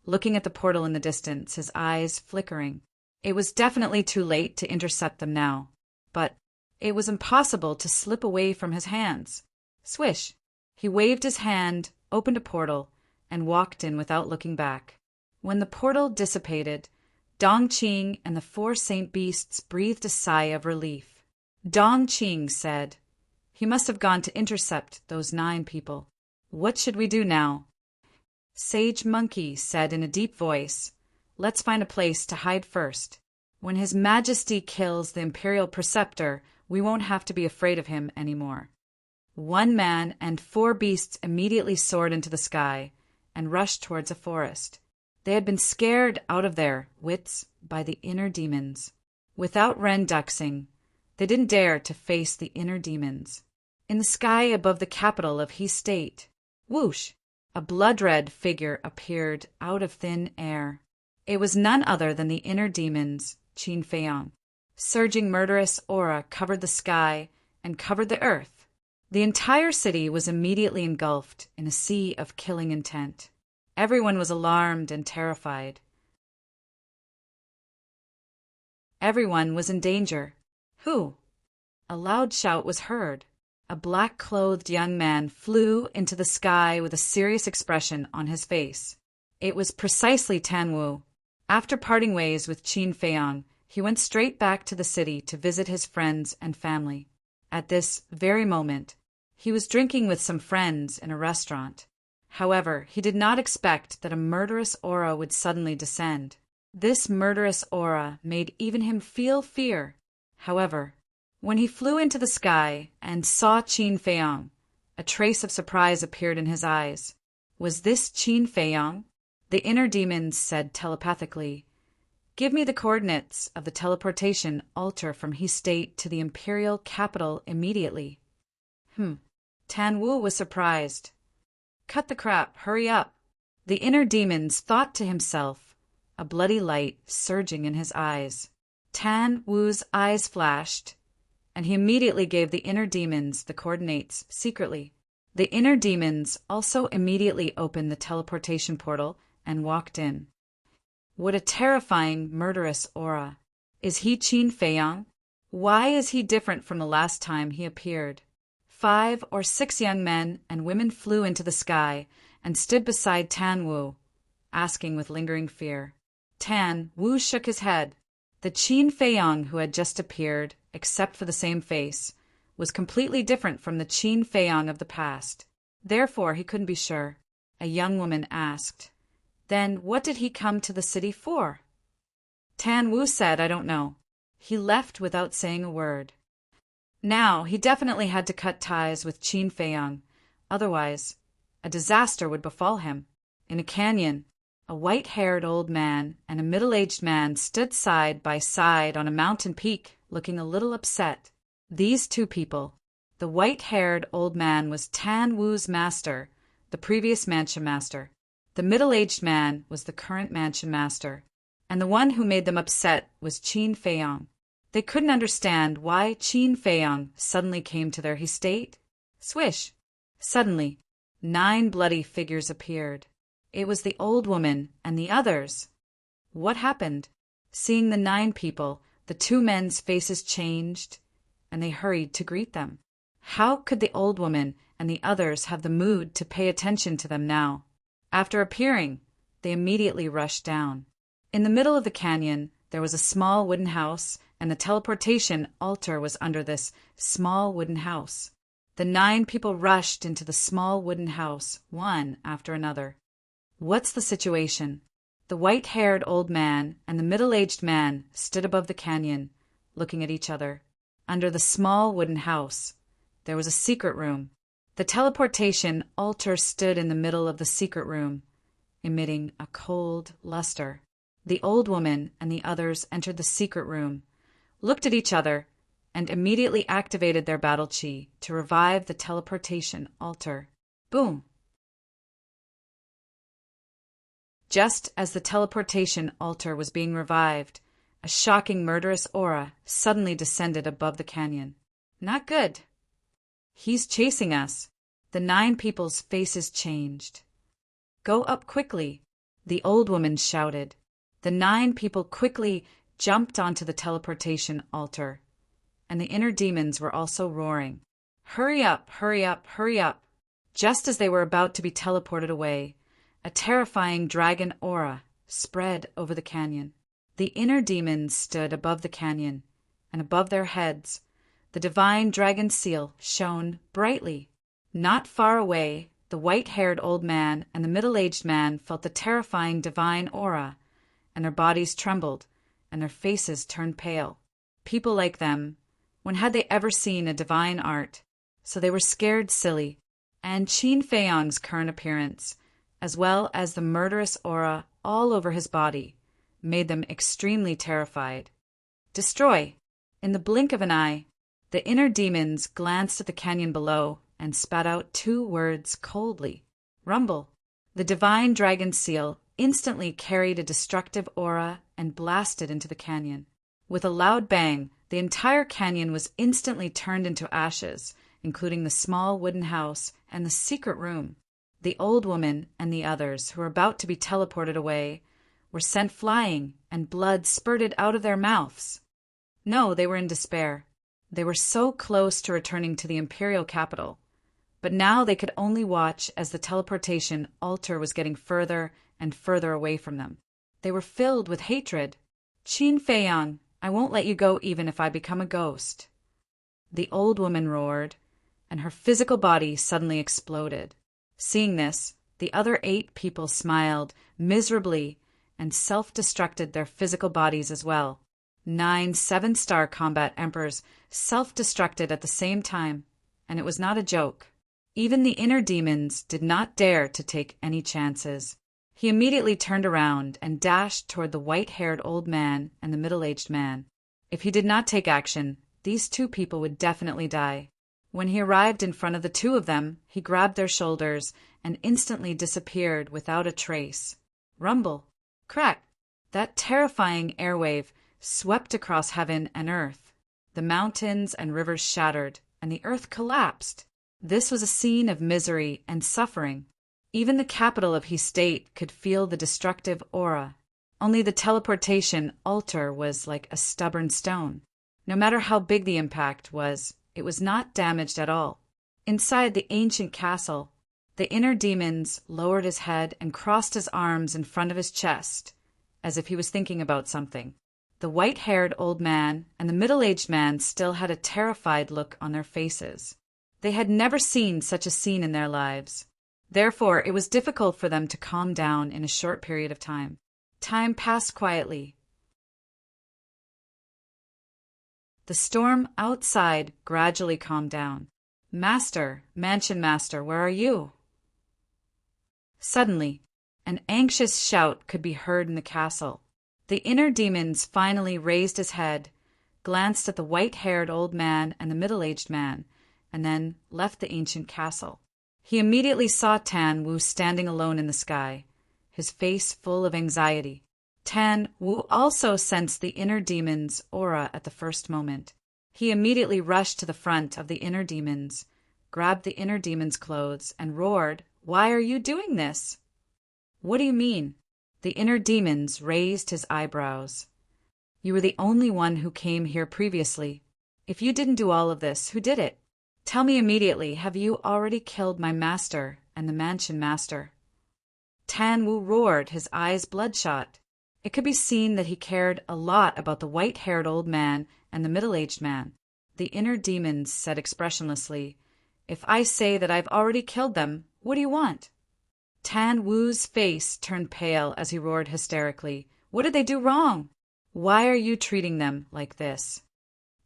A: looking at the portal in the distance, his eyes flickering. It was definitely too late to intercept them now, but it was impossible to slip away from his hands. Swish! He waved his hand, opened a portal, and walked in without looking back. When the portal dissipated, Dongqing and the 4 saint beasts breathed a sigh of relief. Dongqing said, "He must have gone to intercept those 9 people. What should we do now?" Sage Monkey said in a deep voice, "Let's find a place to hide first. When His Majesty kills the Imperial Preceptor, we won't have to be afraid of him anymore." 1 man and 4 beasts immediately soared into the sky and rushed towards a forest. They had been scared out of their wits by the inner demons. Without renduxing, they didn't dare to face the inner demons. In the sky above the capital of He State, whoosh! A blood-red figure appeared out of thin air. It was none other than the inner demons, Qin Feiyang. Surging murderous aura covered the sky and covered the earth. The entire city was immediately engulfed in a sea of killing intent. Everyone was alarmed and terrified. Everyone was in danger. Who? A loud shout was heard. A black-clothed young man flew into the sky with a serious expression on his face. It was precisely Tan Wu. After parting ways with Qin Feiyang, he went straight back to the city to visit his friends and family. At this very moment, he was drinking with some friends in a restaurant. However, he did not expect that a murderous aura would suddenly descend. This murderous aura made even him feel fear. However, when he flew into the sky and saw Qin Feiyang, a trace of surprise appeared in his eyes. Was this Qin Feiyang? The inner demons said telepathically, "Give me the coordinates of the teleportation altar from He State to the imperial capital immediately." Tan Wu was surprised. "Cut the crap, hurry up." The inner demons thought to himself, a bloody light surging in his eyes. Tan Wu's eyes flashed, and he immediately gave the inner demons the coordinates secretly. The inner demons also immediately opened the teleportation portal and walked in. What a terrifying, murderous aura. Is he Qin Feiyang? Why is he different from the last time he appeared? 5 or 6 young men and women flew into the sky and stood beside Tan Wu, asking with lingering fear. Tan Wu shook his head. The Qin Feiyang who had just appeared, except for the same face, was completely different from the Qin Feiyang of the past. Therefore, he couldn't be sure. A young woman asked, "Then what did he come to the city for?" Tan Wu said, "I don't know." He left without saying a word. Now, he definitely had to cut ties with Qin Feiyang. Otherwise, a disaster would befall him. In a canyon, a white-haired old man and a middle-aged man stood side by side on a mountain peak, looking a little upset. These 2 people, the white-haired old man was Tan Wu's master, the previous mansion master. The middle-aged man was the current mansion master, and the one who made them upset was Qin Feiyang. They couldn't understand why Qin Feiyang suddenly came to their estate. Swish! Suddenly, 9 bloody figures appeared. It was the old woman and the others. What happened? Seeing the 9 people, the 2 men's faces changed, and they hurried to greet them. How could the old woman and the others have the mood to pay attention to them now? After appearing, they immediately rushed down. In the middle of the canyon, there was a small wooden house, and the teleportation altar was under this small wooden house. The 9 people rushed into the small wooden house, one after another. What's the situation? The white-haired old man and the middle-aged man stood above the canyon, looking at each other. Under the small wooden house, there was a secret room. The teleportation altar stood in the middle of the secret room, emitting a cold luster. The old woman and the others entered the secret room, looked at each other, and immediately activated their battle chi to revive the teleportation altar. Boom! Just as the teleportation altar was being revived, a shocking murderous aura suddenly descended above the canyon. Not good. He's chasing us. the 9 people's faces changed. "Go up quickly," the old woman shouted. The 9 people quickly jumped onto the teleportation altar, and the inner demons were also roaring. "Hurry up, hurry up, hurry up!" Just as they were about to be teleported away, a terrifying dragon aura spread over the canyon. The inner demons stood above the canyon, and above their heads, the divine dragon seal shone brightly. Not far away, the white-haired old man and the middle-aged man felt the terrifying divine aura, and their bodies trembled, and their faces turned pale. People like them, when had they ever seen a divine art? So they were scared silly, and Qin Feiyang's current appearance, as well as the murderous aura all over his body, made them extremely terrified. Destroy! In the blink of an eye, the inner demons glanced at the canyon below and spat out 2 words coldly. Rumble! The divine dragon seal instantly carried a destructive aura and blasted into the canyon. With a loud bang, the entire canyon was instantly turned into ashes, including the small wooden house and the secret room. The old woman and the others, who were about to be teleported away, were sent flying, and blood spurted out of their mouths. No, they were in despair. They were so close to returning to the imperial capital, but now they could only watch as the teleportation altar was getting further and further away from them. They were filled with hatred. "Qin Feiyang, I won't let you go even if I become a ghost." The old woman roared, and her physical body suddenly exploded. Seeing this, the other 8 people smiled miserably and self-destructed their physical bodies as well. 9 7-star combat emperors self-destructed at the same time, and it was not a joke. Even the inner demons did not dare to take any chances. He immediately turned around and dashed toward the white-haired old man and the middle-aged man. If he did not take action, these 2 people would definitely die. When he arrived in front of the 2 of them, he grabbed their shoulders and instantly disappeared without a trace. Rumble! Crack! That terrifying airwave swept across heaven and earth. The mountains and rivers shattered, and the earth collapsed. This was a scene of misery and suffering. Even the capital of his state could feel the destructive aura. Only the teleportation altar was like a stubborn stone. No matter how big the impact was, it was not damaged at all. Inside the ancient castle, the inner demons lowered his head and crossed his arms in front of his chest, as if he was thinking about something. The white-haired old man and the middle-aged man still had a terrified look on their faces. They had never seen such a scene in their lives. Therefore, it was difficult for them to calm down in a short period of time. Time passed quietly. The storm outside gradually calmed down. "Master, Mansion Master, where are you?" Suddenly, an anxious shout could be heard in the castle. The inner demons finally raised his head, glanced at the white-haired old man and the middle-aged man, and then left the ancient castle. He immediately saw Tan Wu standing alone in the sky, his face full of anxiety. Tan Wu also sensed the inner demon's aura at the first moment. He immediately rushed to the front of the inner demons, grabbed the inner demon's clothes, and roared, "Why are you doing this?" "What do you mean?" The inner demons raised his eyebrows. "You were the only one who came here previously. If you didn't do all of this, who did it? Tell me immediately, have you already killed my master and the Mansion Master?" Tan Wu roared, his eyes bloodshot. It could be seen that he cared a lot about the white-haired old man and the middle-aged man. The inner demons said expressionlessly, "If I say that I've already killed them, what do you want?" Tan Wu's face turned pale as he roared hysterically, "What did they do wrong? Why are you treating them like this?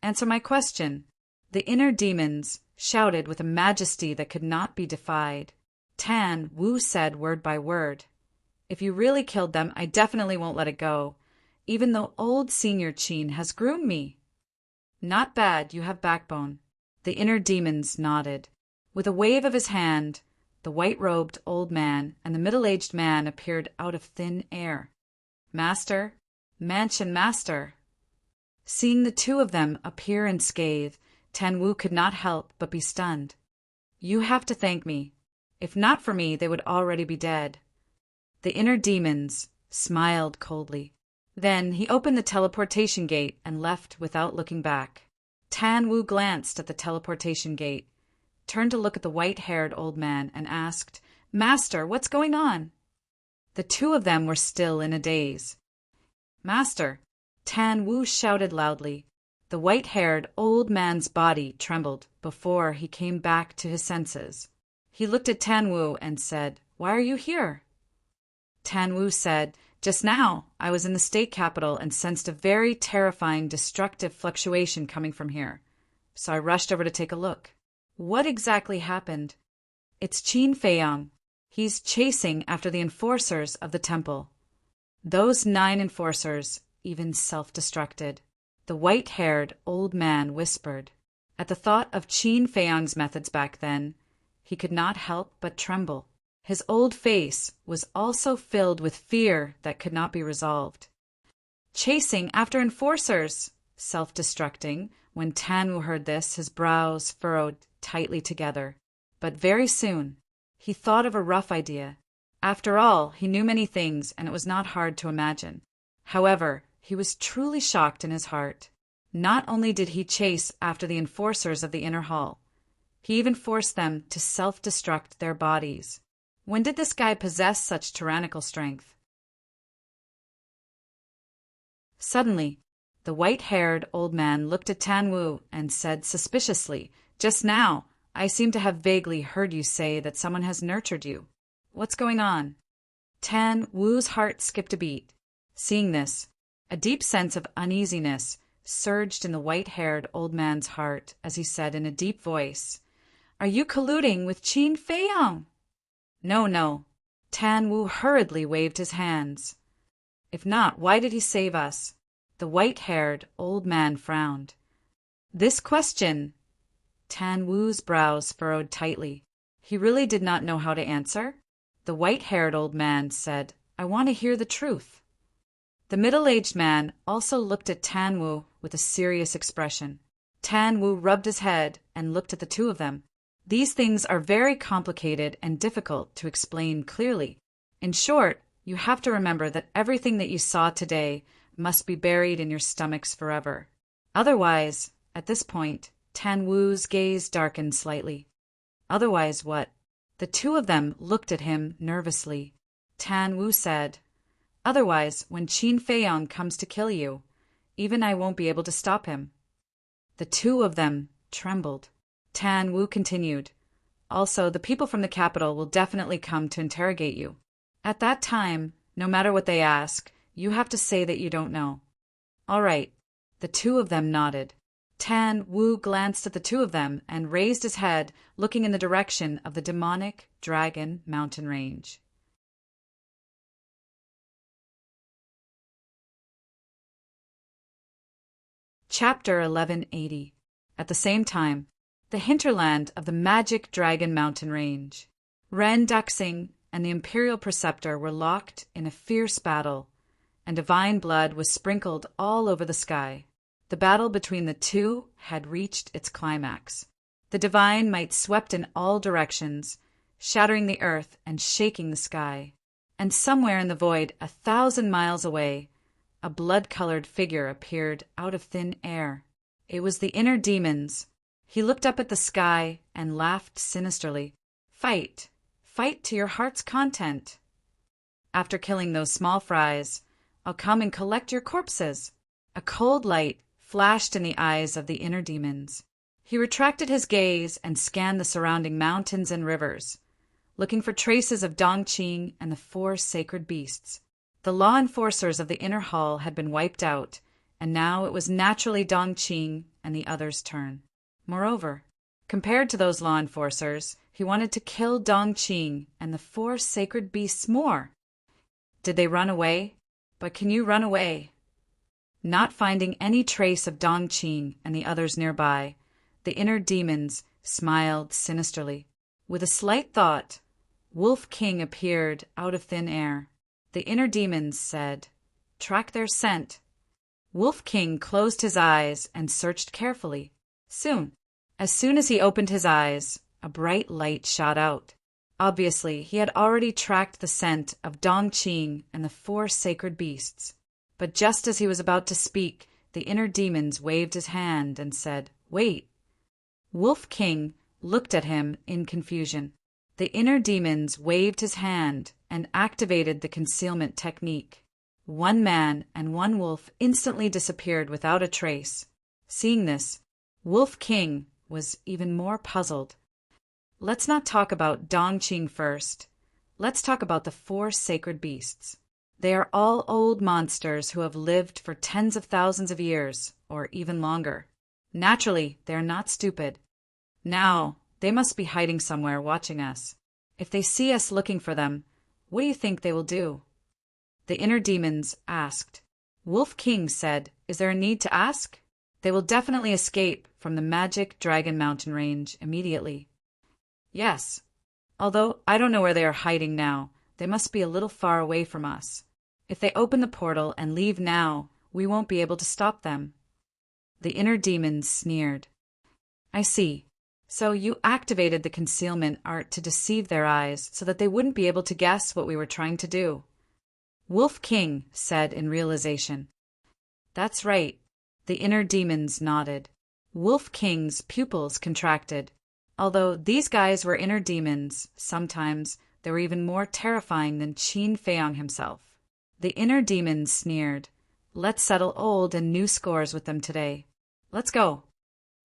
A: Answer my question." The inner demons shouted with a majesty that could not be defied. Tan Wu said word by word, "If you really killed them, I definitely won't let it go, even though old Senior Qin has groomed me." "Not bad, you have backbone." The inner demons nodded. With a wave of his hand, the white-robed old man and the middle-aged man appeared out of thin air. "Master, Mansion Master." Seeing the 2 of them appear and scathe, Tan Wu could not help but be stunned. You have to thank me. If not for me, they would already be dead." The inner demons smiled coldly. Then he opened the teleportation gate and left without looking back. Tan Wu glanced at the teleportation gate, turned to look at the white-haired old man, and asked, "Master, what's going on?" The two of them were still in a daze. "Master," Tan Wu shouted loudly. The white-haired old man's body trembled before he came back to his senses. He looked at Tan Wu and said, "Why are you here?" Tan Wu said, "Just now, I was in the state capital and sensed a very terrifying, destructive fluctuation coming from here. So I rushed over to take a look." "What exactly happened?" "It's Qin Feiyang. He's chasing after the enforcers of the temple." "Those 9 enforcers even self-destructed," the white-haired old man whispered. At the thought of Qin Feiyang's methods back then, he could not help but tremble. His old face was also filled with fear that could not be resolved. "Chasing after enforcers!" Self-destructing. When Tan Wu heard this, his brows furrowed tightly together. But very soon, he thought of a rough idea. After all, he knew many things, and it was not hard to imagine. However, he was truly shocked in his heart. Not only did he chase after the enforcers of the inner hall, he even forced them to self-destruct their bodies. When did this guy possess such tyrannical strength? Suddenly, the white-haired old man looked at Tan Wu and said suspiciously, "Just now, I seem to have vaguely heard you say that someone has nurtured you. What's going on?" Tan Wu's heart skipped a beat. Seeing this, a deep sense of uneasiness surged in the white-haired old man's heart as he said in a deep voice, "Are you colluding with Qin Feiyang?" "No, no." Tan Wu hurriedly waved his hands. "If not, why did he save us?" The white-haired old man frowned. This question, Tan Wu's brows furrowed tightly. He really did not know how to answer. The white-haired old man said, "I want to hear the truth." The middle-aged man also looked at Tan Wu with a serious expression. Tan Wu rubbed his head and looked at the two of them. "These things are very complicated and difficult to explain clearly. In short, you have to remember that everything that you saw today must be buried in your stomachs forever. Otherwise," at this point, Tan Wu's gaze darkened slightly. "Otherwise what?" The two of them looked at him nervously. Tan Wu said, "Otherwise, when Qin Feiyang comes to kill you, even I won't be able to stop him." The two of them trembled. Tan Wu continued, "Also, the people from the capital will definitely come to interrogate you. At that time, no matter what they ask, you have to say that you don't know." "All right." The two of them nodded. Tan Wu glanced at the two of them and raised his head, looking in the direction of the demonic dragon mountain range. Chapter 1180. At the same time, the hinterland of the magic dragon mountain range. Ren Duxing and the imperial preceptor were locked in a fierce battle, and divine blood was sprinkled all over the sky. The battle between the two had reached its climax. The divine might swept in all directions, shattering the earth and shaking the sky. And somewhere in the void, 1,000 miles away, a blood-colored figure appeared out of thin air. It was the inner demons. He looked up at the sky and laughed sinisterly. "Fight! Fight to your heart's content. After killing those small fries, I'll come and collect your corpses." A cold light flashed in the eyes of the inner demons. He retracted his gaze and scanned the surrounding mountains and rivers, looking for traces of Dongqing and the 4 sacred beasts. The law enforcers of the inner hall had been wiped out, and now it was naturally Dongqing and the others' turn. Moreover, compared to those law enforcers, he wanted to kill Dongqing and the 4 sacred beasts more. Did they run away? But can you run away? Not finding any trace of Dongqing and the others nearby, the inner demons smiled sinisterly. With a slight thought, Wolf King appeared out of thin air. The inner demons said, "Track their scent." Wolf King closed his eyes and searched carefully. As soon as he opened his eyes, a bright light shot out. Obviously, he had already tracked the scent of Dongqing and the 4 sacred beasts. But just as he was about to speak, the inner demons waved his hand and said, "Wait." Wolf King looked at him in confusion. The inner demons waved his hand and activated the concealment technique. 1 man and 1 wolf instantly disappeared without a trace. Seeing this, Wolf King was even more puzzled. Let's not talk about Dongqing first. Let's talk about the 4 sacred beasts. They are all old monsters who have lived for tens of thousands of years, or even longer. Naturally, they are not stupid. Now, they must be hiding somewhere watching us. If they see us looking for them, what do you think they will do? The inner demons asked. Wolf King said, "Is there a need to ask? They will definitely escape from the magic Dragon Mountain range immediately." Yes. Although I don't know where they are hiding now, they must be a little far away from us. If they open the portal and leave now, we won't be able to stop them. The inner demons sneered. I see. So you activated the concealment art to deceive their eyes so that they wouldn't be able to guess what we were trying to do. Wolf King said in realization. That's right. The inner demons nodded. Wolf King's pupils contracted. Although these guys were inner demons, sometimes they were even more terrifying than Qin Feiyang himself. The inner demons sneered. Let's settle old and new scores with them today. Let's go.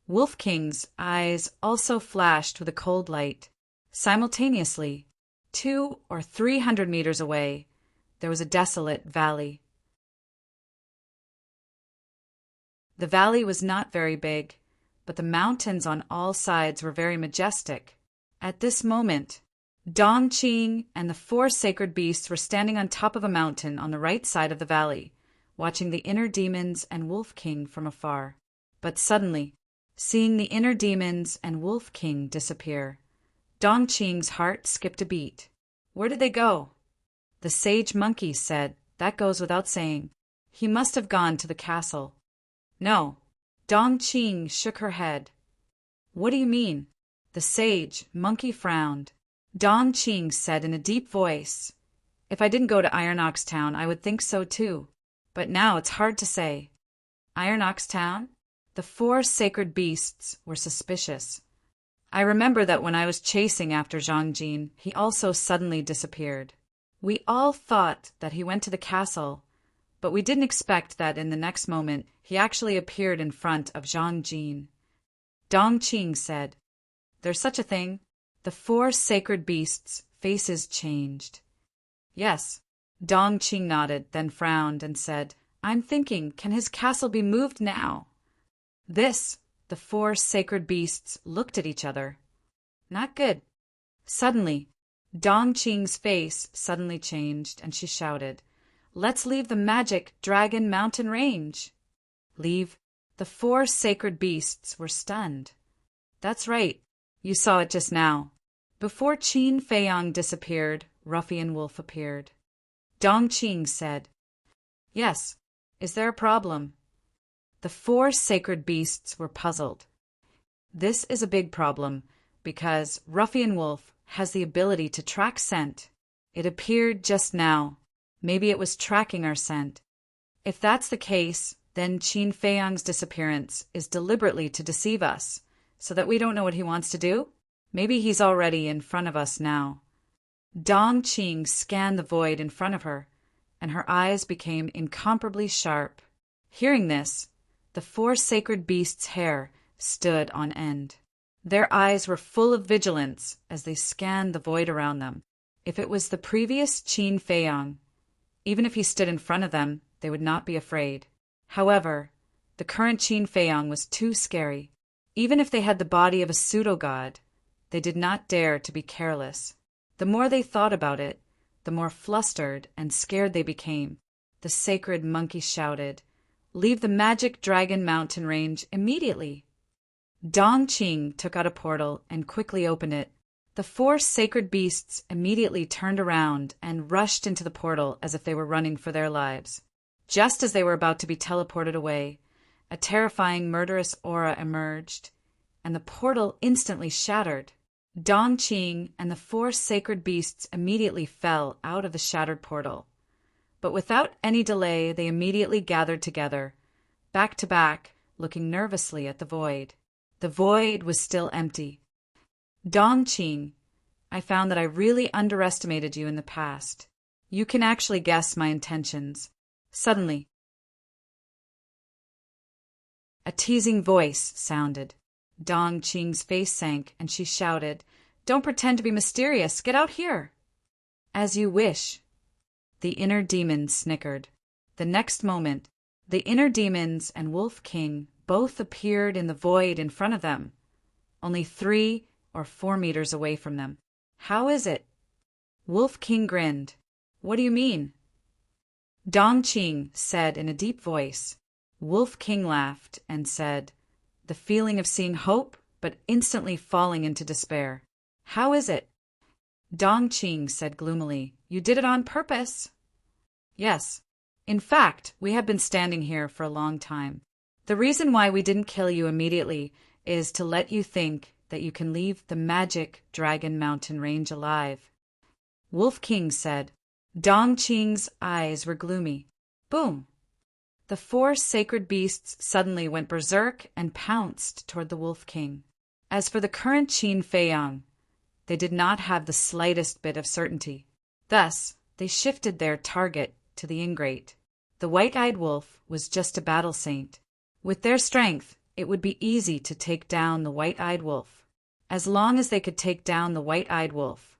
A: Wolf King's eyes also flashed with a cold light. Simultaneously, 200 or 300 meters away, there was a desolate valley. The valley was not very big, but the mountains on all sides were very majestic. At this moment, Dongqing and the 4 sacred beasts were standing on top of a mountain on the right side of the valley, watching the inner demons and Wolf King from afar. But suddenly, seeing the inner demons and Wolf King disappear, Dongqing's heart skipped a beat. Where did they go? The sage monkey said, "That goes without saying. He must have gone to the castle." No. Dongqing shook her head. What do you mean? The sage monkey frowned. Dongqing said in a deep voice, "If I didn't go to Iron Ox Town, I would think so too. But now it's hard to say." Iron Ox Town? The 4 sacred beasts were suspicious. I remember that when I was chasing after Zhang Jin, he also suddenly disappeared. We all thought that he went to the castle, but we didn't expect that in the next moment he actually appeared in front of Zhang Jin. Dongqing said, "There's such a thing." The 4 sacred beasts' faces changed. Yes. Dongqing nodded, then frowned and said, "I'm thinking, can his castle be moved now?" The 4 sacred beasts looked at each other. Not good. Suddenly, Dongqing's face suddenly changed, and she shouted, "Let's leave the magic Dragon Mountain range." Leave? The 4 sacred beasts were stunned. That's right. You saw it just now. Before Qin Feiyang disappeared, Ruffian Wolf appeared. Dongqing said, "Yes. Is there a problem?" The 4 sacred beasts were puzzled. This is a big problem, because Ruffian Wolf has the ability to track scent. It appeared just now. Maybe it was tracking our scent. If that's the case, then Qin Feiyang's disappearance is deliberately to deceive us, so that we don't know what he wants to do? Maybe he's already in front of us now. Dongqing scanned the void in front of her, and her eyes became incomparably sharp. Hearing this, the 4 sacred beasts' hair stood on end. Their eyes were full of vigilance as they scanned the void around them. If it was the previous Qin Feiyang, even if he stood in front of them, they would not be afraid. However, the current Qin Feiyang was too scary. Even if they had the body of a pseudo-god, they did not dare to be careless. The more they thought about it, the more flustered and scared they became. The sacred monkey shouted, "Leave the magic Dragon Mountain range immediately." Dongqing took out a portal and quickly opened it. The 4 sacred beasts immediately turned around and rushed into the portal as if they were running for their lives. Just as they were about to be teleported away, a terrifying murderous aura emerged, and the portal instantly shattered. Dong Qing and the four sacred beasts immediately fell out of the shattered portal. But without any delay, they immediately gathered together, back to back, looking nervously at the void. The void was still empty. Dong Qing, I found that I really underestimated you in the past. You can actually guess my intentions. Suddenly, a teasing voice sounded. Dong Qing's face sank, and she shouted, "Don't pretend to be mysterious. Get out here." "As you wish." The inner demon snickered. The next moment, the inner demons and Wolf King both appeared in the void in front of them, only 3 or 4 meters away from them. "How is it?" Wolf King grinned. "What do you mean?" Dong Qing said in a deep voice. Wolf King laughed and said, "The feeling of seeing hope, but instantly falling into despair." "How is it?" Dong Qing said gloomily, "You did it on purpose." "Yes. In fact, we have been standing here for a long time. The reason why we didn't kill you immediately is to let you think that you can leave the magic Dragon Mountain Range alive." Wolf King said. Dong Qing's eyes were gloomy. Boom! The 4 sacred beasts suddenly went berserk and pounced toward the Wolf King. As for the current Qin Feiyang, they did not have the slightest bit of certainty. Thus, they shifted their target to the ingrate. The white-eyed wolf was just a battle saint. With their strength, it would be easy to take down the white-eyed wolf. As long as they could take down the white-eyed wolf,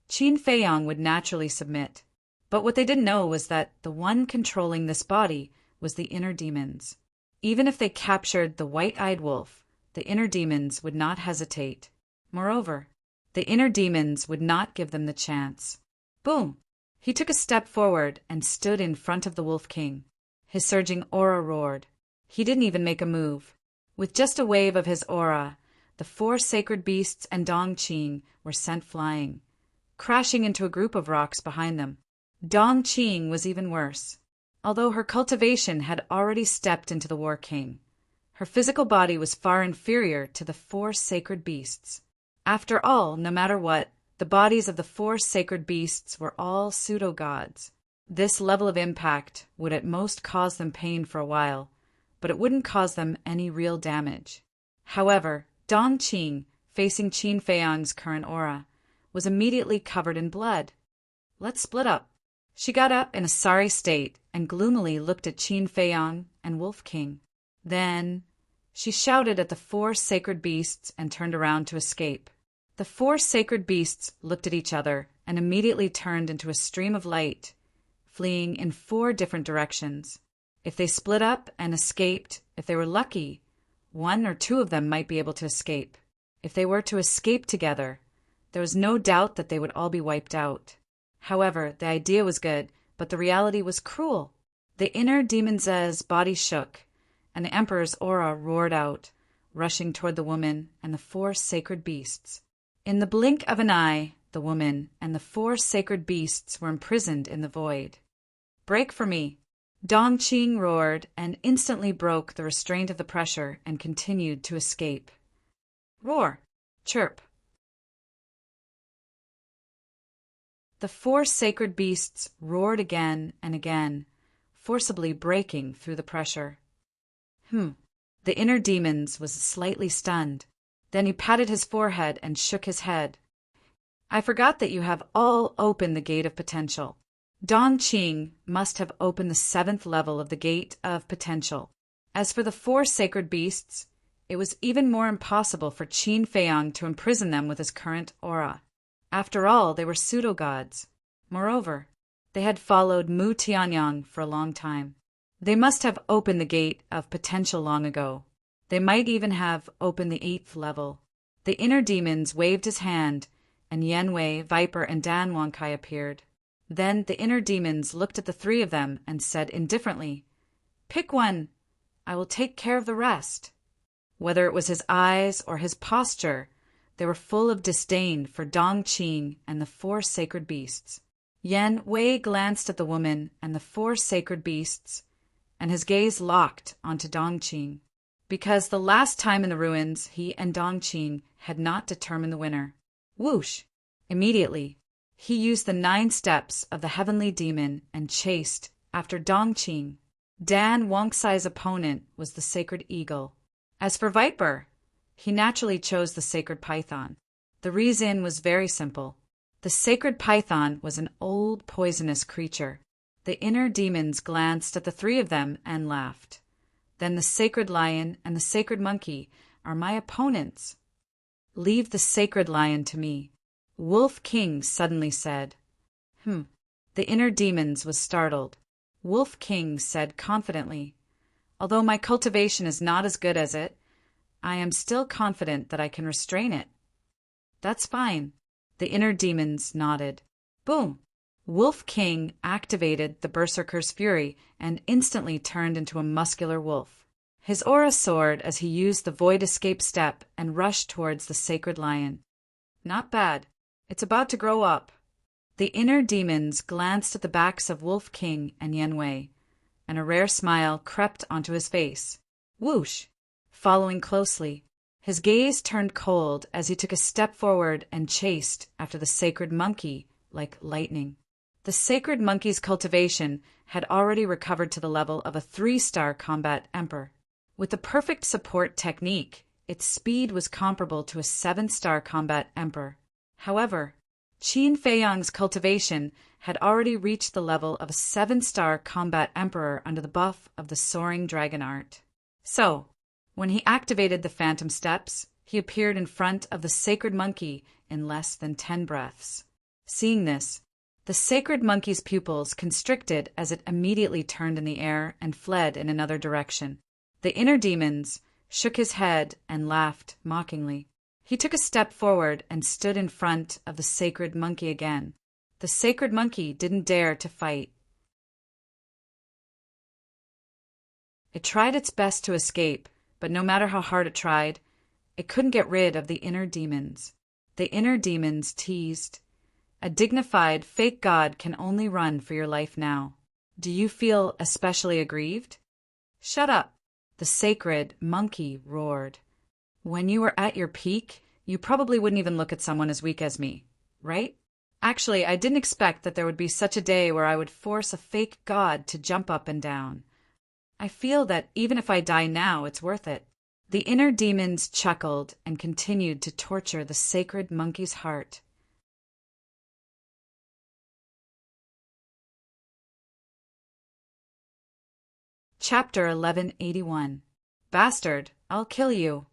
A: Qin Feiyang would naturally submit. But what they didn't know was that the one controlling this body was the inner demons. Even if they captured the white-eyed wolf, the inner demons would not hesitate. Moreover, the inner demons would not give them the chance. Boom! He took a step forward and stood in front of the Wolf King. His surging aura roared. He didn't even make a move. With just a wave of his aura, the 4 sacred beasts and Dong Qing were sent flying, crashing into a group of rocks behind them. Dong Qing was even worse. Although her cultivation had already stepped into the War King, her physical body was far inferior to the 4 sacred beasts. After all, no matter what, the bodies of the 4 sacred beasts were all pseudo-gods. This level of impact would at most cause them pain for a while, but it wouldn't cause them any real damage. However, Dong Qing, facing Qin Feiyang's current aura, was immediately covered in blood. "Let's split up." She got up in a sorry state and gloomily looked at Qin Feiyang and Wolf King. Then she shouted at the 4 sacred beasts and turned around to escape. The 4 sacred beasts looked at each other and immediately turned into a stream of light, fleeing in 4 different directions. If they split up and escaped, if they were lucky, 1 or 2 of them might be able to escape. If they were to escape together, there was no doubt that they would all be wiped out. However, the idea was good, but the reality was cruel. The inner demon's body shook, and the Emperor's aura roared out, rushing toward the woman and the 4 sacred beasts. In the blink of an eye, the woman and the 4 sacred beasts were imprisoned in the void. "Break for me!" Dong Qing roared and instantly broke the restraint of the pressure and continued to escape. Roar! Chirp! The 4 sacred beasts roared again and again, forcibly breaking through the pressure. The inner demons was slightly stunned. Then he patted his forehead and shook his head. "I forgot that you have all opened the gate of potential." Dong Qing must have opened the 7th level of the gate of potential. As for the 4 sacred beasts, it was even more impossible for Qin Feiyang to imprison them with his current aura. After all, they were pseudo-gods. Moreover, they had followed Mu Tianyang for a long time. They must have opened the gate of potential long ago. They might even have opened the 8th level. The inner demons waved his hand, and Yanwei, Viper, and Dan Wangkai appeared. Then the inner demons looked at the 3 of them and said indifferently, "Pick one. I will take care of the rest." Whether it was his eyes or his posture, they were full of disdain for Dong Qing and the 4 sacred beasts. Yan Wei glanced at the woman and the 4 sacred beasts, and his gaze locked onto Dong Qing. Because the last time in the ruins, he and Dong Qing had not determined the winner. Whoosh! Immediately, he used the 9 steps of the heavenly demon and chased after Dongqing. Dan Wangcai's opponent was the sacred eagle. As for Viper, he naturally chose the sacred python. The reason was very simple. The sacred python was an old poisonous creature. The inner demons glanced at the 3 of them and laughed. Then the sacred lion and the sacred monkey are my opponents. Leave the sacred lion to me, Wolf King suddenly said. The inner demons was startled. Wolf King said confidently, although my cultivation is not as good as it, I am still confident that I can restrain it. That's fine. The inner demons nodded. Boom! Wolf King activated the Berserker's fury and instantly turned into a muscular wolf. His aura soared as he used the Void Escape step and rushed towards the sacred lion. Not bad. It's about to grow up. The inner demons glanced at the backs of Wolf King and Yanwei, and a rare smile crept onto his face. Whoosh! Following closely, his gaze turned cold as he took a step forward and chased after the sacred monkey like lightning. The sacred monkey's cultivation had already recovered to the level of a 3-star combat emperor. With the perfect support technique, its speed was comparable to a 7-star combat emperor. However, Qin Feiyang's cultivation had already reached the level of a 7-star combat emperor under the buff of the soaring dragon art. So, when he activated the phantom steps, he appeared in front of the sacred monkey in less than 10 breaths. Seeing this, the sacred monkey's pupils constricted as it immediately turned in the air and fled in another direction. The inner demons shook his head and laughed mockingly. He took a step forward and stood in front of the sacred monkey again. The sacred monkey didn't dare to fight. It tried its best to escape, but no matter how hard it tried, it couldn't get rid of the inner demons. The inner demons teased, "A dignified fake god can only run for your life now. Do you feel especially aggrieved?" "Shut up," the sacred monkey roared. "When you were at your peak, you probably wouldn't even look at someone as weak as me, right? Actually, I didn't expect that there would be such a day where I would force a fake god to jump up and down. I feel that even if I die now, it's worth it." The inner demons chuckled and continued to torture the sacred monkey's heart. Chapter 1181. Bastard, I'll kill you.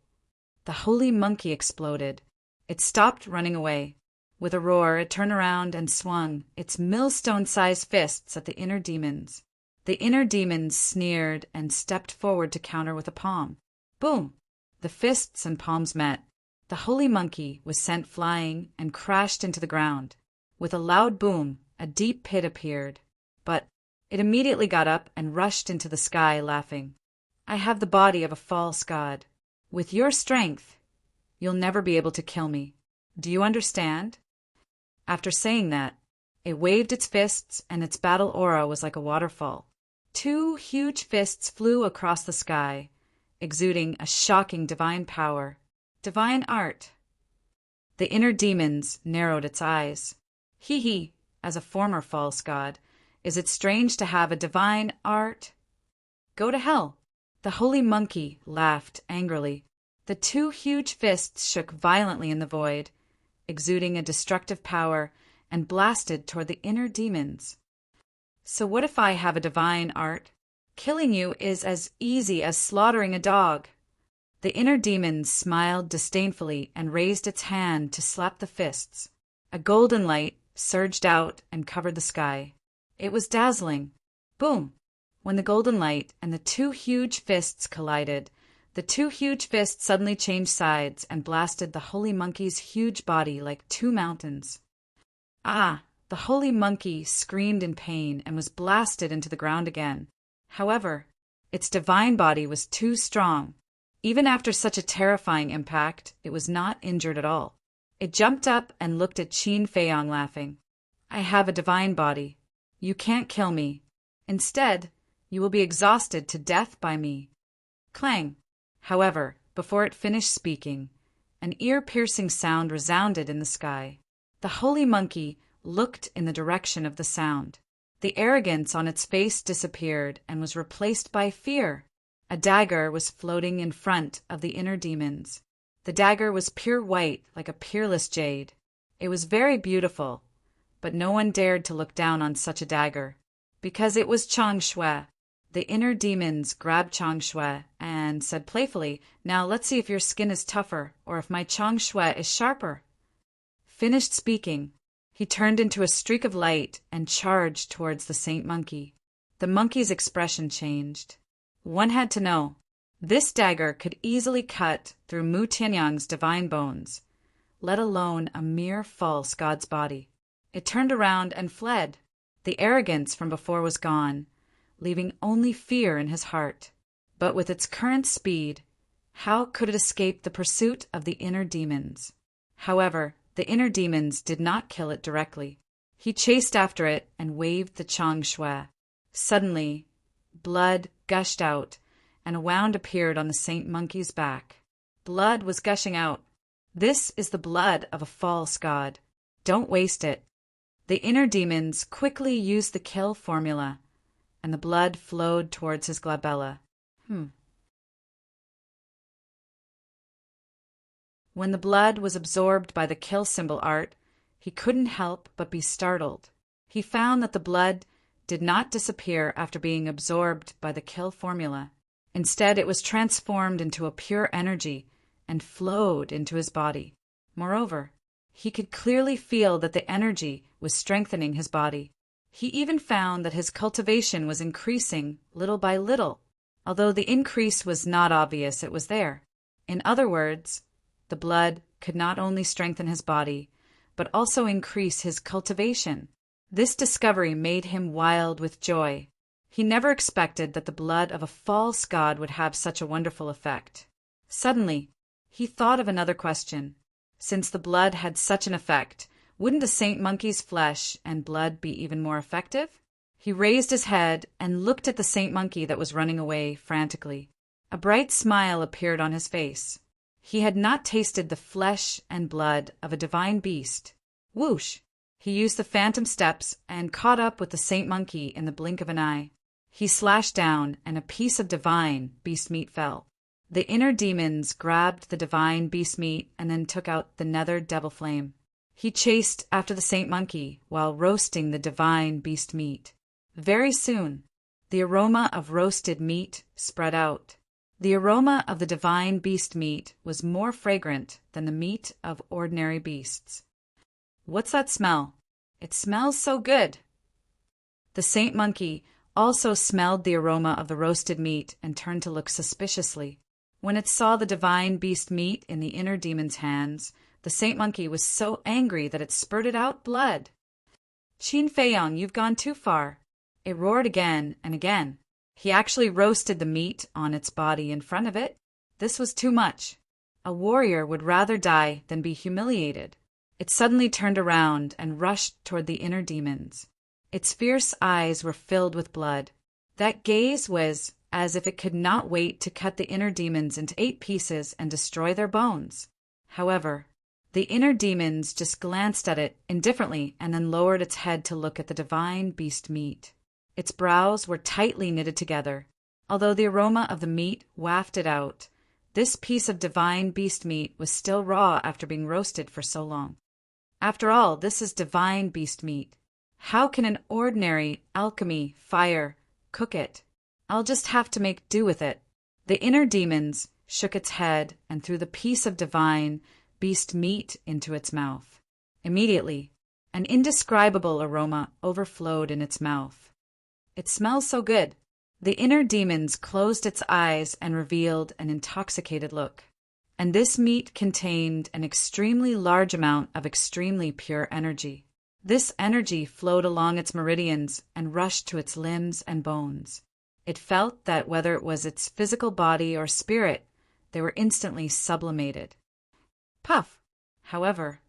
A: The holy monkey exploded. It stopped running away. With a roar, it turned around and swung its millstone-sized fists at the inner demons. The inner demons sneered and stepped forward to counter with a palm. Boom! The fists and palms met. The holy monkey was sent flying and crashed into the ground. With a loud boom, a deep pit appeared. But it immediately got up and rushed into the sky, laughing. "I have the body of a false god. With your strength, you'll never be able to kill me. Do you understand?" After saying that, it waved its fists, and its battle aura was like a waterfall. 2 huge fists flew across the sky, exuding a shocking divine power, divine art. The inner demons narrowed its eyes. Hee, as a former false god, is it strange to have a divine art? Go to hell. The holy monkey laughed angrily. The 2 huge fists shook violently in the void, exuding a destructive power, and blasted toward the inner demons. So what if I have a divine art? Killing you is as easy as slaughtering a dog. The inner demon smiled disdainfully and raised its hand to slap the fists. A golden light surged out and covered the sky. It was dazzling. Boom! When the golden light and the 2 huge fists collided, the 2 huge fists suddenly changed sides and blasted the holy monkey's huge body like 2 mountains. Ah! The holy monkey screamed in pain and was blasted into the ground again. However, its divine body was too strong. Even after such a terrifying impact, it was not injured at all. It jumped up and looked at Qin Feiyang, laughing. "I have a divine body. You can't kill me. Instead, you will be exhausted to death by me." Clang! However, before it finished speaking, An ear-piercing sound resounded in the sky. The holy monkey looked in the direction of the sound. The arrogance on its face disappeared and was replaced by fear. A dagger was floating in front of the inner demons. The dagger was pure white, like a peerless jade. It was very beautiful, but no one dared to look down on such a dagger, because it was Chang Shui. The inner demons grabbed Chang Shui and said playfully, "Now let's see if your skin is tougher, or if my Chang Shui is sharper." Finished speaking, he turned into a streak of light and charged towards the saint monkey. The monkey's expression changed. One had to know. This dagger could easily cut through Mu Tianyang's divine bones, let alone a mere false god's body. It turned around and fled. The arrogance from before was gone, leaving only fear in his heart. But with its current speed, how could it escape the pursuit of the inner demons? However, the inner demons did not kill it directly. He chased after it and waved the Chang Shui. Suddenly, blood gushed out, and a wound appeared on the saint monkey's back. Blood was gushing out. This is the blood of a false god. Don't waste it. The inner demons quickly used the kill formula, and the blood flowed towards his glabella. When the blood was absorbed by the kill symbol art, he couldn't help but be startled. He found that the blood did not disappear after being absorbed by the kill formula. Instead, it was transformed into a pure energy and flowed into his body. Moreover, he could clearly feel that the energy was strengthening his body. He even found that his cultivation was increasing little by little. Although the increase was not obvious, it was there. In other words, the blood could not only strengthen his body, but also increase his cultivation. This discovery made him wild with joy. He never expected that the blood of a false god would have such a wonderful effect. Suddenly, he thought of another question. Since the blood had such an effect, wouldn't the saint monkey's flesh and blood be even more effective? He raised his head and looked at the saint monkey that was running away frantically. A bright smile appeared on his face. He had not tasted the flesh and blood of a divine beast. Whoosh! He used the phantom steps and caught up with the saint monkey in the blink of an eye. He slashed down, and a piece of divine beast meat fell. The inner demons grabbed the divine beast meat and then took out the nether devil flame. He chased after the saint monkey while roasting the divine beast meat. Very soon, the aroma of roasted meat spread out. The aroma of the divine beast meat was more fragrant than the meat of ordinary beasts. What's that smell? It smells so good. The saint monkey also smelled the aroma of the roasted meat and turned to look suspiciously. When it saw the divine beast meat in the inner demon's hands, the saint monkey was so angry that it spurted out blood. "Qin Feiyang, you've gone too far." It roared again and again. He actually roasted the meat on its body in front of it. This was too much. A warrior would rather die than be humiliated. It suddenly turned around and rushed toward the inner demons. Its fierce eyes were filled with blood. That gaze was as if it could not wait to cut the inner demons into 8 pieces and destroy their bones. However, the inner demons just glanced at it indifferently and then lowered its head to look at the divine beast meat. Its brows were tightly knitted together. Although the aroma of the meat wafted out, this piece of divine beast meat was still raw after being roasted for so long. After all, this is divine beast meat. How can an ordinary alchemy fire cook it? I'll just have to make do with it. The inner demons shook its head and threw the piece of divine beast meat into its mouth. Immediately, an indescribable aroma overflowed in its mouth. It smells so good. The inner demons closed its eyes and revealed an intoxicated look. And this meat contained an extremely large amount of extremely pure energy. This energy flowed along its meridians and rushed to its limbs and bones. It felt that whether it was its physical body or spirit, they were instantly sublimated. Puff! However,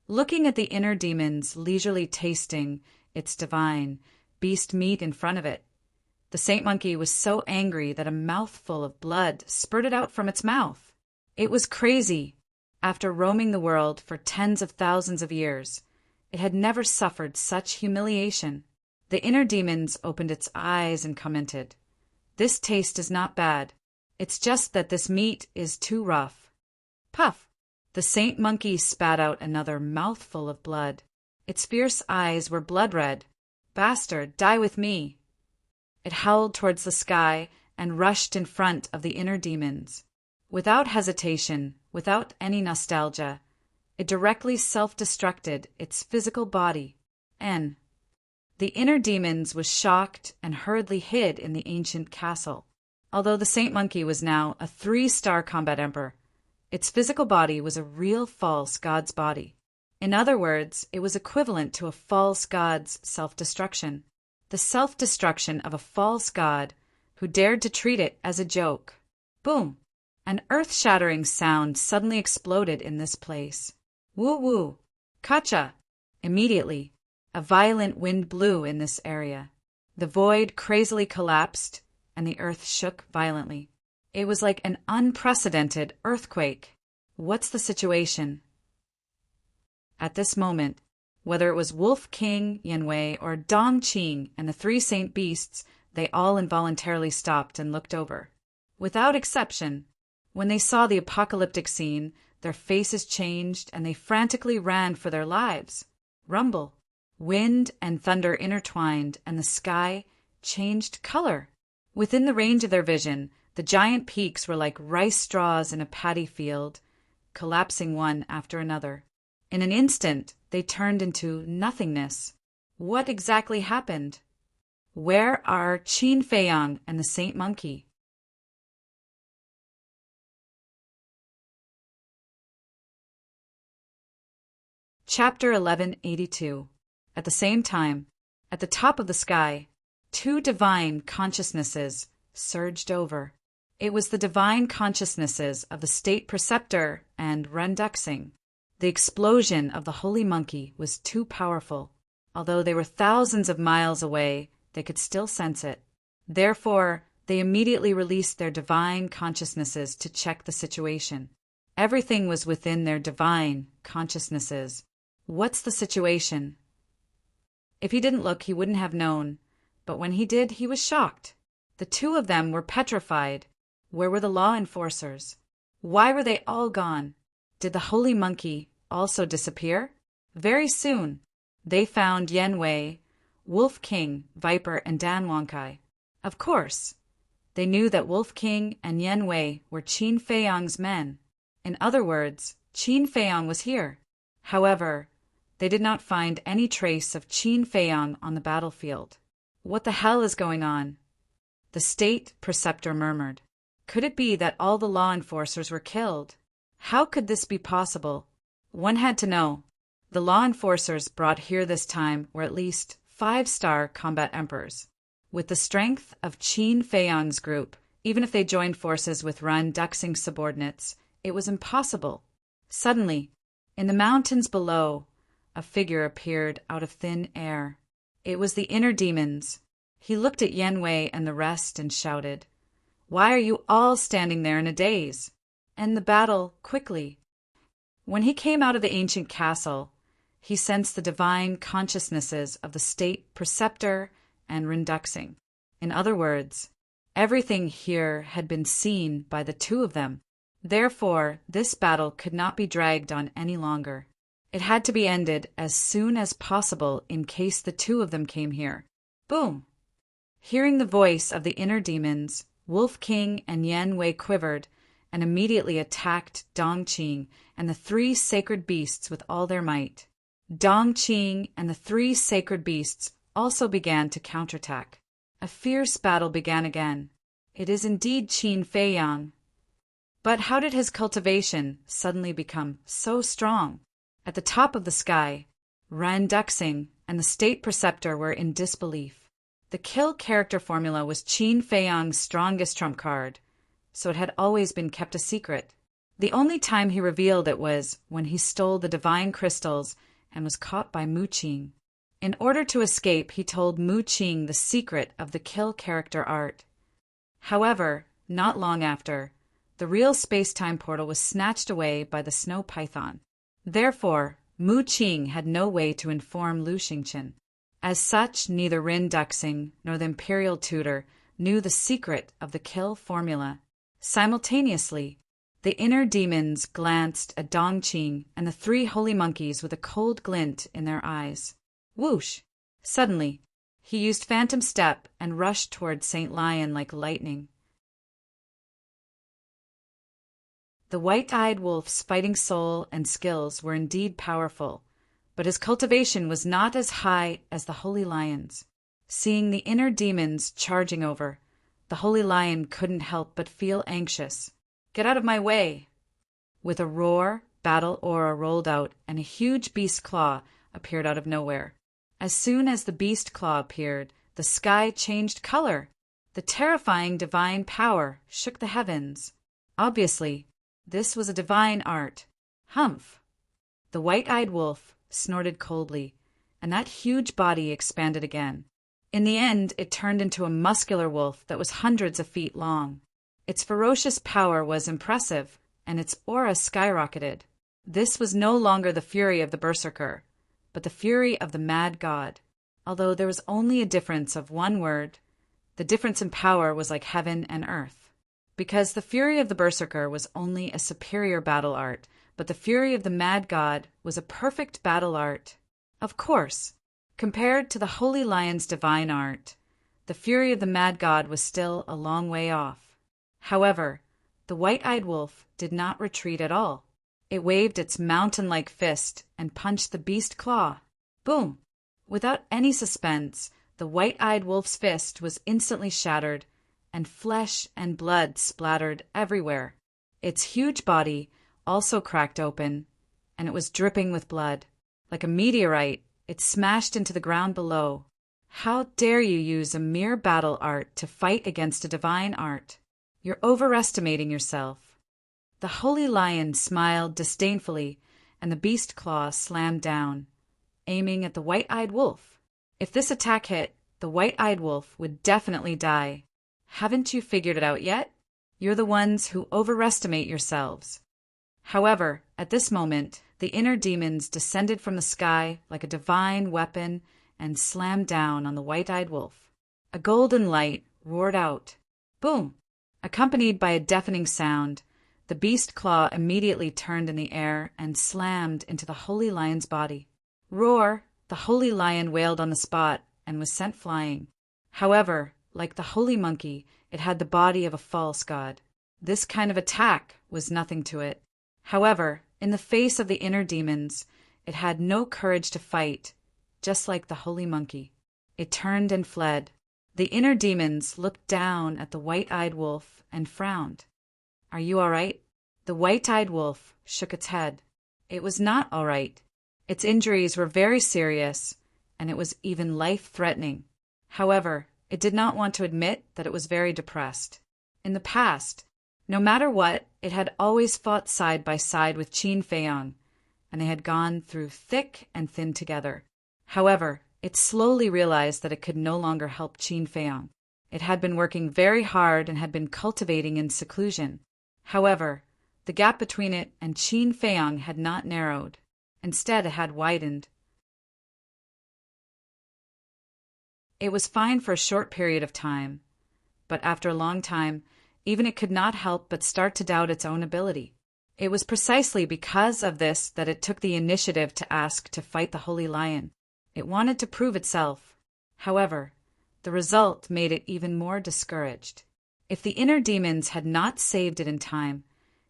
A: looking at the inner demons leisurely tasting its divine beast meat in front of it, The saint monkey was so angry that a mouthful of blood spurted out from its mouth. It was crazy. After roaming the world for tens of thousands of years, it had never suffered such humiliation. The inner demons opened its eyes and commented, "This taste is not bad. It's just that this meat is too rough." Puff! The saint monkey spat out another mouthful of blood. Its fierce eyes were blood red. "Bastard, die with me!" It howled towards the sky and rushed in front of the inner demons. Without hesitation, without any nostalgia, it directly self-destructed its physical body. The inner demons was shocked and hurriedly hid in the ancient castle. Although the saint monkey was now a 3-star combat emperor, its physical body was a real false god's body. In other words, it was equivalent to a false god's self-destruction. The self-destruction of a false god who dared to treat it as a joke. Boom! An earth-shattering sound suddenly exploded in this place. Woo-woo! Kacha! Immediately, a violent wind blew in this area. The void crazily collapsed, and the earth shook violently. It was like an unprecedented earthquake. What's the situation? At this moment, whether it was Wolf King Yanwei or Dong Qing and the 3 saint beasts, they all involuntarily stopped and looked over. Without exception, when they saw the apocalyptic scene, their faces changed and they frantically ran for their lives. Rumble. Wind and thunder intertwined, and the sky changed color. Within the range of their vision, the giant peaks were like rice straws in a paddy field, collapsing one after another. In an instant, they turned into nothingness. What exactly happened? Where are Qin Feiyang and the Saint Monkey? Chapter 1182. At the same time, at the top of the sky, 2 divine consciousnesses surged over. It was the divine consciousnesses of the state preceptor and Renduxing. The explosion of the holy monkey was too powerful. Although they were thousands of miles away, they could still sense it. Therefore, they immediately released their divine consciousnesses to check the situation. Everything was within their divine consciousnesses. What's the situation? If he didn't look, he wouldn't have known. But when he did, he was shocked. The 2 of them were petrified. Where were the law enforcers? Why were they all gone? Did the holy monkey also disappear? Very soon, they found Yanwei, Wolf King, Viper, and Dan Wonkai. Of course, they knew that Wolf King and Yanwei were Qin Feiyang's men. In other words, Qin Feiyang was here. However, they did not find any trace of Qin Feiyang on the battlefield. What the hell is going on? The state preceptor murmured. Could it be that all the law enforcers were killed? How could this be possible? One had to know. The law enforcers brought here this time were at least 5-star combat emperors. With the strength of Qin Feiyang's group, even if they joined forces with Renduxing's subordinates, it was impossible. Suddenly, in the mountains below, a figure appeared out of thin air. It was the inner demons. He looked at Yanwei and the rest and shouted, "Why are you all standing there in a daze? End the battle quickly." When he came out of the ancient castle, he sensed the divine consciousnesses of the state preceptor and Renduxing. In other words, everything here had been seen by the 2 of them. Therefore, this battle could not be dragged on any longer. It had to be ended as soon as possible in case the 2 of them came here. Boom! Hearing the voice of the inner demons, Wolf King and Yanwei quivered and immediately attacked Dong Qing and the 3 sacred beasts with all their might. Dong Qing and the 3 sacred beasts also began to counterattack. A fierce battle began again. It is indeed Qin Feiyang. But how did his cultivation suddenly become so strong? At the top of the sky, Renduxing and the state preceptor were in disbelief. The kill character formula was Qin Feiyang's strongest trump card, so it had always been kept a secret. The only time he revealed it was when he stole the divine crystals and was caught by Mu Qing. In order to escape, he told Mu Qing the secret of the kill character art. However, not long after, the real space-time portal was snatched away by the snow python. Therefore, Mu Qing had no way to inform Lu Xingqian. As such, neither Rin Duxing nor the imperial tutor knew the secret of the kill formula. Simultaneously, the inner demons glanced at Dongqing and the three holy monkeys with a cold glint in their eyes. Whoosh! Suddenly, he used phantom step and rushed toward Saint Lion like lightning. The white-eyed wolf's fighting soul and skills were indeed powerful, but his cultivation was not as high as the holy lion's. Seeing the inner demons charging over, the holy lion couldn't help but feel anxious. "Get out of my way!" With a roar, battle aura rolled out and a huge beast claw appeared out of nowhere. As soon as the beast claw appeared, the sky changed color. The terrifying divine power shook the heavens. Obviously, this was a divine art. Humph! The white-eyed wolf snorted coldly, and that huge body expanded again. In the end, it turned into a muscular wolf that was hundreds of feet long. Its ferocious power was impressive, and its aura skyrocketed. This was no longer the fury of the berserker, but the fury of the mad god. Although there was only a difference of one word, the difference in power was like heaven and earth. Because the fury of the berserker was only a superior battle art, but the fury of the mad god was a perfect battle art. Of course, compared to the holy lion's divine art, the fury of the mad god was still a long way off. However, the white-eyed wolf did not retreat at all. It waved its mountain-like fist and punched the beast claw. Boom! Without any suspense, the white-eyed wolf's fist was instantly shattered, and flesh and blood splattered everywhere. Its huge body also cracked open, and it was dripping with blood. Like a meteorite, it smashed into the ground below. How dare you use a mere battle art to fight against a divine art? You're overestimating yourself. The holy lion smiled disdainfully, and the beast claw slammed down, aiming at the white-eyed wolf. If this attack hit, the white-eyed wolf would definitely die. Haven't you figured it out yet? You're the ones who overestimate yourselves. However, at this moment, the inner demons descended from the sky like a divine weapon and slammed down on the white-eyed wolf. A golden light roared out. Boom! Accompanied by a deafening sound, the beast claw immediately turned in the air and slammed into the holy lion's body. Roar! The holy lion wailed on the spot and was sent flying. However, like the holy monkey, it had the body of a false god. This kind of attack was nothing to it. However, in the face of the inner demons, it had no courage to fight, just like the holy monkey. It turned and fled. The inner demons looked down at the white-eyed wolf and frowned. "Are you all right?" The white-eyed wolf shook its head. It was not all right. Its injuries were very serious, and it was even life-threatening. However, it did not want to admit that it was very depressed. In the past, no matter what, it had always fought side by side with Qin Feiyang, and they had gone through thick and thin together. However, it slowly realized that it could no longer help Qin Feiyang. It had been working very hard and had been cultivating in seclusion. However, the gap between it and Qin Feiyang had not narrowed. Instead, it had widened. It was fine for a short period of time, but after a long time, even it could not help but start to doubt its own ability. It was precisely because of this that it took the initiative to ask to fight the Holy Lion. It wanted to prove itself. However, the result made it even more discouraged. If the inner demons had not saved it in time,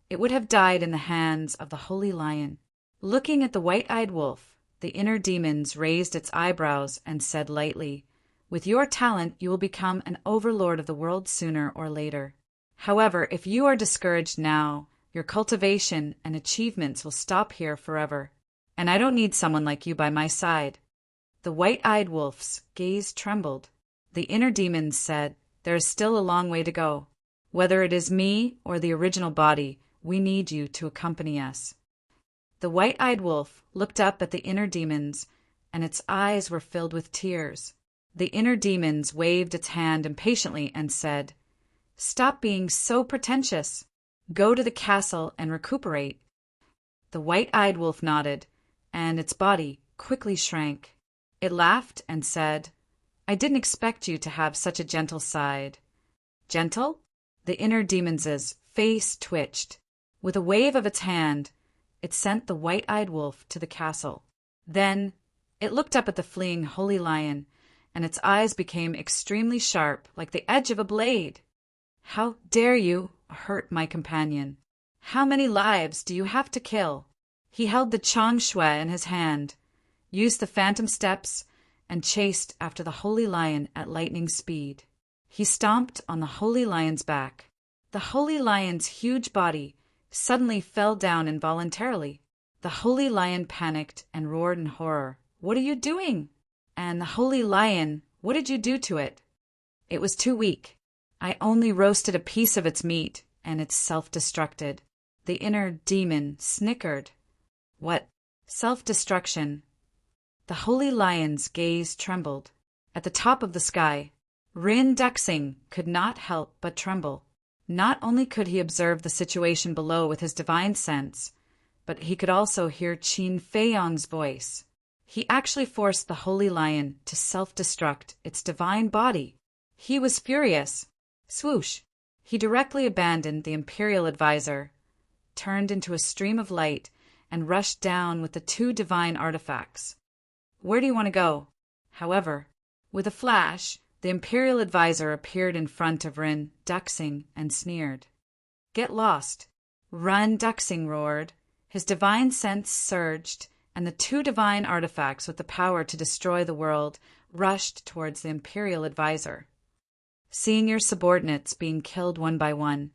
A: it would have died in the hands of the Holy Lion. Looking at the white-eyed wolf, the inner demons raised its eyebrows and said lightly, "With your talent, you will become an overlord of the world sooner or later. However, if you are discouraged now, your cultivation and achievements will stop here forever. And I don't need someone like you by my side." The white-eyed wolf's gaze trembled. The inner demons said, "There is still a long way to go. Whether it is me or the original body, we need you to accompany us." The white-eyed wolf looked up at the inner demons and its eyes were filled with tears. The inner demons waved its hand impatiently and said, "Stop being so pretentious. Go to the castle and recuperate." The white-eyed wolf nodded, and its body quickly shrank. It laughed and said, "I didn't expect you to have such a gentle side." Gentle? The inner demon's face twitched. With a wave of its hand, it sent the white-eyed wolf to the castle. Then it looked up at the fleeing holy lion, and its eyes became extremely sharp, like the edge of a blade. "How dare you hurt my companion? How many lives do you have to kill?" He held the Chang Shui in his hand, used the phantom steps, and chased after the holy lion at lightning speed. He stomped on the holy lion's back. The holy lion's huge body suddenly fell down involuntarily. The holy lion panicked and roared in horror, "What are you doing?" And the holy lion, "What did you do to it?" "It was too weak. I only roasted a piece of its meat, and it self-destructed." The inner demon snickered. "What? Self-destruction?" The holy lion's gaze trembled. At the top of the sky, Rin Duxing could not help but tremble. Not only could he observe the situation below with his divine sense, but he could also hear Qin Feiyang's voice. He actually forced the holy lion to self-destruct its divine body. He was furious. Swoosh! He directly abandoned the imperial advisor, turned into a stream of light, and rushed down with the two divine artifacts. "Where do you want to go?" However, with a flash, the imperial advisor appeared in front of Rin Duxing and sneered. "Get lost!" Rin Duxing roared. His divine sense surged, and the two divine artifacts with the power to destroy the world rushed towards the imperial advisor. "Seeing your subordinates being killed one by one,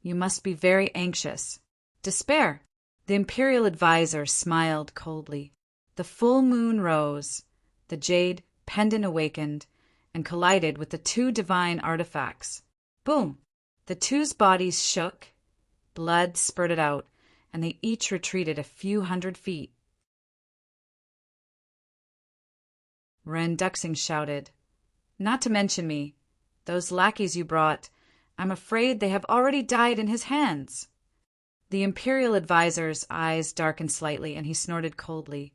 A: you must be very anxious." "Despair!" The imperial advisor smiled coldly. The full moon rose. The jade pendant awakened and collided with the two divine artifacts. Boom! The two's bodies shook, blood spurted out, and they each retreated a few hundred feet. Ren Duxing shouted, "Not to mention me. Those lackeys you brought, I'm afraid they have already died in his hands." The imperial advisor's eyes darkened slightly, and he snorted coldly.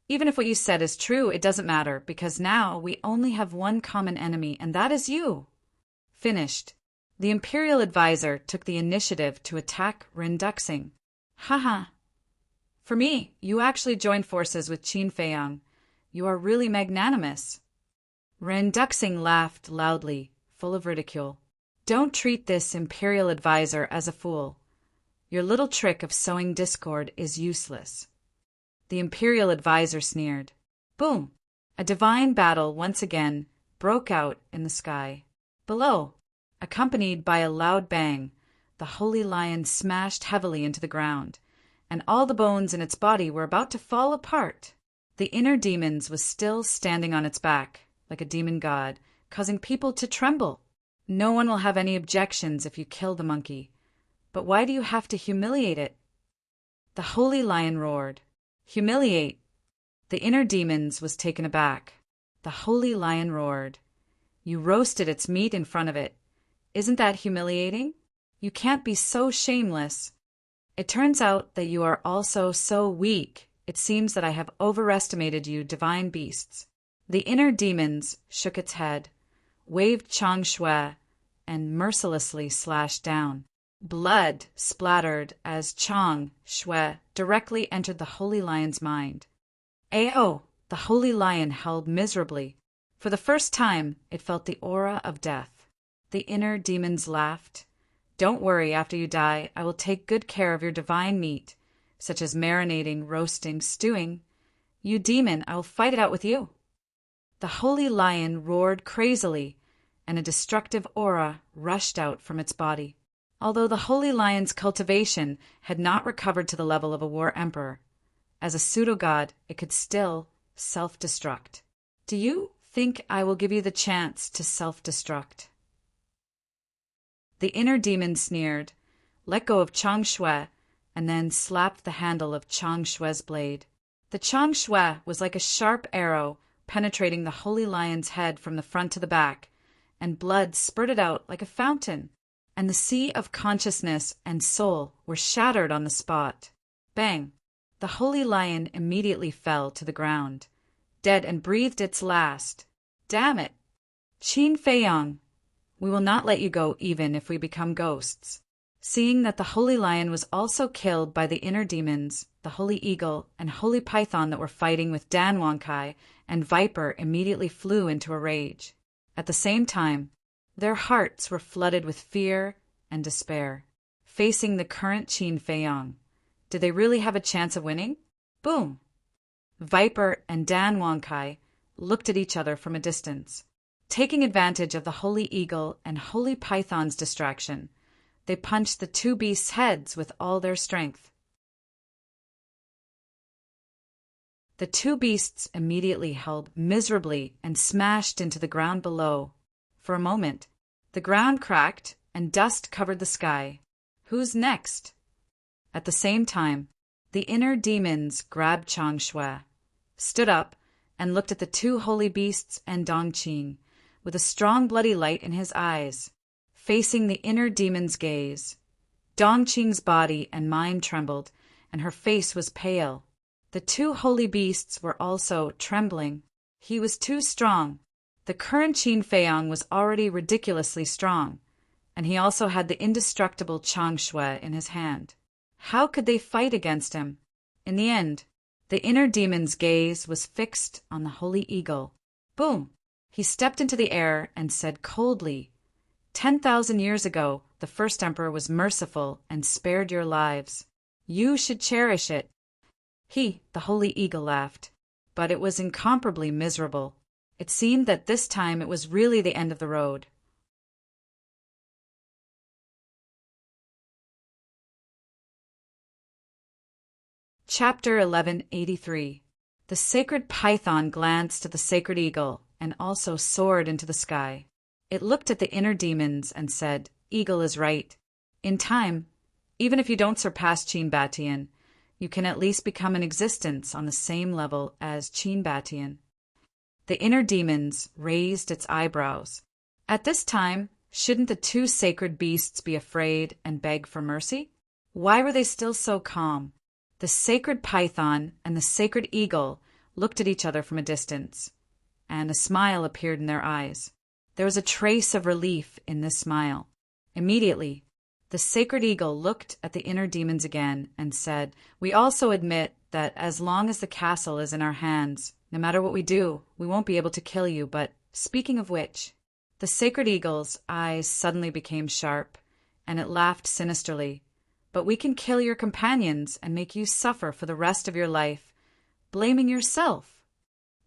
A: "Even if what you said is true, it doesn't matter, because now we only have one common enemy, and that is you." Finished. The imperial advisor took the initiative to attack Rin Duxing. "Haha. For me, you actually joined forces with Qin Feiyang. You are really magnanimous." Rin Duxing laughed loudly, full of ridicule. "Don't treat this imperial advisor as a fool. Your little trick of sowing discord is useless." The imperial advisor sneered. Boom! A divine battle once again broke out in the sky. Below, accompanied by a loud bang, the holy lion smashed heavily into the ground, and all the bones in its body were about to fall apart. The inner demons was still standing on its back, like a demon god, causing people to tremble. "No one will have any objections if you kill the monkey. But why do you have to humiliate it?" The holy lion roared. "Humiliate?" The inner demons was taken aback. The holy lion roared. "You roasted its meat in front of it. Isn't that humiliating? You can't be so shameless. It turns out that you are also so weak. It seems that I have overestimated you divine beasts." The inner demons shook its head, waved Chang Shui, and mercilessly slashed down. Blood splattered as Chang Shui directly entered the holy lion's mind. Ao! The holy lion held miserably. For the first time, it felt the aura of death. The inner demons laughed. "Don't worry, after you die, I will take good care of your divine meat, such as marinating, roasting, stewing. You demon, I will fight it out with you." The holy lion roared crazily, and a destructive aura rushed out from its body. Although the holy lion's cultivation had not recovered to the level of a war emperor, as a pseudo-god, it could still self-destruct. "Do you think I will give you the chance to self-destruct?" The inner demon sneered, let go of Chang Shui, and then slapped the handle of Chang Shui's blade. The Chang Shui was like a sharp arrow penetrating the holy lion's head from the front to the back, and blood spurted out like a fountain, and the sea of consciousness and soul were shattered on the spot. Bang! The holy lion immediately fell to the ground, dead, and breathed its last. Damn it! Qin Feiyang, we will not let you go even if we become ghosts. Seeing that the holy lion was also killed by the inner demons, the holy eagle and holy python that were fighting with Dan Wankai and Viper immediately flew into a rage. At the same time, their hearts were flooded with fear and despair. Facing the current Qin Feiyang, did they really have a chance of winning? Boom! Viper and Dan Wankai looked at each other from a distance. Taking advantage of the holy eagle and holy python's distraction, they punched the two beasts' heads with all their strength. The two beasts immediately held miserably and smashed into the ground below. For a moment, the ground cracked and dust covered the sky. Who's next? At the same time, the inner demons grabbed Chang Shui, stood up, and looked at the two holy beasts and Dongqing, with a strong bloody light in his eyes. Facing the inner demon's gaze, Dongqing's body and mind trembled, and her face was pale. The two holy beasts were also trembling. He was too strong. The current Qin Feiyang was already ridiculously strong, and he also had the indestructible Chang Shui in his hand. How could they fight against him? In the end, the inner demon's gaze was fixed on the holy eagle. Boom! He stepped into the air and said coldly, 10,000 years ago, the first emperor was merciful and spared your lives. You should cherish it. He, the holy eagle, laughed, but it was incomparably miserable. It seemed that this time it was really the end of the road. Chapter 1183. The sacred python glanced at the sacred eagle and also soared into the sky. It looked at the inner demons and said, Eagle is right. In time, even if you don't surpass Qin Batian, you can at least become an existence on the same level as Qin Batian. The inner demons raised its eyebrows. At this time, shouldn't the two sacred beasts be afraid and beg for mercy? Why were they still so calm? The sacred python and the sacred eagle looked at each other from a distance, and a smile appeared in their eyes. There was a trace of relief in this smile. Immediately, the sacred eagle looked at the inner demons again and said, We also admit that as long as the castle is in our hands, no matter what we do, we won't be able to kill you, but speaking of which, the sacred eagle's eyes suddenly became sharp, and it laughed sinisterly. But we can kill your companions and make you suffer for the rest of your life, blaming yourself.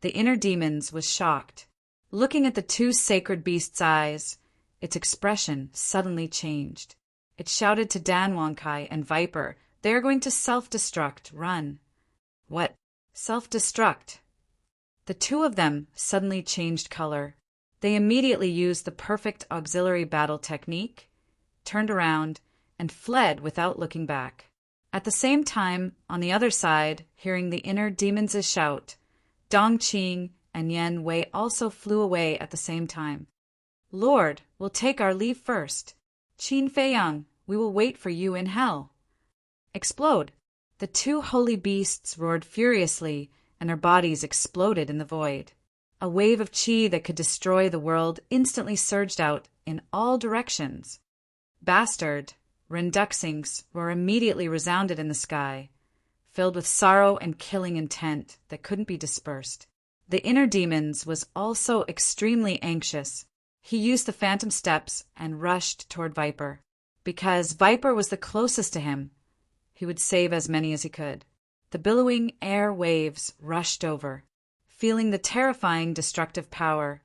A: The inner demons was shocked. Looking at the two sacred beasts' eyes, its expression suddenly changed. It shouted to Dan Wankai and Viper, They are going to self-destruct, run. What? Self-destruct? The two of them suddenly changed color. They immediately used the perfect auxiliary battle technique, turned around, and fled without looking back. At the same time, on the other side, hearing the inner demons' shout, Dongqing and Yan Wei also flew away at the same time. Lord, we'll take our leave first. Qin Feiyang, we will wait for you in hell. Explode! The two holy beasts roared furiously, and their bodies exploded in the void. A wave of qi that could destroy the world instantly surged out in all directions. Bastard! Renduxing's roar immediately resounded in the sky, filled with sorrow and killing intent that couldn't be dispersed. The inner demons was also extremely anxious. He used the phantom steps and rushed toward Viper. Because Viper was the closest to him, he would save as many as he could. The billowing air waves rushed over. Feeling the terrifying destructive power,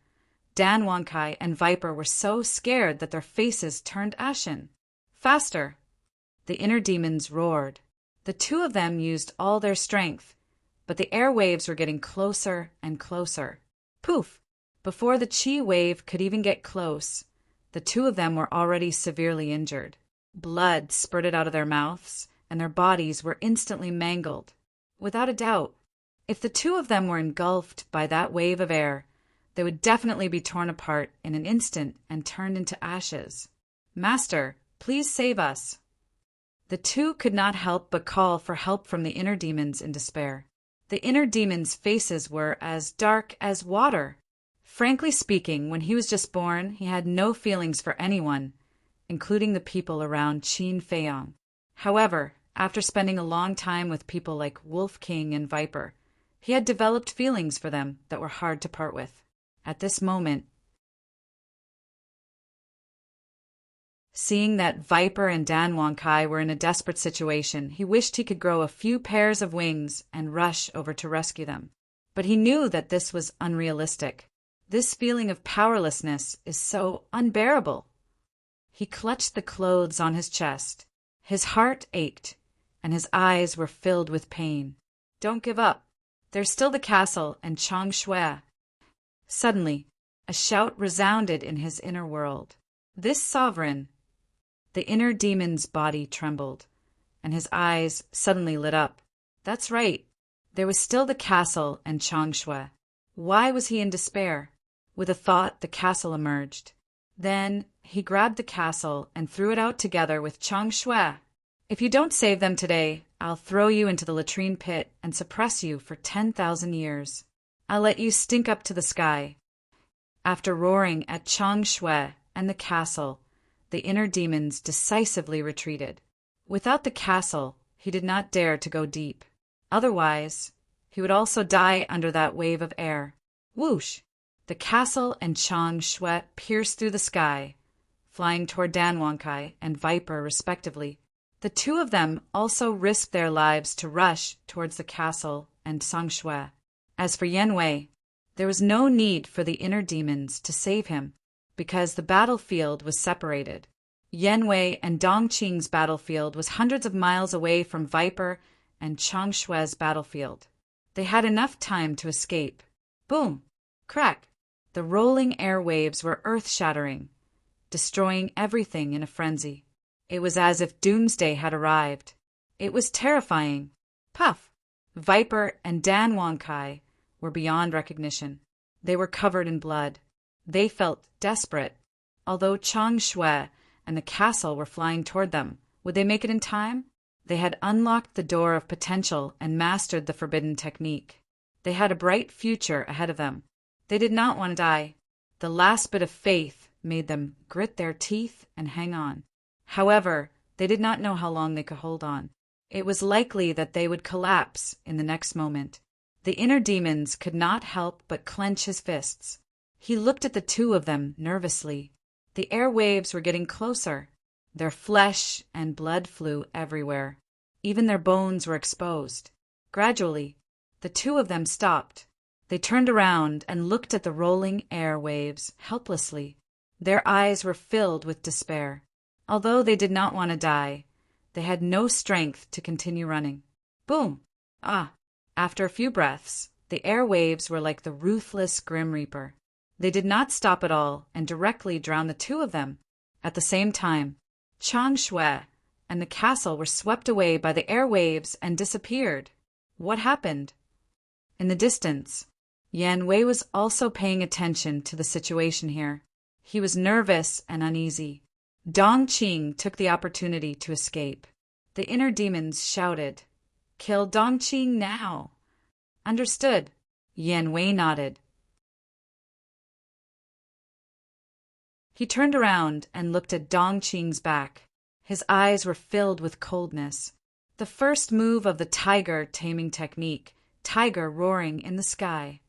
A: Dan Wankai and Viper were so scared that their faces turned ashen. Faster! The inner demons roared. The two of them used all their strength, but the air waves were getting closer and closer. Poof! Before the chi wave could even get close, the two of them were already severely injured. Blood spurted out of their mouths, and their bodies were instantly mangled. Without a doubt, If the two of them were engulfed by that wave of air, they would definitely be torn apart in an instant and turned into ashes. Master, please save us. The two could not help but call for help from the inner demons in despair. The inner demons' faces were as dark as water. Frankly speaking, when he was just born, he had no feelings for anyone, including the people around Qin Feiyang. However, after spending a long time with people like Wolf King and Viper, he had developed feelings for them that were hard to part with. At this moment, seeing that Viper and Dan Wangkai were in a desperate situation, he wished he could grow a few pairs of wings and rush over to rescue them. But he knew that this was unrealistic. This feeling of powerlessness is so unbearable. He clutched the clothes on his chest. His heart ached, and his eyes were filled with pain. Don't give up. There's still the castle and Chang Shui. Suddenly, a shout resounded in his inner world. This sovereign. The inner demon's body trembled, and his eyes suddenly lit up. That's right. There was still the castle and Chang Shui. Why was he in despair? With a thought, the castle emerged. Then he grabbed the castle and threw it out together with Chang Shui. If you don't save them today, I'll throw you into the latrine pit and suppress you for 10,000 years. I'll let you stink up to the sky. After roaring at Chang Shui and the castle, the inner demons decisively retreated. Without the castle, he did not dare to go deep. Otherwise, he would also die under that wave of air. Whoosh! The castle and Chang Shui pierced through the sky, flying toward Dan Wangkai and Viper respectively. The two of them also risked their lives to rush towards the castle and Chang Shui. As for Yan Wei, there was no need for the inner demons to save him, because the battlefield was separated. Yan Wei and Dongqing's battlefield was hundreds of miles away from Viper and Chang Shui's battlefield. They had enough time to escape. Boom! Crack! The rolling air waves were earth-shattering, destroying everything in a frenzy. It was as if doomsday had arrived. It was terrifying. Puff! Viper and Dan Wangkai were beyond recognition. They were covered in blood. They felt desperate. Although Chang Shui and the castle were flying toward them, would they make it in time? They had unlocked the door of potential and mastered the forbidden technique. They had a bright future ahead of them. They did not want to die. The last bit of faith made them grit their teeth and hang on. However, they did not know how long they could hold on. It was likely that they would collapse in the next moment. The inner demons could not help but clench his fists. He looked at the two of them nervously. The air waves were getting closer. Their flesh and blood flew everywhere. Even their bones were exposed. Gradually, the two of them stopped. They turned around and looked at the rolling air waves helplessly. Their eyes were filled with despair. Although they did not want to die, they had no strength to continue running. Boom! Ah! After a few breaths, the air waves were like the ruthless Grim Reaper. They did not stop at all and directly drowned the two of them. At the same time, Chang Shui and the castle were swept away by the air waves and disappeared. What happened? In the distance, Yan Wei was also paying attention to the situation here. He was nervous and uneasy. Dongqing took the opportunity to escape. The inner demons shouted, "Kill Dongqing now!" Understood. Yan Wei nodded. He turned around and looked at Dongqing's back. His eyes were filled with coldness. The first move of the tiger taming technique, tiger roaring in the sky.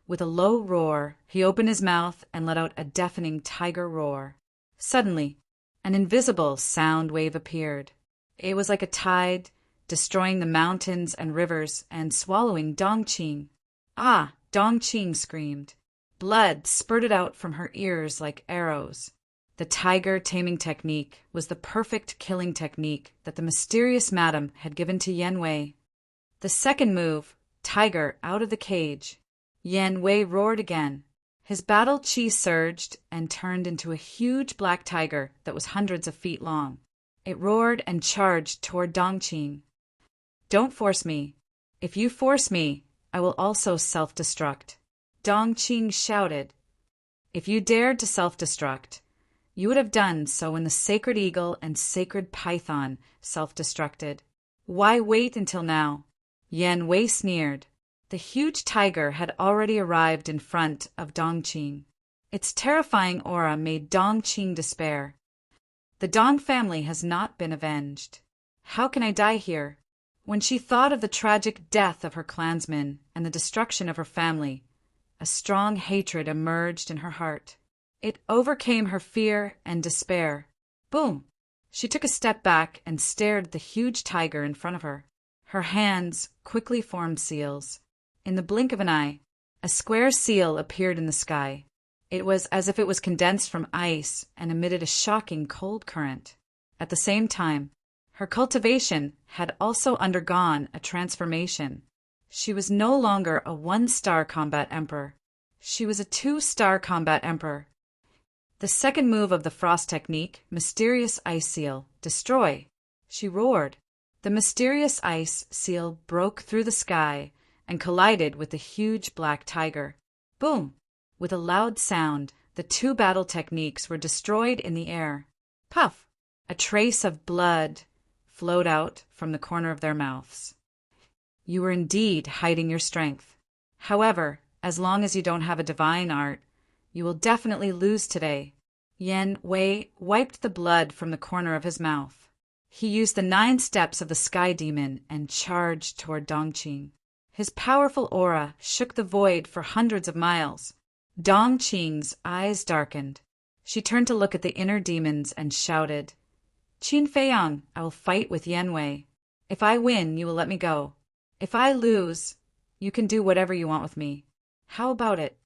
A: With a low roar, he opened his mouth and let out a deafening tiger roar. Suddenly, an invisible sound wave appeared. It was like a tide, destroying the mountains and rivers and swallowing Dongqing. Ah! Dongqing screamed. Blood spurted out from her ears like arrows. The tiger taming technique was the perfect killing technique that the mysterious madam had given to Yan Wei. The second move, tiger out of the cage. Yan Wei roared again. His battle chi surged and turned into a huge black tiger that was hundreds of feet long. It roared and charged toward Dongqing. Don't force me. If you force me, I will also self-destruct. Dong Qing shouted. If you dared to self-destruct, you would have done so when the sacred eagle and sacred python self-destructed. Why wait until now? Yan Wei sneered. The huge tiger had already arrived in front of Dong Qing. Its terrifying aura made Dong Qing despair. The Dong family has not been avenged. How can I die here? When she thought of the tragic death of her clansmen and the destruction of her family, a strong hatred emerged in her heart. It overcame her fear and despair. Boom! She took a step back and stared at the huge tiger in front of her. Her hands quickly formed seals. In the blink of an eye, a square seal appeared in the sky. It was as if it was condensed from ice and emitted a shocking cold current. At the same time, her cultivation had also undergone a transformation. She was no longer a 1-star combat emperor. She was a 2-star combat emperor. The second move of the frost technique, Mysterious Ice Seal, destroy. She roared. The mysterious ice seal broke through the sky and collided with the huge black tiger. Boom! With a loud sound, the 2 battle techniques were destroyed in the air. Puff! A trace of blood flowed out from the corner of their mouths. You were indeed hiding your strength. However, as long as you don't have a divine art, you will definitely lose today. Yan Wei wiped the blood from the corner of his mouth. He used the 9 steps of the sky demon and charged toward Dongqing. His powerful aura shook the void for hundreds of miles. Dongqing's eyes darkened. She turned to look at the inner demons and shouted, Qin Feiyang, I will fight with Yan Wei. If I win, you will let me go. If I lose, you can do whatever you want with me. How about it?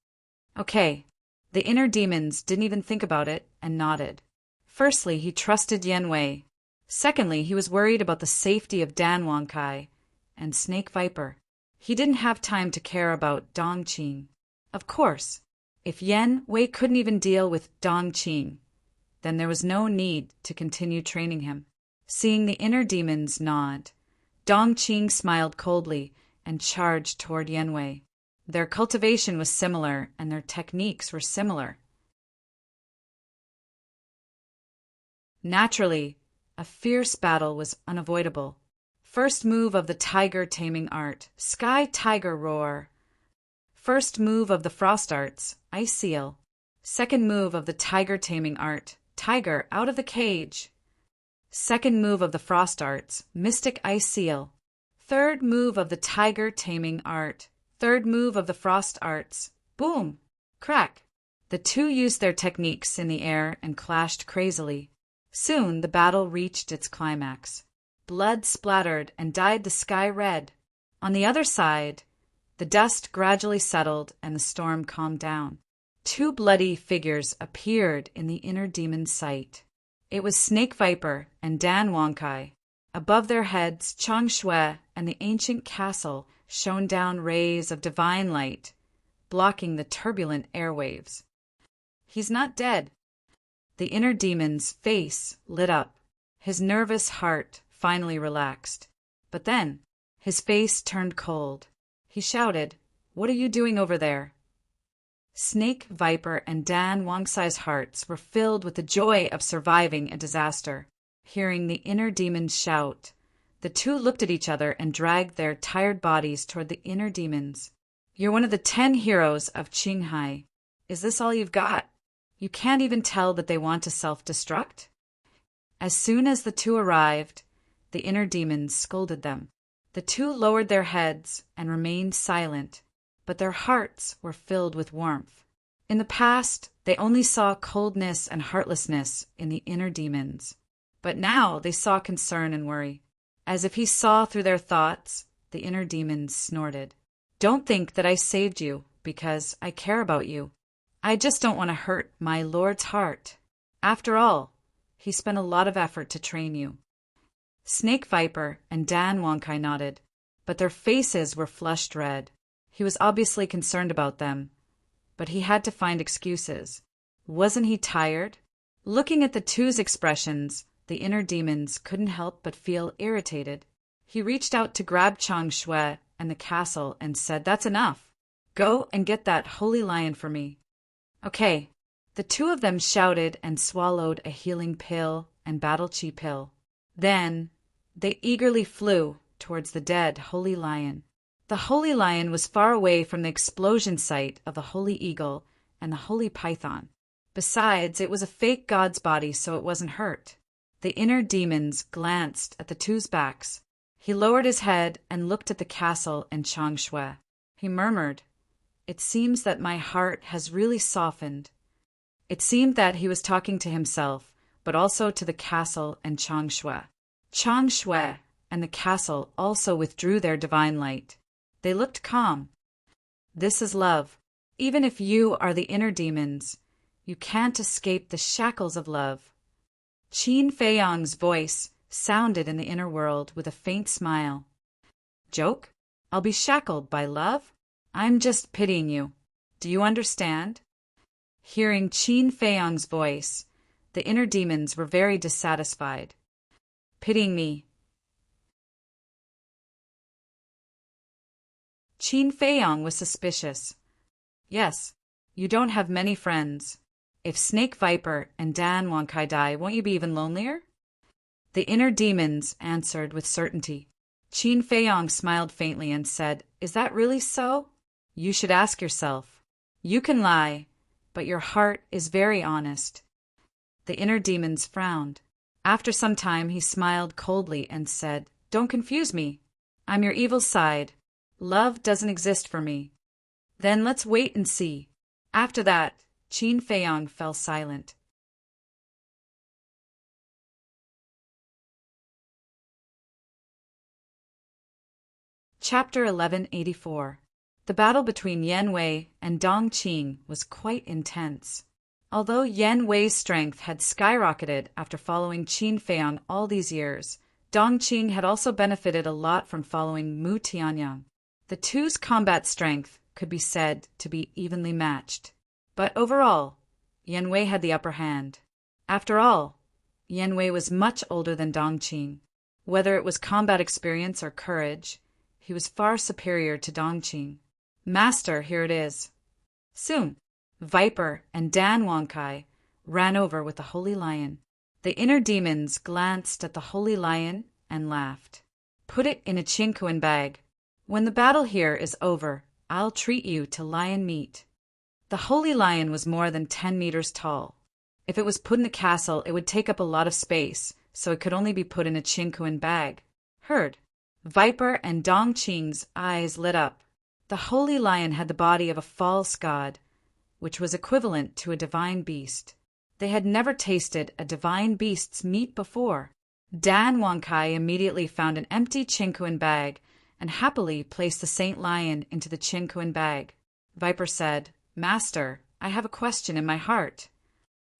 A: Okay. The inner demons didn't even think about it and nodded. Firstly, he trusted Yan Wei. Secondly, he was worried about the safety of Dan Wangkai and Snake Viper. He didn't have time to care about Dongqing. Of course, if Yan Wei couldn't even deal with Dongqing, then there was no need to continue training him. Seeing the inner demons nod, Dongqing smiled coldly and charged toward Yan Wei. Their cultivation was similar and their techniques were similar. Naturally, a fierce battle was unavoidable. First move of the tiger taming art, Sky Tiger Roar. First move of the frost arts, Ice Seal. Second move of the tiger taming art, Tiger out of the cage. Second move of the frost arts, Mystic Ice Seal. Third move of the tiger taming art. Third move of the frost arts. Boom! Crack! The 2 used their techniques in the air and clashed crazily. Soon the battle reached its climax. Blood splattered and dyed the sky red. On the other side, the dust gradually settled and the storm calmed down. 2 bloody figures appeared in the inner demon's sight. It was Snake Viper and Dan Wangkai. Above their heads, Chang Shui and the ancient castle shone down rays of divine light, blocking the turbulent airwaves. He's not dead. The inner demon's face lit up. His nervous heart finally relaxed. But then, his face turned cold. He shouted, What are you doing over there? Snake Viper and Dan Wangkai's hearts were filled with the joy of surviving a disaster. Hearing the inner demons shout, the 2 looked at each other and dragged their tired bodies toward the inner demons. You're one of the 10 heroes of Qinghai. Is this all you've got? You can't even tell that they want to self-destruct? As soon as the 2 arrived, the inner demons scolded them. The 2 lowered their heads and remained silent, but their hearts were filled with warmth. In the past, they only saw coldness and heartlessness in the inner demons. But now they saw concern and worry. As if he saw through their thoughts, the inner demons snorted. Don't think that I saved you because I care about you. I just don't want to hurt my lord's heart. After all, he spent a lot of effort to train you. Snake Viper and Dan Wangkai nodded, but their faces were flushed red. He was obviously concerned about them, but he had to find excuses. Wasn't he tired? Looking at the 2's expressions, the inner demons couldn't help but feel irritated. He reached out to grab Chang Shui and the castle and said, "That's enough. Go and get that holy lion for me." Okay. The two of them shouted and swallowed a healing pill and battle chi pill. Then they eagerly flew towards the dead holy lion. The holy lion was far away from the explosion site of the holy eagle and the holy python. Besides, it was a fake god's body, so it wasn't hurt. The inner demons glanced at the two's backs. He lowered his head and looked at the castle and Changshui. He murmured, "It seems that my heart has really softened." It seemed that he was talking to himself, but also to the castle and Changshui. Changshui and the castle also withdrew their divine light. They looked calm. This is love. Even if you are the inner demons, you can't escape the shackles of love. Qin Feiyang's voice sounded in the inner world with a faint smile. Joke? I'll be shackled by love? I'm just pitying you. Do you understand? Hearing Qin Feiyang's voice, the inner demons were very dissatisfied. Pitying me. Qin Feiyang was suspicious. Yes, you don't have many friends. If Snake Viper and Dan Wonkai die, won't you be even lonelier? The inner demons answered with certainty. Qin Feiyang smiled faintly and said, "Is that really so? You should ask yourself. You can lie, but your heart is very honest." The inner demons frowned. After some time he smiled coldly and said, "Don't confuse me. I'm your evil side. Love doesn't exist for me." "Then let's wait and see." After that, Qin Feiyang fell silent. Chapter 1184. The battle between Yan Wei and Dong Qing was quite intense. Although Yan Wei's strength had skyrocketed after following Qin Feiyang all these years, Dong Qing had also benefited a lot from following Mu Tianyang. The two's combat strength could be said to be evenly matched. But overall, Yan Wei had the upper hand. After all, Yan Wei was much older than Dong Qing. Whether it was combat experience or courage, he was far superior to Dong Qing. "Master, here it is." Soon, Viper and Dan Wonkai ran over with the holy lion. The inner demons glanced at the holy lion and laughed. "Put it in a Qingkuan bag. When the battle here is over, I'll treat you to lion meat." The holy lion was more than 10 meters tall. If it was put in the castle, it would take up a lot of space, so it could only be put in a Qingkuan bag. Heard. Viper and Dong Qing's eyes lit up. The holy lion had the body of a false god, which was equivalent to a divine beast. They had never tasted a divine beast's meat before. Dan Wonkai immediately found an empty Qingkuan bag and happily placed the Saint Lion into the Qingkuan bag. Viper said, "Master, I have a question in my heart."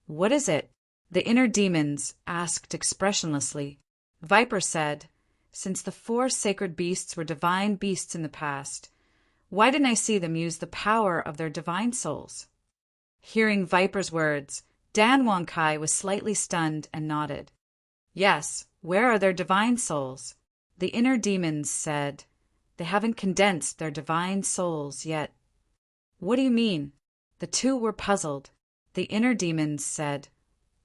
A: "What is it?" the inner demons asked expressionlessly. Viper said, "Since the 4 sacred beasts were divine beasts in the past, why didn't I see them use the power of their divine souls?" Hearing Viper's words, Dan Wonkai was slightly stunned and nodded. "Yes, where are their divine souls?" The inner demons said, "They haven't condensed their divine souls yet." "What do you mean?" The two were puzzled. The inner demons said,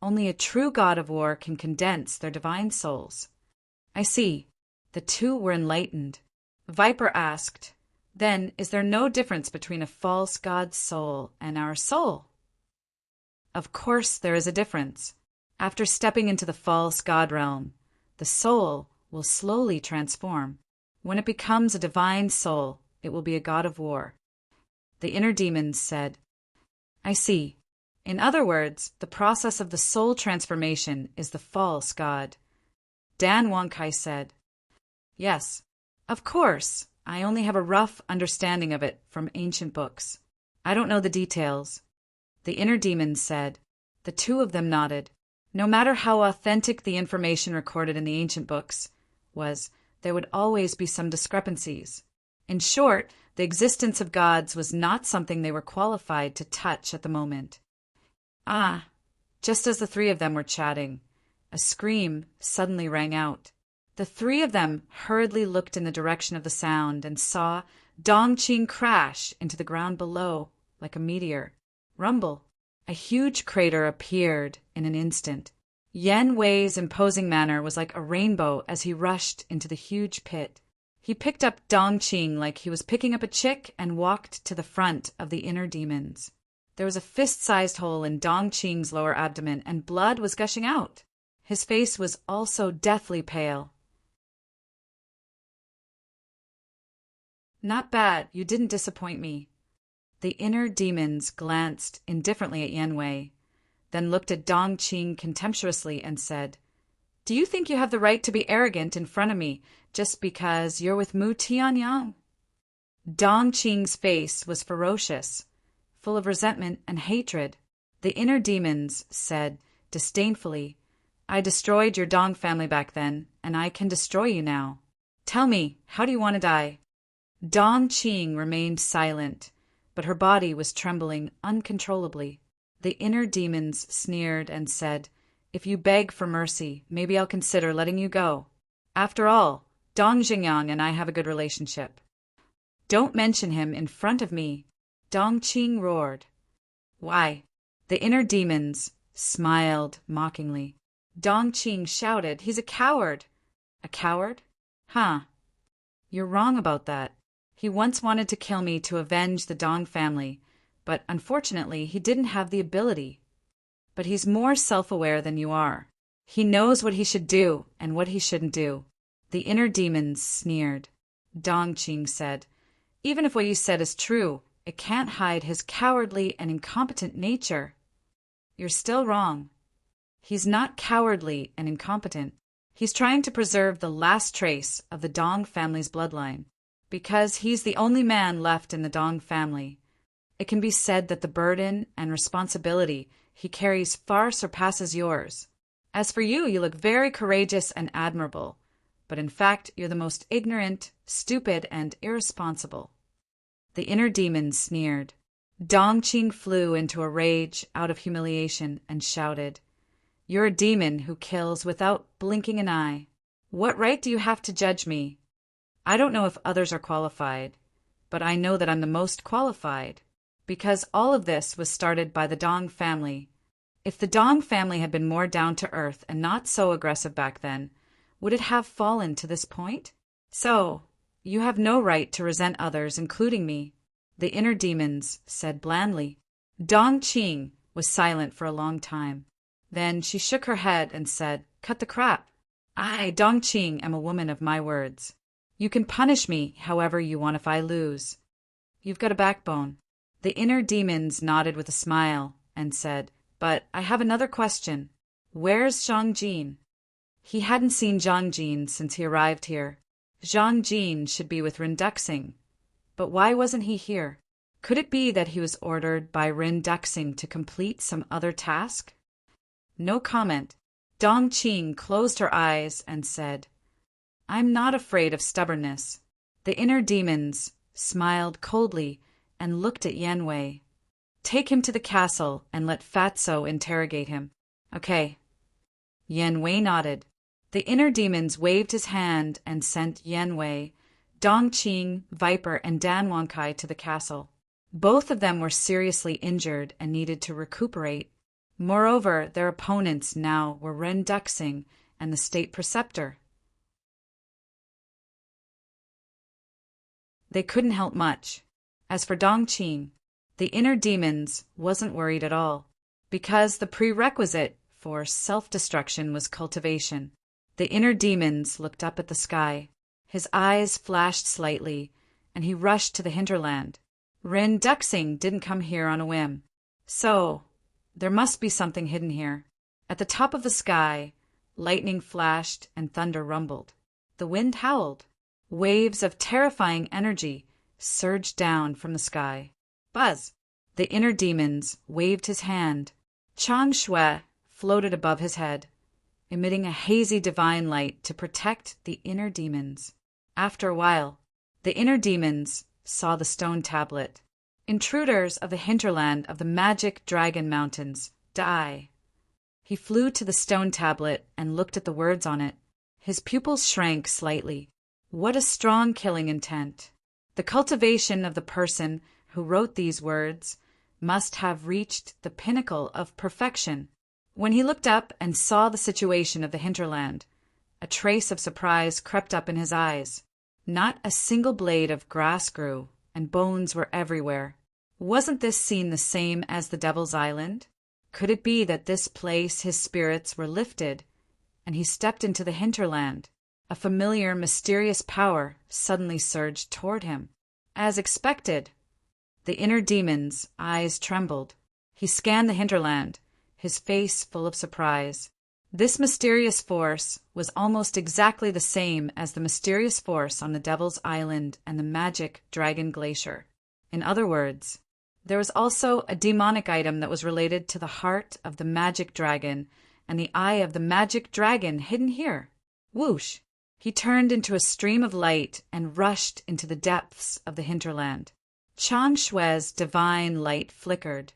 A: "Only a true god of war can condense their divine souls." "I see." The two were enlightened. Viper asked, "Then is there no difference between a false god's soul and our soul?" "Of course there is a difference. After stepping into the false god realm, the soul will slowly transform. When it becomes a divine soul, it will be a god of war." The inner demons said, "I see. In other words, the process of the soul transformation is the false god." Dan Wonkai said, "Yes, of course. I only have a rough understanding of it from ancient books. I don't know the details." The inner demons said. The two of them nodded. No matter how authentic the information recorded in the ancient books was, there would always be some discrepancies. In short, the existence of gods was not something they were qualified to touch at the moment. Just as the three of them were chatting, a scream suddenly rang out. The three of them hurriedly looked in the direction of the sound and saw Dongqing crash into the ground below like a meteor. Rumble. A huge crater appeared in an instant. Yan Wei's imposing manner was like a rainbow as he rushed into the huge pit. He picked up Dongqing like he was picking up a chick and walked to the front of the inner demons. There was a fist-sized hole in Dongqing's lower abdomen, and blood was gushing out. His face was also deathly pale. "Not bad, you didn't disappoint me." The inner demons glanced indifferently at Yan Wei, then looked at Dongqing contemptuously and said, "Do you think you have the right to be arrogant in front of me just because you're with Mu Tianyang?" Dongqing's face was ferocious, full of resentment and hatred. The inner demons said disdainfully, "I destroyed your Dong family back then, and I can destroy you now. Tell me, how do you want to die?" Dongqing remained silent, but her body was trembling uncontrollably. The inner demons sneered and said, "If you beg for mercy, maybe I'll consider letting you go. After all, Dong Jingyang and I have a good relationship." "Don't mention him in front of me," Dongqing roared. "Why?" The inner demons smiled mockingly. Dongqing shouted, "He's a coward." "A coward? Huh. You're wrong about that. He once wanted to kill me to avenge the Dong family, but unfortunately he didn't have the ability. But he's more self-aware than you are. He knows what he should do and what he shouldn't do." The inner demons sneered. Dongqing said, "Even if what you said is true, it can't hide his cowardly and incompetent nature." "You're still wrong. He's not cowardly and incompetent. He's trying to preserve the last trace of the Dong family's bloodline. Because he's the only man left in the Dong family, it can be said that the burden and responsibility he carries far surpasses yours. As for you, you look very courageous and admirable, but in fact you're the most ignorant, stupid, and irresponsible." The inner demons sneered. Dongqing flew into a rage out of humiliation and shouted, "You're a demon who kills without blinking an eye. What right do you have to judge me? I don't know if others are qualified, but I know that I'm the most qualified, because all of this was started by the Dong family. If the Dong family had been more down to earth and not so aggressive back then, would it have fallen to this point? So, you have no right to resent others, including me," the inner demons said blandly. Dongqing was silent for a long time. Then she shook her head and said, "Cut the crap. I, Dongqing, am a woman of my words. You can punish me however you want if I lose. You've got a backbone." The inner demons nodded with a smile and said, "But I have another question. Where's Zhang Jin?" He hadn't seen Zhang Jin since he arrived here. Zhang Jin should be with Rin Duxing. But why wasn't he here? Could it be that he was ordered by Rin Duxing to complete some other task? No comment. Dongqing closed her eyes and said, "I'm not afraid of stubbornness." The inner demons smiled coldly and looked at Yan Wei. "Take him to the castle and let Fatso interrogate him." "Okay." Yan Wei nodded. The inner demons waved his hand and sent Yan Wei, Dongqing, Viper, and Dan Wangkai to the castle. Both of them were seriously injured and needed to recuperate. Moreover, their opponents now were Ren Duxing and the state preceptor. They couldn't help much. As for Dongqing, the inner demons wasn't worried at all, because the prerequisite for self-destruction was cultivation. The inner demons looked up at the sky. His eyes flashed slightly, and he rushed to the hinterland. Rin Duxing didn't come here on a whim. So, there must be something hidden here. At the top of the sky, lightning flashed and thunder rumbled. The wind howled. Waves of terrifying energy surged down from the sky. Buzz! The inner demons waved his hand. Chang Shui floated above his head, emitting a hazy divine light to protect the inner demons. After a while, the inner demons saw the stone tablet. Intruders of the hinterland of the magic dragon mountains, die. He flew to the stone tablet and looked at the words on it. His pupils shrank slightly. What a strong killing intent. The cultivation of the person who wrote these words must have reached the pinnacle of perfection. When he looked up and saw the situation of the hinterland, a trace of surprise crept up in his eyes. Not a single blade of grass grew, and bones were everywhere. Wasn't this scene the same as the Devil's Island? Could it be that this place his spirits were lifted, and he stepped into the hinterland? A familiar, mysterious power suddenly surged toward him. As expected, the inner demon's eyes trembled. He scanned the hinterland, his face full of surprise. This mysterious force was almost exactly the same as the mysterious force on the Devil's Island and the magic Dragon Glacier. In other words, there was also a demonic item that was related to the heart of the magic dragon and the eye of the magic dragon hidden here. Whoosh! He turned into a stream of light and rushed into the depths of the hinterland. Chang Shue's divine light flickered,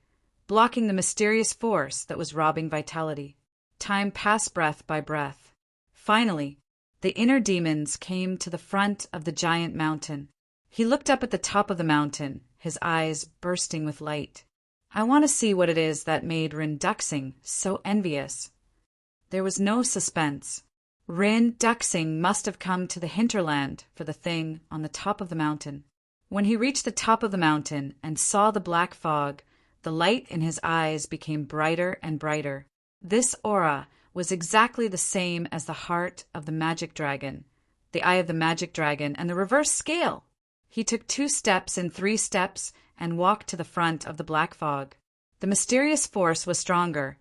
A: blocking the mysterious force that was robbing vitality. Time passed breath by breath. Finally, the inner demons came to the front of the giant mountain. He looked up at the top of the mountain, his eyes bursting with light. I want to see what it is that made Rin Duxing so envious. There was no suspense. Rin Duxing must have come to the hinterland for the thing on the top of the mountain. When he reached the top of the mountain and saw the black fog, the light in his eyes became brighter and brighter. This aura was exactly the same as the heart of the magic dragon, the eye of the magic dragon, and the reverse scale. He took 2 steps and 3 steps and walked to the front of the black fog. The mysterious force was stronger,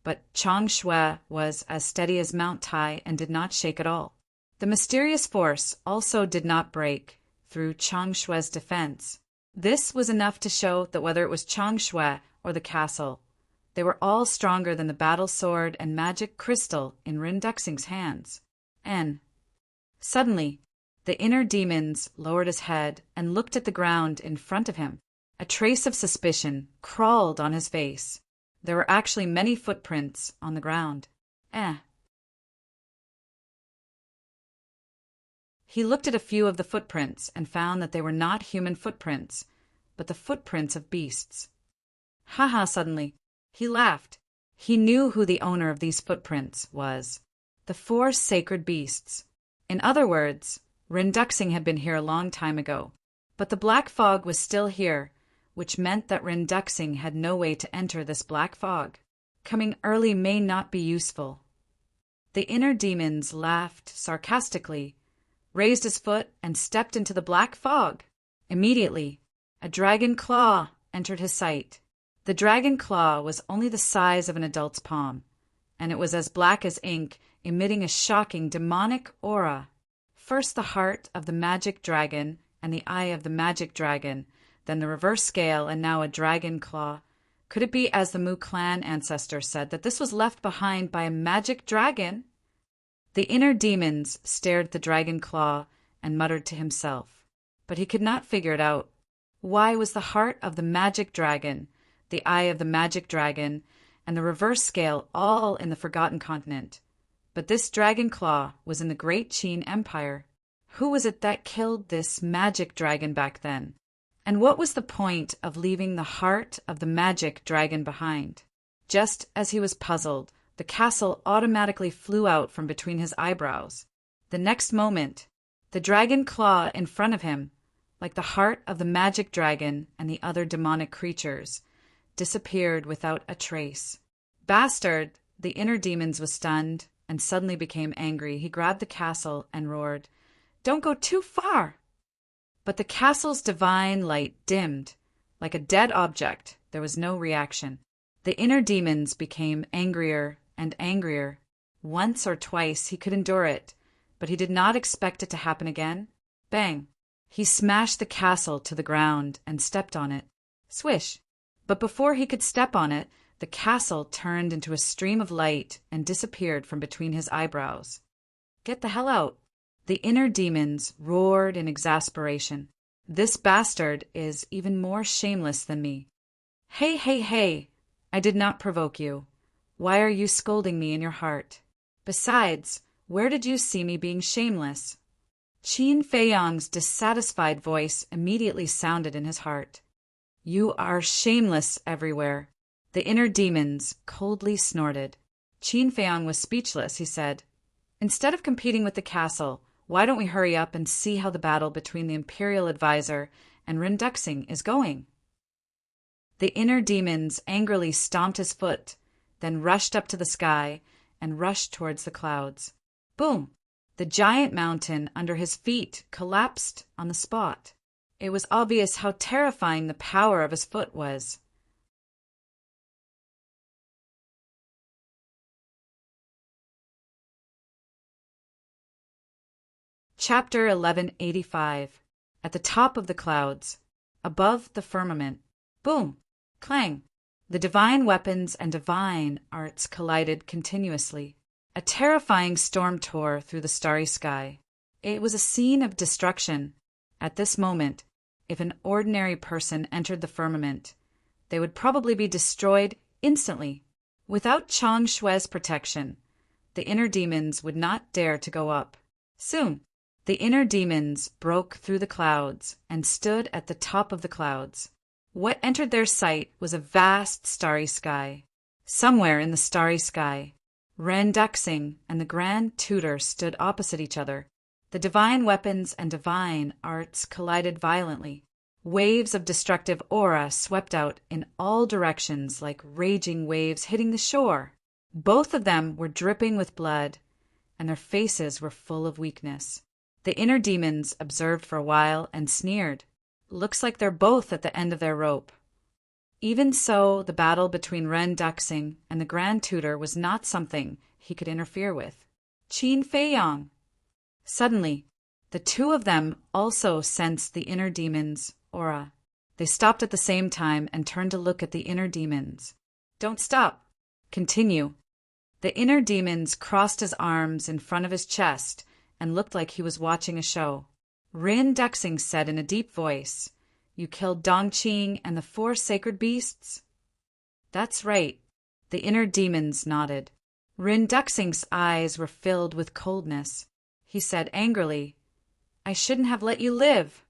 A: but Chang Shue was as steady as Mount Tai and did not shake at all. The mysterious force also did not break through Chang Shue's defense. This was enough to show that whether it was Chang Shue or the castle, they were all stronger than the battle sword and magic crystal in Rin Duxing's hands. And suddenly, the inner demons lowered his head and looked at the ground in front of him. A trace of suspicion crawled on his face. There were actually many footprints on the ground. He looked at a few of the footprints and found that they were not human footprints, but the footprints of beasts. Ha! Suddenly, he laughed. He knew who the owner of these footprints was. The 4 sacred beasts. In other words, Rin Duxing had been here a long time ago. But the black fog was still here, which meant that Rin Duxing had no way to enter this black fog. Coming early may not be useful. The inner demons laughed sarcastically, raised his foot, and stepped into the black fog. Immediately, a dragon claw entered his sight. The dragon claw was only the size of an adult's palm, and it was as black as ink, emitting a shocking demonic aura. First the heart of the magic dragon and the eye of the magic dragon, then the reverse scale, and now a dragon claw. Could it be, as the Mu clan ancestor said, that this was left behind by a magic dragon? The inner demons stared at the dragon claw and muttered to himself, but he could not figure it out. Why was the heart of the magic dragon, the eye of the magic dragon, and the reverse scale all in the Forgotten Continent? But this dragon claw was in the Great Qin Empire. Who was it that killed this magic dragon back then? And what was the point of leaving the heart of the magic dragon behind? Just as he was puzzled, the castle automatically flew out from between his eyebrows. The next moment, the dragon claw in front of him, like the heart of the magic dragon and the other demonic creatures, disappeared without a trace. Bastard! The inner demons was stunned and suddenly became angry. He grabbed the castle and roared, "Don't go too far!" But the castle's divine light dimmed. Like a dead object, there was no reaction. The inner demons became angrier and angrier. Once or twice he could endure it, but he did not expect it to happen again. Bang! He smashed the castle to the ground and stepped on it. Swish! But before he could step on it, the castle turned into a stream of light and disappeared from between his eyebrows. Get the hell out! The inner demons roared in exasperation. This bastard is even more shameless than me. Hey! I did not provoke you. Why are you scolding me in your heart? Besides, Where did you see me being shameless? Qin Feiyang's dissatisfied voice immediately sounded in his heart. You are shameless everywhere. The inner demons coldly snorted. Qin Feiyang was speechless. He said, Instead of competing with the castle, why don't we hurry up and see how the battle between the Imperial Advisor and Ren Duxing is going? The inner demons angrily stomped his foot, then rushed up to the sky and rushed towards the clouds. Boom! The giant mountain under his feet collapsed on the spot. It was obvious how terrifying the power of his foot was. Chapter 1185. At the top of the clouds, above the firmament. Boom! Clang! The divine weapons and divine arts collided continuously. A terrifying storm tore through the starry sky. It was a scene of destruction. At this moment, if an ordinary person entered the firmament, they would probably be destroyed instantly. Without Chang Shue's protection, the inner demons would not dare to go up. Soon, the inner demons broke through the clouds and stood at the top of the clouds. What entered their sight was a vast starry sky. Somewhere in the starry sky, Ren Duxing and the Grand Tutor stood opposite each other. The divine weapons and divine arts collided violently. Waves of destructive aura swept out in all directions like raging waves hitting the shore. Both of them were dripping with blood, and their faces were full of weakness. The inner demons observed for a while and sneered. Looks like they're both at the end of their rope. Even so, the battle between Ren Duxing and the Grand Tutor was not something he could interfere with. Qin Feiyang! Suddenly, the two of them also sensed the inner demon's aura. They stopped at the same time and turned to look at the inner demons. Don't stop. Continue. The inner demons crossed his arms in front of his chest and looked like he was watching a show. Ren Duxing said in a deep voice, You killed Dongqing and the 4 sacred beasts? That's right. The inner demons nodded. Ren Duxing's eyes were filled with coldness. He said angrily, I shouldn't have let you live.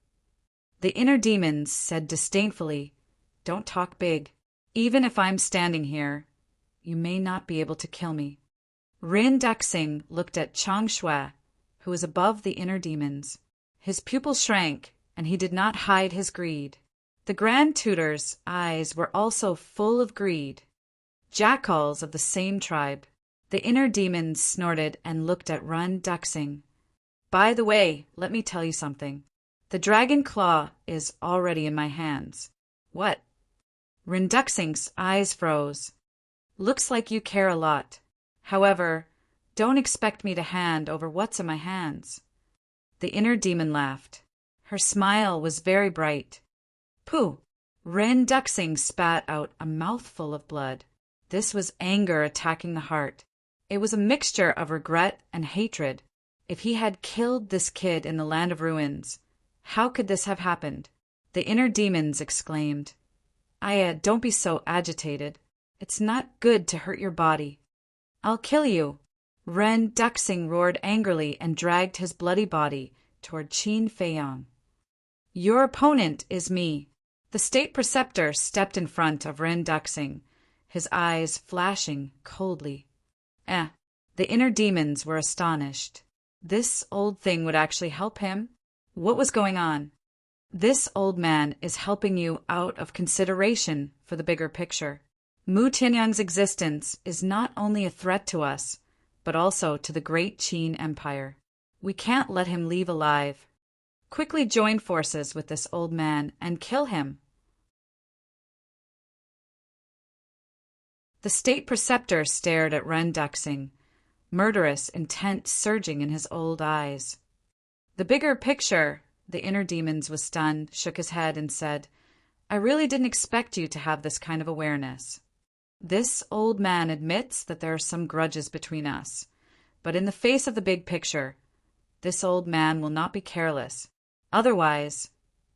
A: The inner demons said disdainfully, Don't talk big. Even if I'm standing here, you may not be able to kill me. Ren Duxing looked at Chang Shui, who was above the inner demons. His pupils shrank, and he did not hide his greed. The Grand Tutor's eyes were also full of greed. Jackals of the same tribe. The inner demons snorted and looked at Ren Duxing. By the way, let me tell you something. The dragon claw is already in my hands. What? Ren Duxing's eyes froze. Looks like you care a lot. However, don't expect me to hand over what's in my hands. The inner demon laughed. Her smile was very bright. Pooh! Ren Duxing spat out a mouthful of blood. This was anger attacking the heart. It was a mixture of regret and hatred. If he had killed this kid in the land of ruins, how could this have happened? The inner demons exclaimed, Aya, don't be so agitated. It's not good to hurt your body. I'll kill you. Ren Duxing roared angrily and dragged his bloody body toward Qin Feiyang. Your opponent is me. The state preceptor stepped in front of Ren Duxing, his eyes flashing coldly. The inner demons were astonished. This old thing would actually help him? What was going on? This old man is helping you out of consideration for the bigger picture. Mu Tianyang's existence is not only a threat to us, but also to the great Qin Empire. We can't let him leave alive. Quickly join forces with this old man and kill him. The state preceptor stared at Ren Duxing, murderous intent surging in his old eyes. The bigger picture, the inner demons was stunned, shook his head and said, I really didn't expect you to have this kind of awareness. This old man admits that there are some grudges between us, but in the face of the big picture, this old man will not be careless. Otherwise,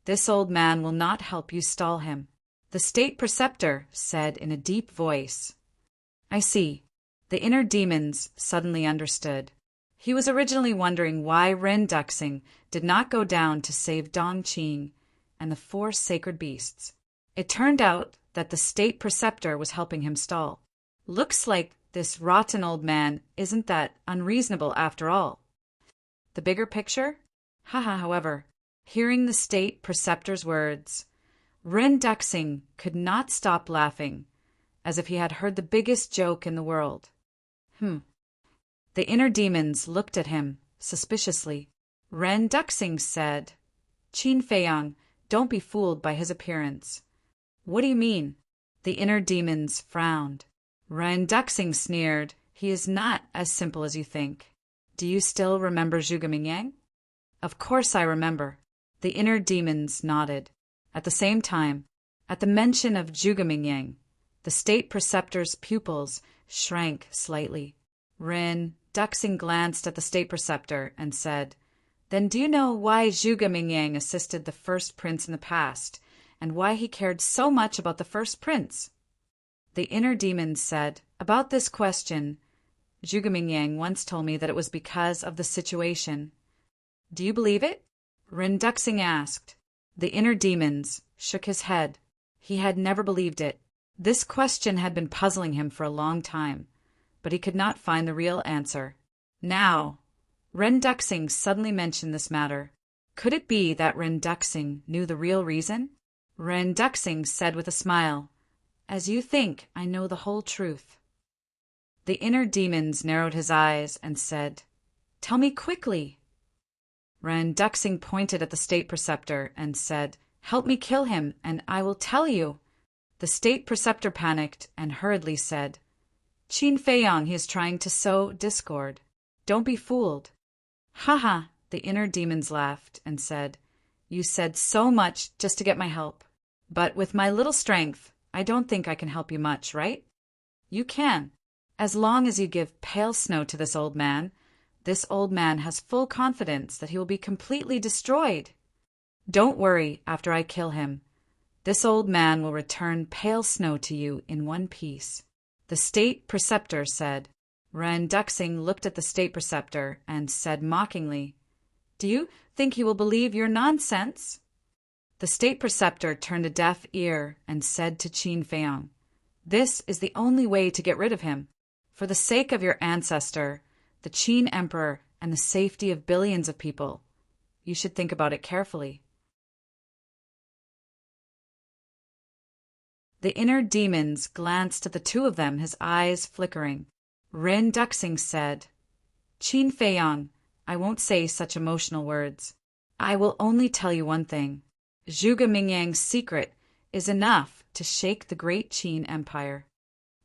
A: this old man will not help you stall him. The state preceptor said in a deep voice. I see. The inner demons suddenly understood. He was originally wondering why Ren Duxing did not go down to save Dongqing and the 4 sacred beasts. It turned out that the state preceptor was helping him stall. Looks like this rotten old man isn't that unreasonable after all. The bigger picture? However, hearing the state preceptor's words, Ren Duxing could not stop laughing, as if he had heard the biggest joke in the world. The inner demons looked at him suspiciously. Ren Duxing said, "Qin Feiyang, don't be fooled by his appearance." "What do you mean?" The inner demons frowned. Ren Duxing sneered, "He is not as simple as you think. Do you still remember Zhuge Mingyang?" "Of course I remember." The inner demons nodded. At the same time, at the mention of Zhuge Mingyang, the state preceptor's pupils shrank slightly. Ren Duxing glanced at the state preceptor and said, "Then do you know why Zhuge Mingyang assisted the first prince in the past, and why he cared so much about the first prince?" The inner demons said, "About this question, Zhuge Mingyang once told me that it was because of the situation." "Do you believe it?" Ren Duxing asked. The inner demons shook his head. He had never believed it. This question had been puzzling him for a long time, but he could not find the real answer. Now, Ren Duxing suddenly mentioned this matter. Could it be that Ren Duxing knew the real reason? Ren Duxing said with a smile, "As you think, I know the whole truth." The inner demons narrowed his eyes and said, "Tell me quickly." Ren Duxing pointed at the state preceptor and said, "Help me kill him, and I will tell you." The state preceptor panicked and hurriedly said, "Qin Feiyang, he is trying to sow discord. Don't be fooled." The inner demons laughed and said, "You said so much just to get my help. But with my little strength, I don't think I can help you much, right?" "You can, as long as you give pale snow to this old man. This old man has full confidence that he will be completely destroyed. Don't worry after I kill him. This old man will return pale snow to you in one piece." The state preceptor said. Ren Duxing looked at the state preceptor and said mockingly, "Do you think he will believe your nonsense?" The state preceptor turned a deaf ear and said to Qin Feiyang, "This is the only way to get rid of him. For the sake of your ancestor, the Qin Emperor, and the safety of billions of people, you should think about it carefully." The inner demons glanced at the two of them, his eyes flickering. Ren Duxing said, "Qin Feiyang, I won't say such emotional words. I will only tell you one thing. Zhuge Mingyang's secret is enough to shake the great Qin Empire."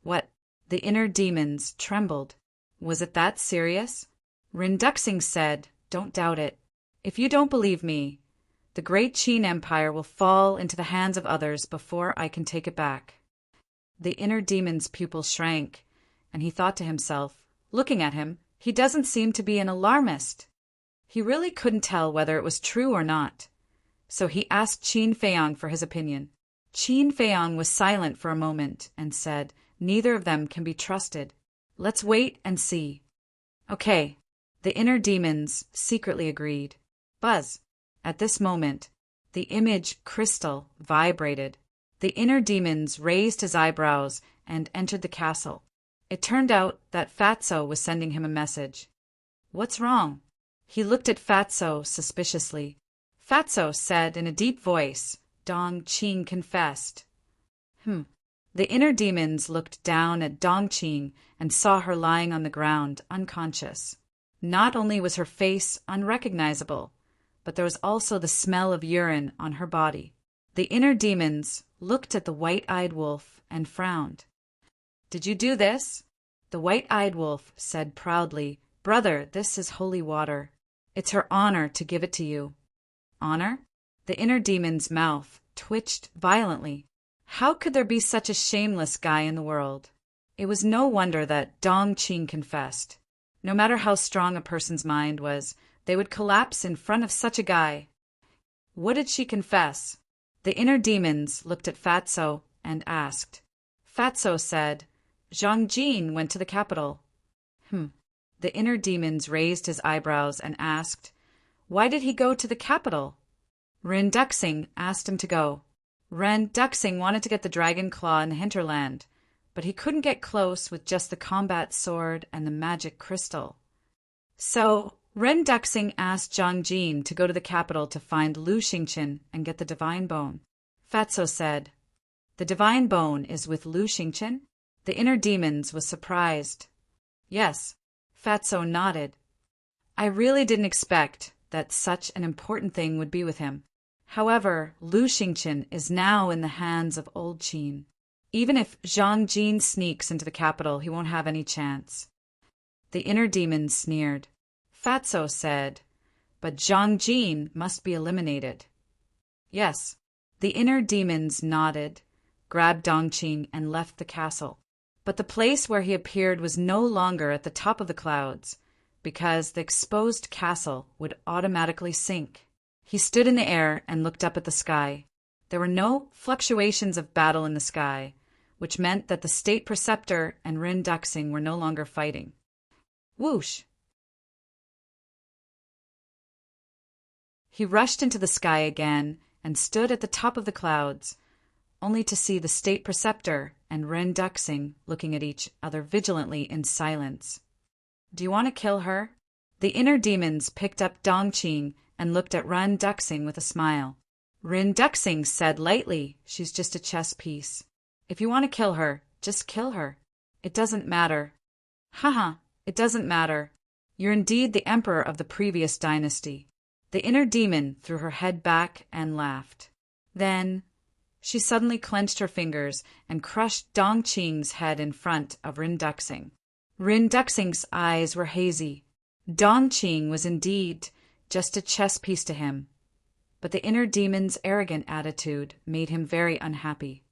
A: "What?" The inner demons trembled. "Was it that serious?" Ren Duxing said, "Don't doubt it. If you don't believe me, the great Qin Empire will fall into the hands of others before I can take it back." The inner demon's pupil shrank, and he thought to himself, looking at him, he doesn't seem to be an alarmist. He really couldn't tell whether it was true or not. So he asked Qin Feiyang for his opinion. Qin Feiyang was silent for a moment and said, "Neither of them can be trusted. Let's wait and see." "Okay." The inner demons secretly agreed. Buzz. At this moment, the image crystal vibrated. The inner demons raised his eyebrows and entered the castle. It turned out that Fatso was sending him a message. "What's wrong?" He looked at Fatso suspiciously. Fatso said in a deep voice, "Dongqing confessed." The inner demons looked down at Dongqing and saw her lying on the ground, unconscious. Not only was her face unrecognizable, but there was also the smell of urine on her body. The inner demons looked at the white-eyed wolf and frowned. "Did you do this?" The white-eyed wolf said proudly, "Brother, this is holy water. It's her honor to give it to you." "Honor?" The inner demon's mouth twitched violently. How could there be such a shameless guy in the world? It was no wonder that Dongqing confessed. No matter how strong a person's mind was, they would collapse in front of such a guy. What did she confess? The inner demons looked at Fatso and asked. Fatso said, "Zhang Jin went to the capital." The inner demons raised his eyebrows and asked, "Why did he go to the capital?" Rin Duxing asked him to go. Ren Duxing wanted to get the dragon claw in the hinterland, but he couldn't get close with just the combat sword and the magic crystal. So Ren Duxing asked Zhang Jin to go to the capital to find Lu Xingqian and get the divine bone. Fatso said, "The divine bone is with Lu Xingqian?" The inner demons was surprised. Yes, Fatso nodded. I really didn't expect that such an important thing would be with him. However, Lu Xingqian is now in the hands of Old Qin. Even if Zhang Jin sneaks into the capital, he won't have any chance. The inner demons sneered. Fatso said, "But Zhang Jin must be eliminated." Yes, the inner demons nodded, grabbed Dongqing, and left the castle. But the place where he appeared was no longer at the top of the clouds, because the exposed castle would automatically sink. He stood in the air and looked up at the sky. There were no fluctuations of battle in the sky, which meant that the state preceptor and Rin Duxing were no longer fighting. Whoosh! He rushed into the sky again and stood at the top of the clouds, only to see the state preceptor and Ren Duxing looking at each other vigilantly in silence. "Do you want to kill her?" The inner demons picked up Dongqing and looked at Ren Duxing with a smile. Ren Duxing said lightly, "She's just a chess piece. If you want to kill her, just kill her. It doesn't matter." Haha, it doesn't matter. You're indeed the emperor of the previous dynasty. The inner demon threw her head back and laughed. Then she suddenly clenched her fingers and crushed Dongqing's head in front of Rin Duxing. Rin Duxing's eyes were hazy. Dongqing was indeed just a chess piece to him, but the inner demon's arrogant attitude made him very unhappy.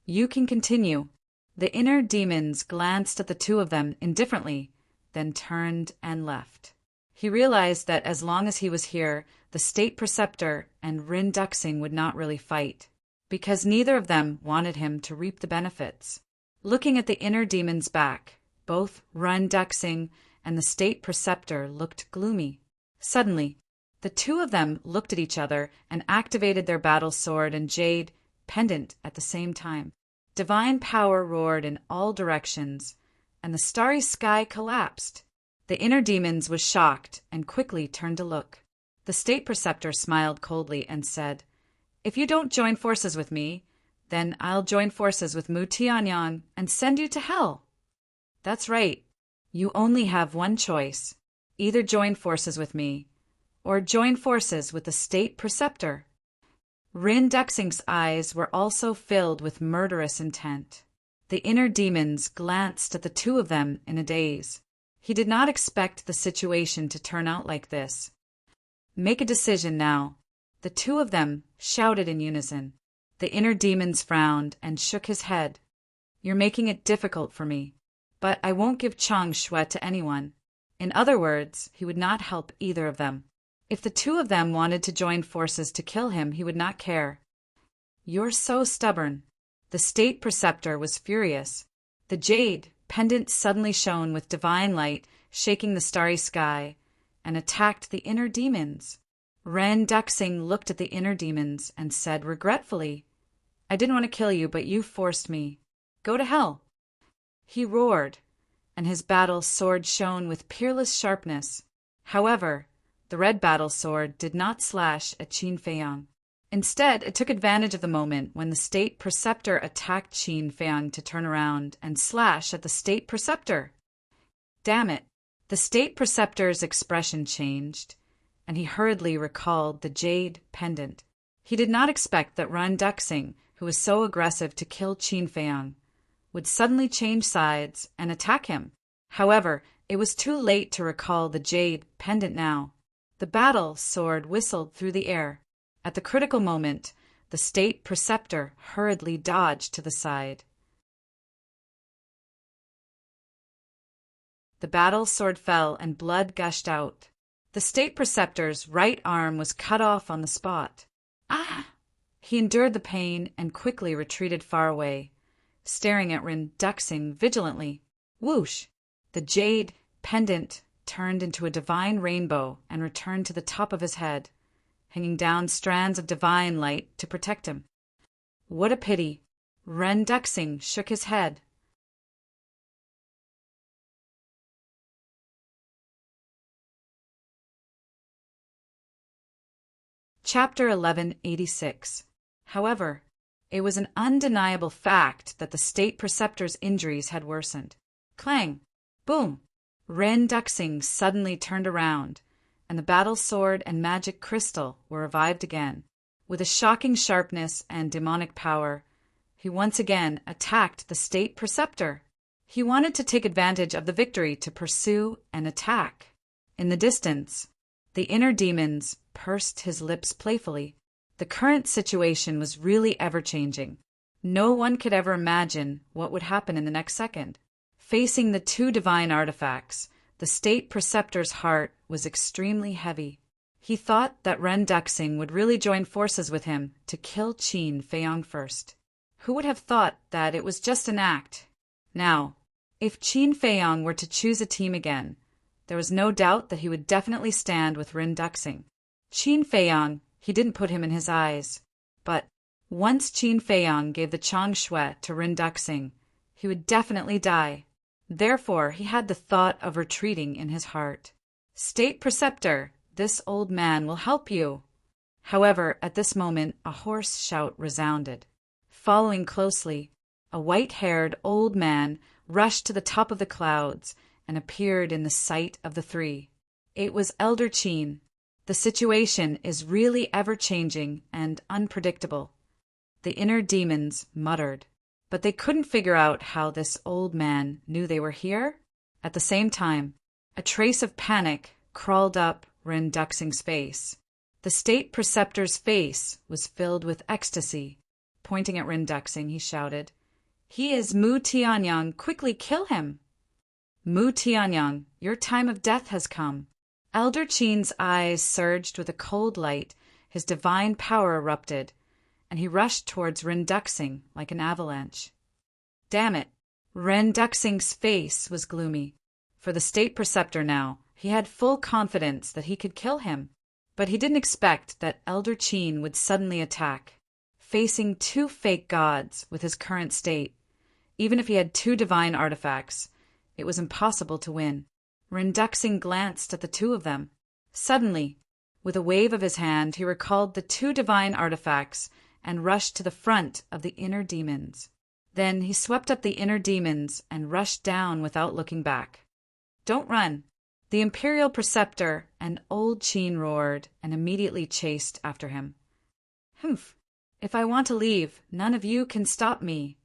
A: "You can continue." The inner demons glanced at the two of them indifferently, then turned and left. He realized that as long as he was here, the state preceptor and Rin Duxing would not really fight, because neither of them wanted him to reap the benefits. Looking at the inner demon's back, both Rin Duxing and the state preceptor looked gloomy. Suddenly, the two of them looked at each other and activated their battle sword and jade pendant at the same time. Divine power roared in all directions, and the starry sky collapsed. The inner demons was shocked and quickly turned to look. The state preceptor smiled coldly and said, "If you don't join forces with me, then I'll join forces with Mu Tianyang and send you to hell." "That's right. You only have one choice. Either join forces with me, or join forces with the state preceptor." Rin Duxing's eyes were also filled with murderous intent. The inner demons glanced at the two of them in a daze. He did not expect the situation to turn out like this. "Make a decision now." The two of them shouted in unison. The inner demons frowned and shook his head. "You're making it difficult for me, but I won't give Chang Shui to anyone." In other words, he would not help either of them. If the two of them wanted to join forces to kill him, he would not care. "You're so stubborn." The state preceptor was furious. The jade pendant suddenly shone with divine light, shaking the starry sky, and attacked the inner demons. Ren Duxing looked at the inner demons and said regretfully, "I didn't want to kill you, but you forced me. Go to hell." He roared, and his battle sword shone with peerless sharpness. However, the red battle sword did not slash at Qin Feiyang. Instead, it took advantage of the moment when the state preceptor attacked Qin Feiyang to turn around and slash at the state preceptor. Damn it! The state preceptor's expression changed, and he hurriedly recalled the jade pendant. He did not expect that Ren Duxing, who was so aggressive to kill Qin Feiyang, would suddenly change sides and attack him. However, it was too late to recall the jade pendant now. The battle sword whistled through the air. At the critical moment, the state preceptor hurriedly dodged to the side. The battle sword fell and blood gushed out. The state preceptor's right arm was cut off on the spot. Ah! He endured the pain and quickly retreated far away, staring at Rin Duxing vigilantly. Whoosh! The jade pendant turned into a divine rainbow and returned to the top of his head, hanging down strands of divine light to protect him. What a pity! Ren Duxing shook his head. Chapter 1186. However, it was an undeniable fact that the state preceptor's injuries had worsened. Clang! Boom! Ren Duxing suddenly turned around, and the battle sword and magic crystal were revived again. With a shocking sharpness and demonic power, he once again attacked the state preceptor. He wanted to take advantage of the victory to pursue and attack. In the distance, the inner demons pursed his lips playfully. The current situation was really ever-changing. No one could ever imagine what would happen in the next second. Facing the two divine artifacts, the state preceptor's heart was extremely heavy. He thought that Ren Duxing would really join forces with him to kill Qin Feiyong first. Who would have thought that it was just an act? Now, if Qin Feiyong were to choose a team again, there was no doubt that he would definitely stand with Ren Duxing. Qin Feiyong, he didn't put him in his eyes, but once Qin Feiyong gave the Chang Shui to Ren Duxing, he would definitely die. Therefore, he had the thought of retreating in his heart. State Preceptor, this old man will help you. However, at this moment, a hoarse shout resounded. Following closely, a white-haired old man rushed to the top of the clouds and appeared in the sight of the three. It was Elder Qin. The situation is really ever-changing and unpredictable. The inner demons muttered, but they couldn't figure out how this old man knew they were here. At the same time, a trace of panic crawled up Ren Duxing's face. The state preceptor's face was filled with ecstasy. Pointing at Ren Duxing, he shouted, "He is Mu Tianyang! Quickly kill him!" Mu Tianyang, your time of death has come. Elder Qin's eyes surged with a cold light, his divine power erupted, and he rushed towards Ren Duxing like an avalanche. Damn it! Ren Duxing's face was gloomy. For the state preceptor now, he had full confidence that he could kill him, but he didn't expect that Elder Qin would suddenly attack. Facing two fake gods with his current state, even if he had two divine artifacts, it was impossible to win. Ren Duxing glanced at the two of them. Suddenly, with a wave of his hand, he recalled the two divine artifacts and rushed to the front of the inner demons. Then he swept up the inner demons and rushed down without looking back. "Don't run!" The Imperial Preceptor and old Qin roared and immediately chased after him. "Humph! If I want to leave, none of you can stop me."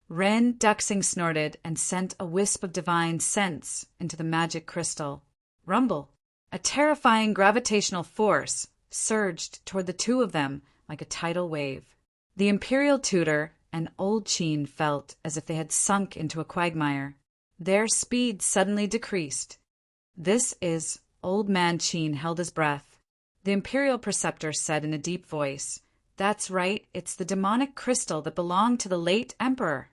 A: Ren Duxing snorted and sent a wisp of divine sense into the magic crystal. Rumble! A terrifying gravitational force surged toward the two of them like a tidal wave. The Imperial Tutor and old Qin felt as if they had sunk into a quagmire. Their speed suddenly decreased. "This is—" Old man Qin held his breath. The Imperial Preceptor said in a deep voice, "That's right, it's the demonic crystal that belonged to the late Emperor.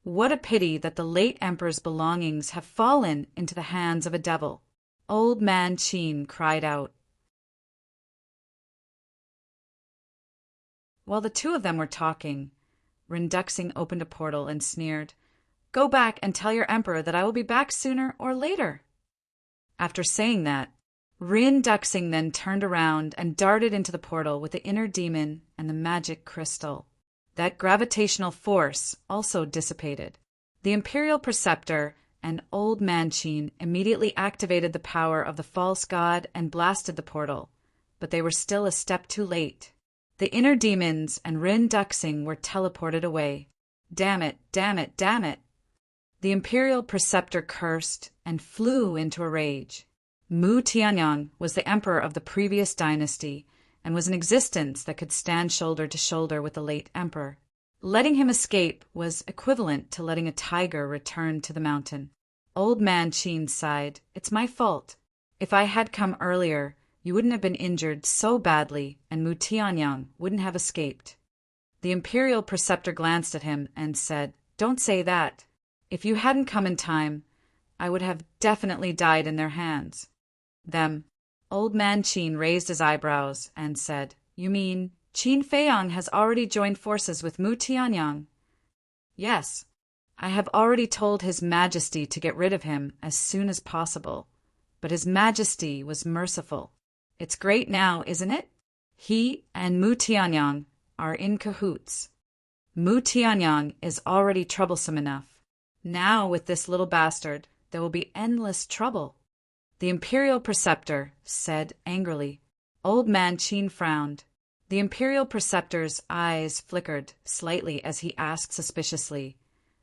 A: What a pity that the late Emperor's belongings have fallen into the hands of a devil." Old man Qin cried out. While the two of them were talking, Ren Duxing opened a portal and sneered, "Go back and tell your Emperor that I will be back sooner or later." After saying that, Ren Duxing then turned around and darted into the portal with the inner demon and the magic crystal. That gravitational force also dissipated. The Imperial Preceptor and old man Qin immediately activated the power of the false god and blasted the portal, but they were still a step too late. The inner demons and Ren Duxing were teleported away. Damn it, damn it, damn it! The Imperial Preceptor cursed and flew into a rage. Mu Tianyang was the emperor of the previous dynasty and was an existence that could stand shoulder to shoulder with the late emperor. Letting him escape was equivalent to letting a tiger return to the mountain. Old man Qin sighed, "It's my fault. If I had come earlier, you wouldn't have been injured so badly and Mu Tianyang wouldn't have escaped." The Imperial Preceptor glanced at him and said, "Don't say that. If you hadn't come in time, I would have definitely died in their hands. Them. Old man Qin raised his eyebrows and said, You mean Qin Feiyang has already joined forces with Mu Tianyang? Yes. I have already told His Majesty to get rid of him as soon as possible. But His Majesty was merciful. It's great now, isn't it? He and Mu Tianyang are in cahoots. Mu Tianyang is already troublesome enough. Now with this little bastard, there will be endless trouble. The Imperial Preceptor said angrily. Old man Qin frowned. The Imperial Preceptor's eyes flickered slightly as he asked suspiciously,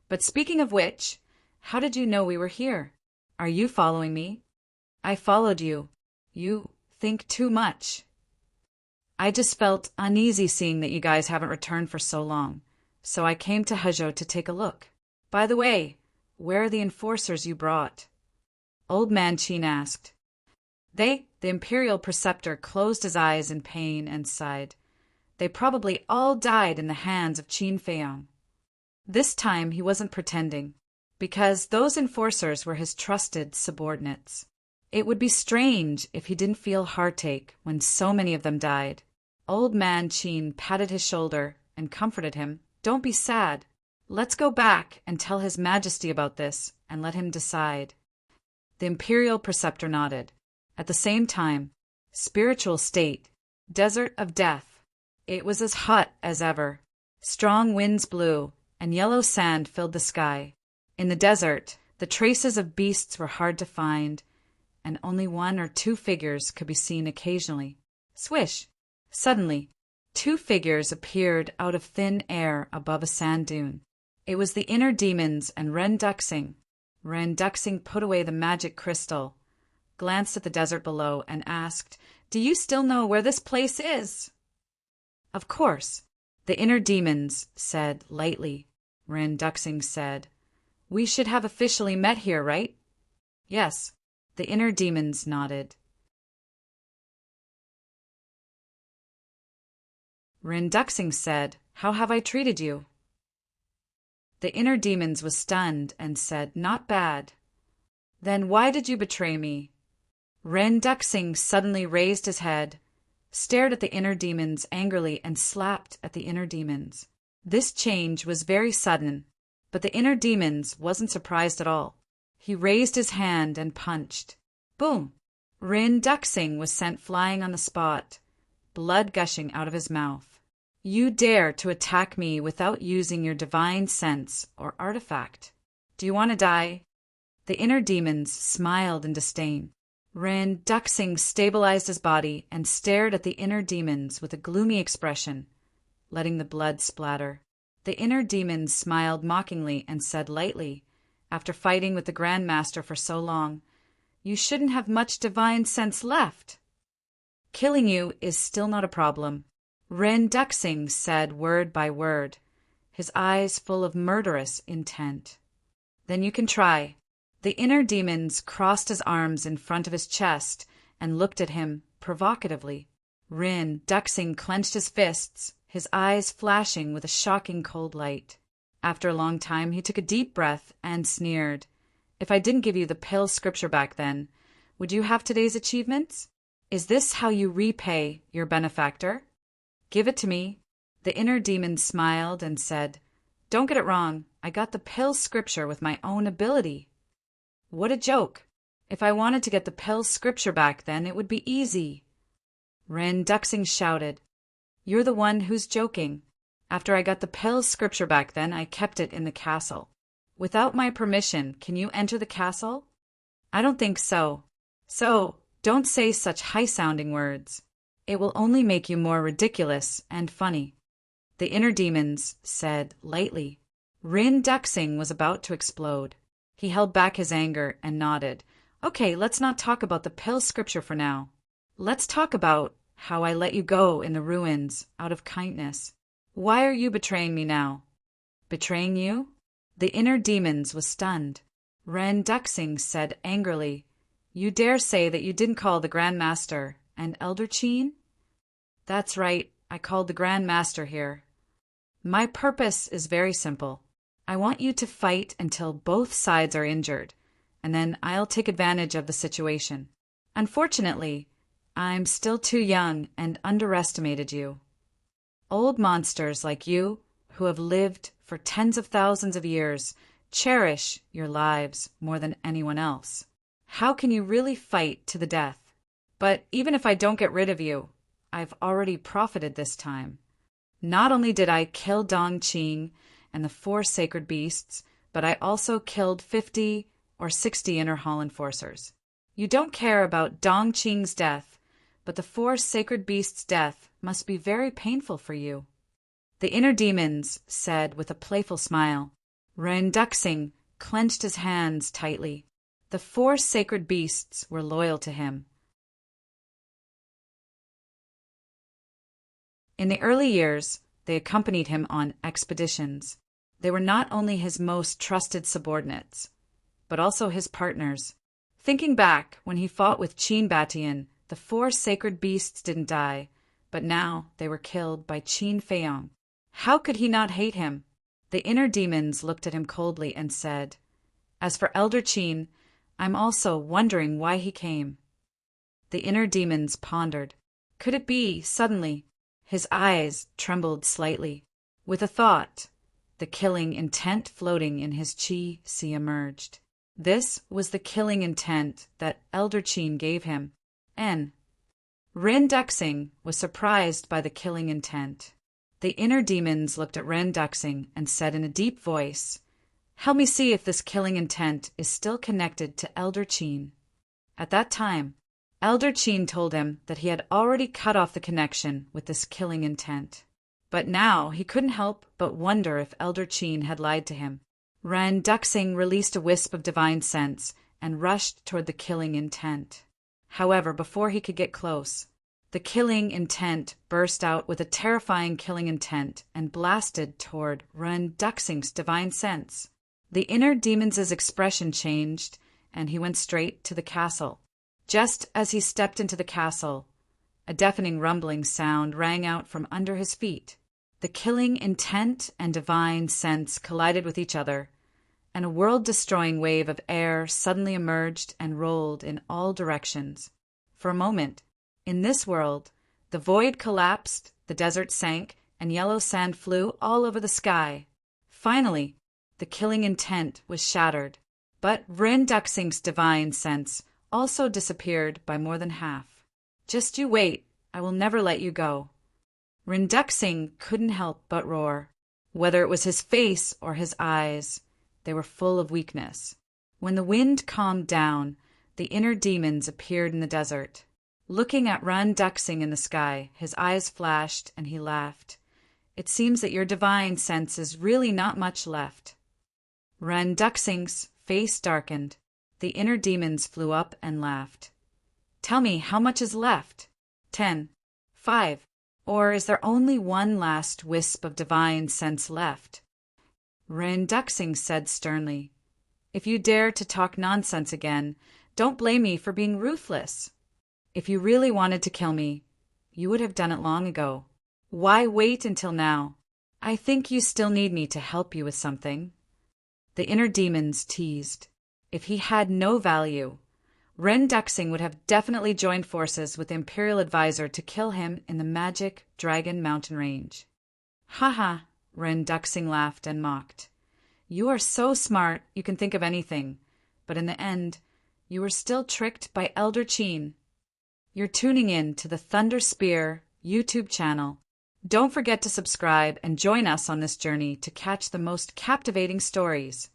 A: But speaking of which, how did you know we were here? Are you following me? I followed you. You think too much. I just felt uneasy seeing that you guys haven't returned for so long, so I came to Hezhou to take a look. By the way, where are the enforcers you brought? Old man Qin asked. The Imperial Preceptor closed his eyes in pain and sighed. They probably all died in the hands of Qin Feiyang. This time he wasn't pretending, because those enforcers were his trusted subordinates. It would be strange if he didn't feel heartache when so many of them died. Old man Qin patted his shoulder and comforted him. Don't be sad. Let's go back and tell His Majesty about this and let him decide. The Imperial Preceptor nodded. At the same time, spiritual state, desert of death. It was as hot as ever. Strong winds blew, and yellow sand filled the sky. In the desert, the traces of beasts were hard to find, and only 1 or 2 figures could be seen occasionally. Swish! Suddenly, 2 figures appeared out of thin air above a sand dune. It was the inner demons and Ren Duxing. Ren Duxing put away the magic crystal, glanced at the desert below, and asked, Do you still know where this place is? Of course, the inner demons said lightly. Ren Duxing said, We should have officially met here, right? Yes, the inner demons nodded. Ren Duxing said, How have I treated you? The inner demons was stunned and said, Not bad. Then why did you betray me? Ren Duxing suddenly raised his head, stared at the inner demons angrily, and slapped at the inner demons. This change was very sudden, but the inner demons wasn't surprised at all. He raised his hand and punched. Boom! Ren Duxing was sent flying on the spot, blood gushing out of his mouth. You dare to attack me without using your divine sense or artifact. Do you want to die? The inner demons smiled in disdain. Ren Duxing stabilized his body and stared at the inner demons with a gloomy expression, letting the blood splatter. The inner demons smiled mockingly and said lightly, After fighting with the Grand Master for so long, you shouldn't have much divine sense left. Killing you is still not a problem. Ren Duxing said word by word, his eyes full of murderous intent. Then you can try. The inner demons crossed his arms in front of his chest and looked at him provocatively. Ren Duxing clenched his fists, his eyes flashing with a shocking cold light. After a long time, he took a deep breath and sneered. If I didn't give you the pill scripture back then, would you have today's achievements? Is this how you repay your benefactor? Give it to me. The inner demon smiled and said, Don't get it wrong. I got the pill scripture with my own ability. What a joke. If I wanted to get the pill scripture back then, it would be easy. Ren Duxing shouted, You're the one who's joking. After I got the pill scripture back then, I kept it in the castle. Without my permission, can you enter the castle? I don't think so. So, don't say such high-sounding words. It will only make you more ridiculous and funny. The inner demons said lightly. Ren Duxing was about to explode. He held back his anger and nodded. Okay, let's not talk about the pill scripture for now. Let's talk about how I let you go in the ruins out of kindness. Why are you betraying me now? Betraying you? The inner demons was stunned. Ren Duxing said angrily, You dare say that you didn't call the Grand Master and Elder Qin? That's right, I called the Grand Master here. My purpose is very simple. I want you to fight until both sides are injured, and then I'll take advantage of the situation. Unfortunately, I'm still too young and underestimated you. Old monsters like you, who have lived for tens of thousands of years, cherish your lives more than anyone else. How can you really fight to the death? But even if I don't get rid of you, I've already profited this time. Not only did I kill Dong Qing and the 4 sacred beasts, but I also killed 50 or 60 Inner Hall enforcers. You don't care about Dong Qing's death, but the 4 sacred beasts' death must be very painful for you. The inner demons said with a playful smile. Ren Duxing clenched his hands tightly. The 4 sacred beasts were loyal to him. In the early years, they accompanied him on expeditions. They were not only his most trusted subordinates, but also his partners. Thinking back, when he fought with Qin Batian, the 4 sacred beasts didn't die, but now they were killed by Qin Feiyong. How could he not hate him? The inner demons looked at him coldly and said, "As for Elder Qin, I'm also wondering why he came." The inner demons pondered. Could it be, suddenly, his eyes trembled slightly. With a thought, the killing intent floating in his qi sea emerged. This was the killing intent that Elder Qin gave him. Ren Duxing was surprised by the killing intent. The inner demons looked at Ren Duxing and said in a deep voice, "Help me see if this killing intent is still connected to Elder Qin." At that time, Elder Qin told him that he had already cut off the connection with this killing intent. But now he couldn't help but wonder if Elder Qin had lied to him. Ren Duxing released a wisp of divine sense and rushed toward the killing intent. However, before he could get close, the killing intent burst out with a terrifying killing intent and blasted toward Ren Duxing's divine sense. The inner demon's expression changed, and he went straight to the castle. Just as he stepped into the castle, a deafening rumbling sound rang out from under his feet. The killing intent and divine sense collided with each other, and a world-destroying wave of air suddenly emerged and rolled in all directions. For a moment, in this world, the void collapsed, the desert sank, and yellow sand flew all over the sky. Finally, the killing intent was shattered, but Ren Duxing's divine sense also disappeared by more than half. "Just you wait, I will never let you go." Ren Duxing couldn't help but roar. Whether it was his face or his eyes, they were full of weakness. When the wind calmed down, the inner demons appeared in the desert. Looking at Ren Duxing in the sky, his eyes flashed and he laughed. "It seems that your divine sense is really not much left." Ren Duxing's face darkened. The inner demons flew up and laughed. "Tell me, how much is left? 10, 5, or is there only one last wisp of divine sense left?" Ren Duxing said sternly, "If you dare to talk nonsense again, don't blame me for being ruthless. If you really wanted to kill me, you would have done it long ago. Why wait until now? I think you still need me to help you with something." The inner demons teased. If he had no value, Ren Duxing would have definitely joined forces with the Imperial Advisor to kill him in the magic Dragon Mountain Range. "Ha ha," Ren Duxing laughed and mocked. "You are so smart you can think of anything, but in the end, you were still tricked by Elder Qin." You're tuning in to the Thunder Spear YouTube channel. Don't forget to subscribe and join us on this journey to catch the most captivating stories.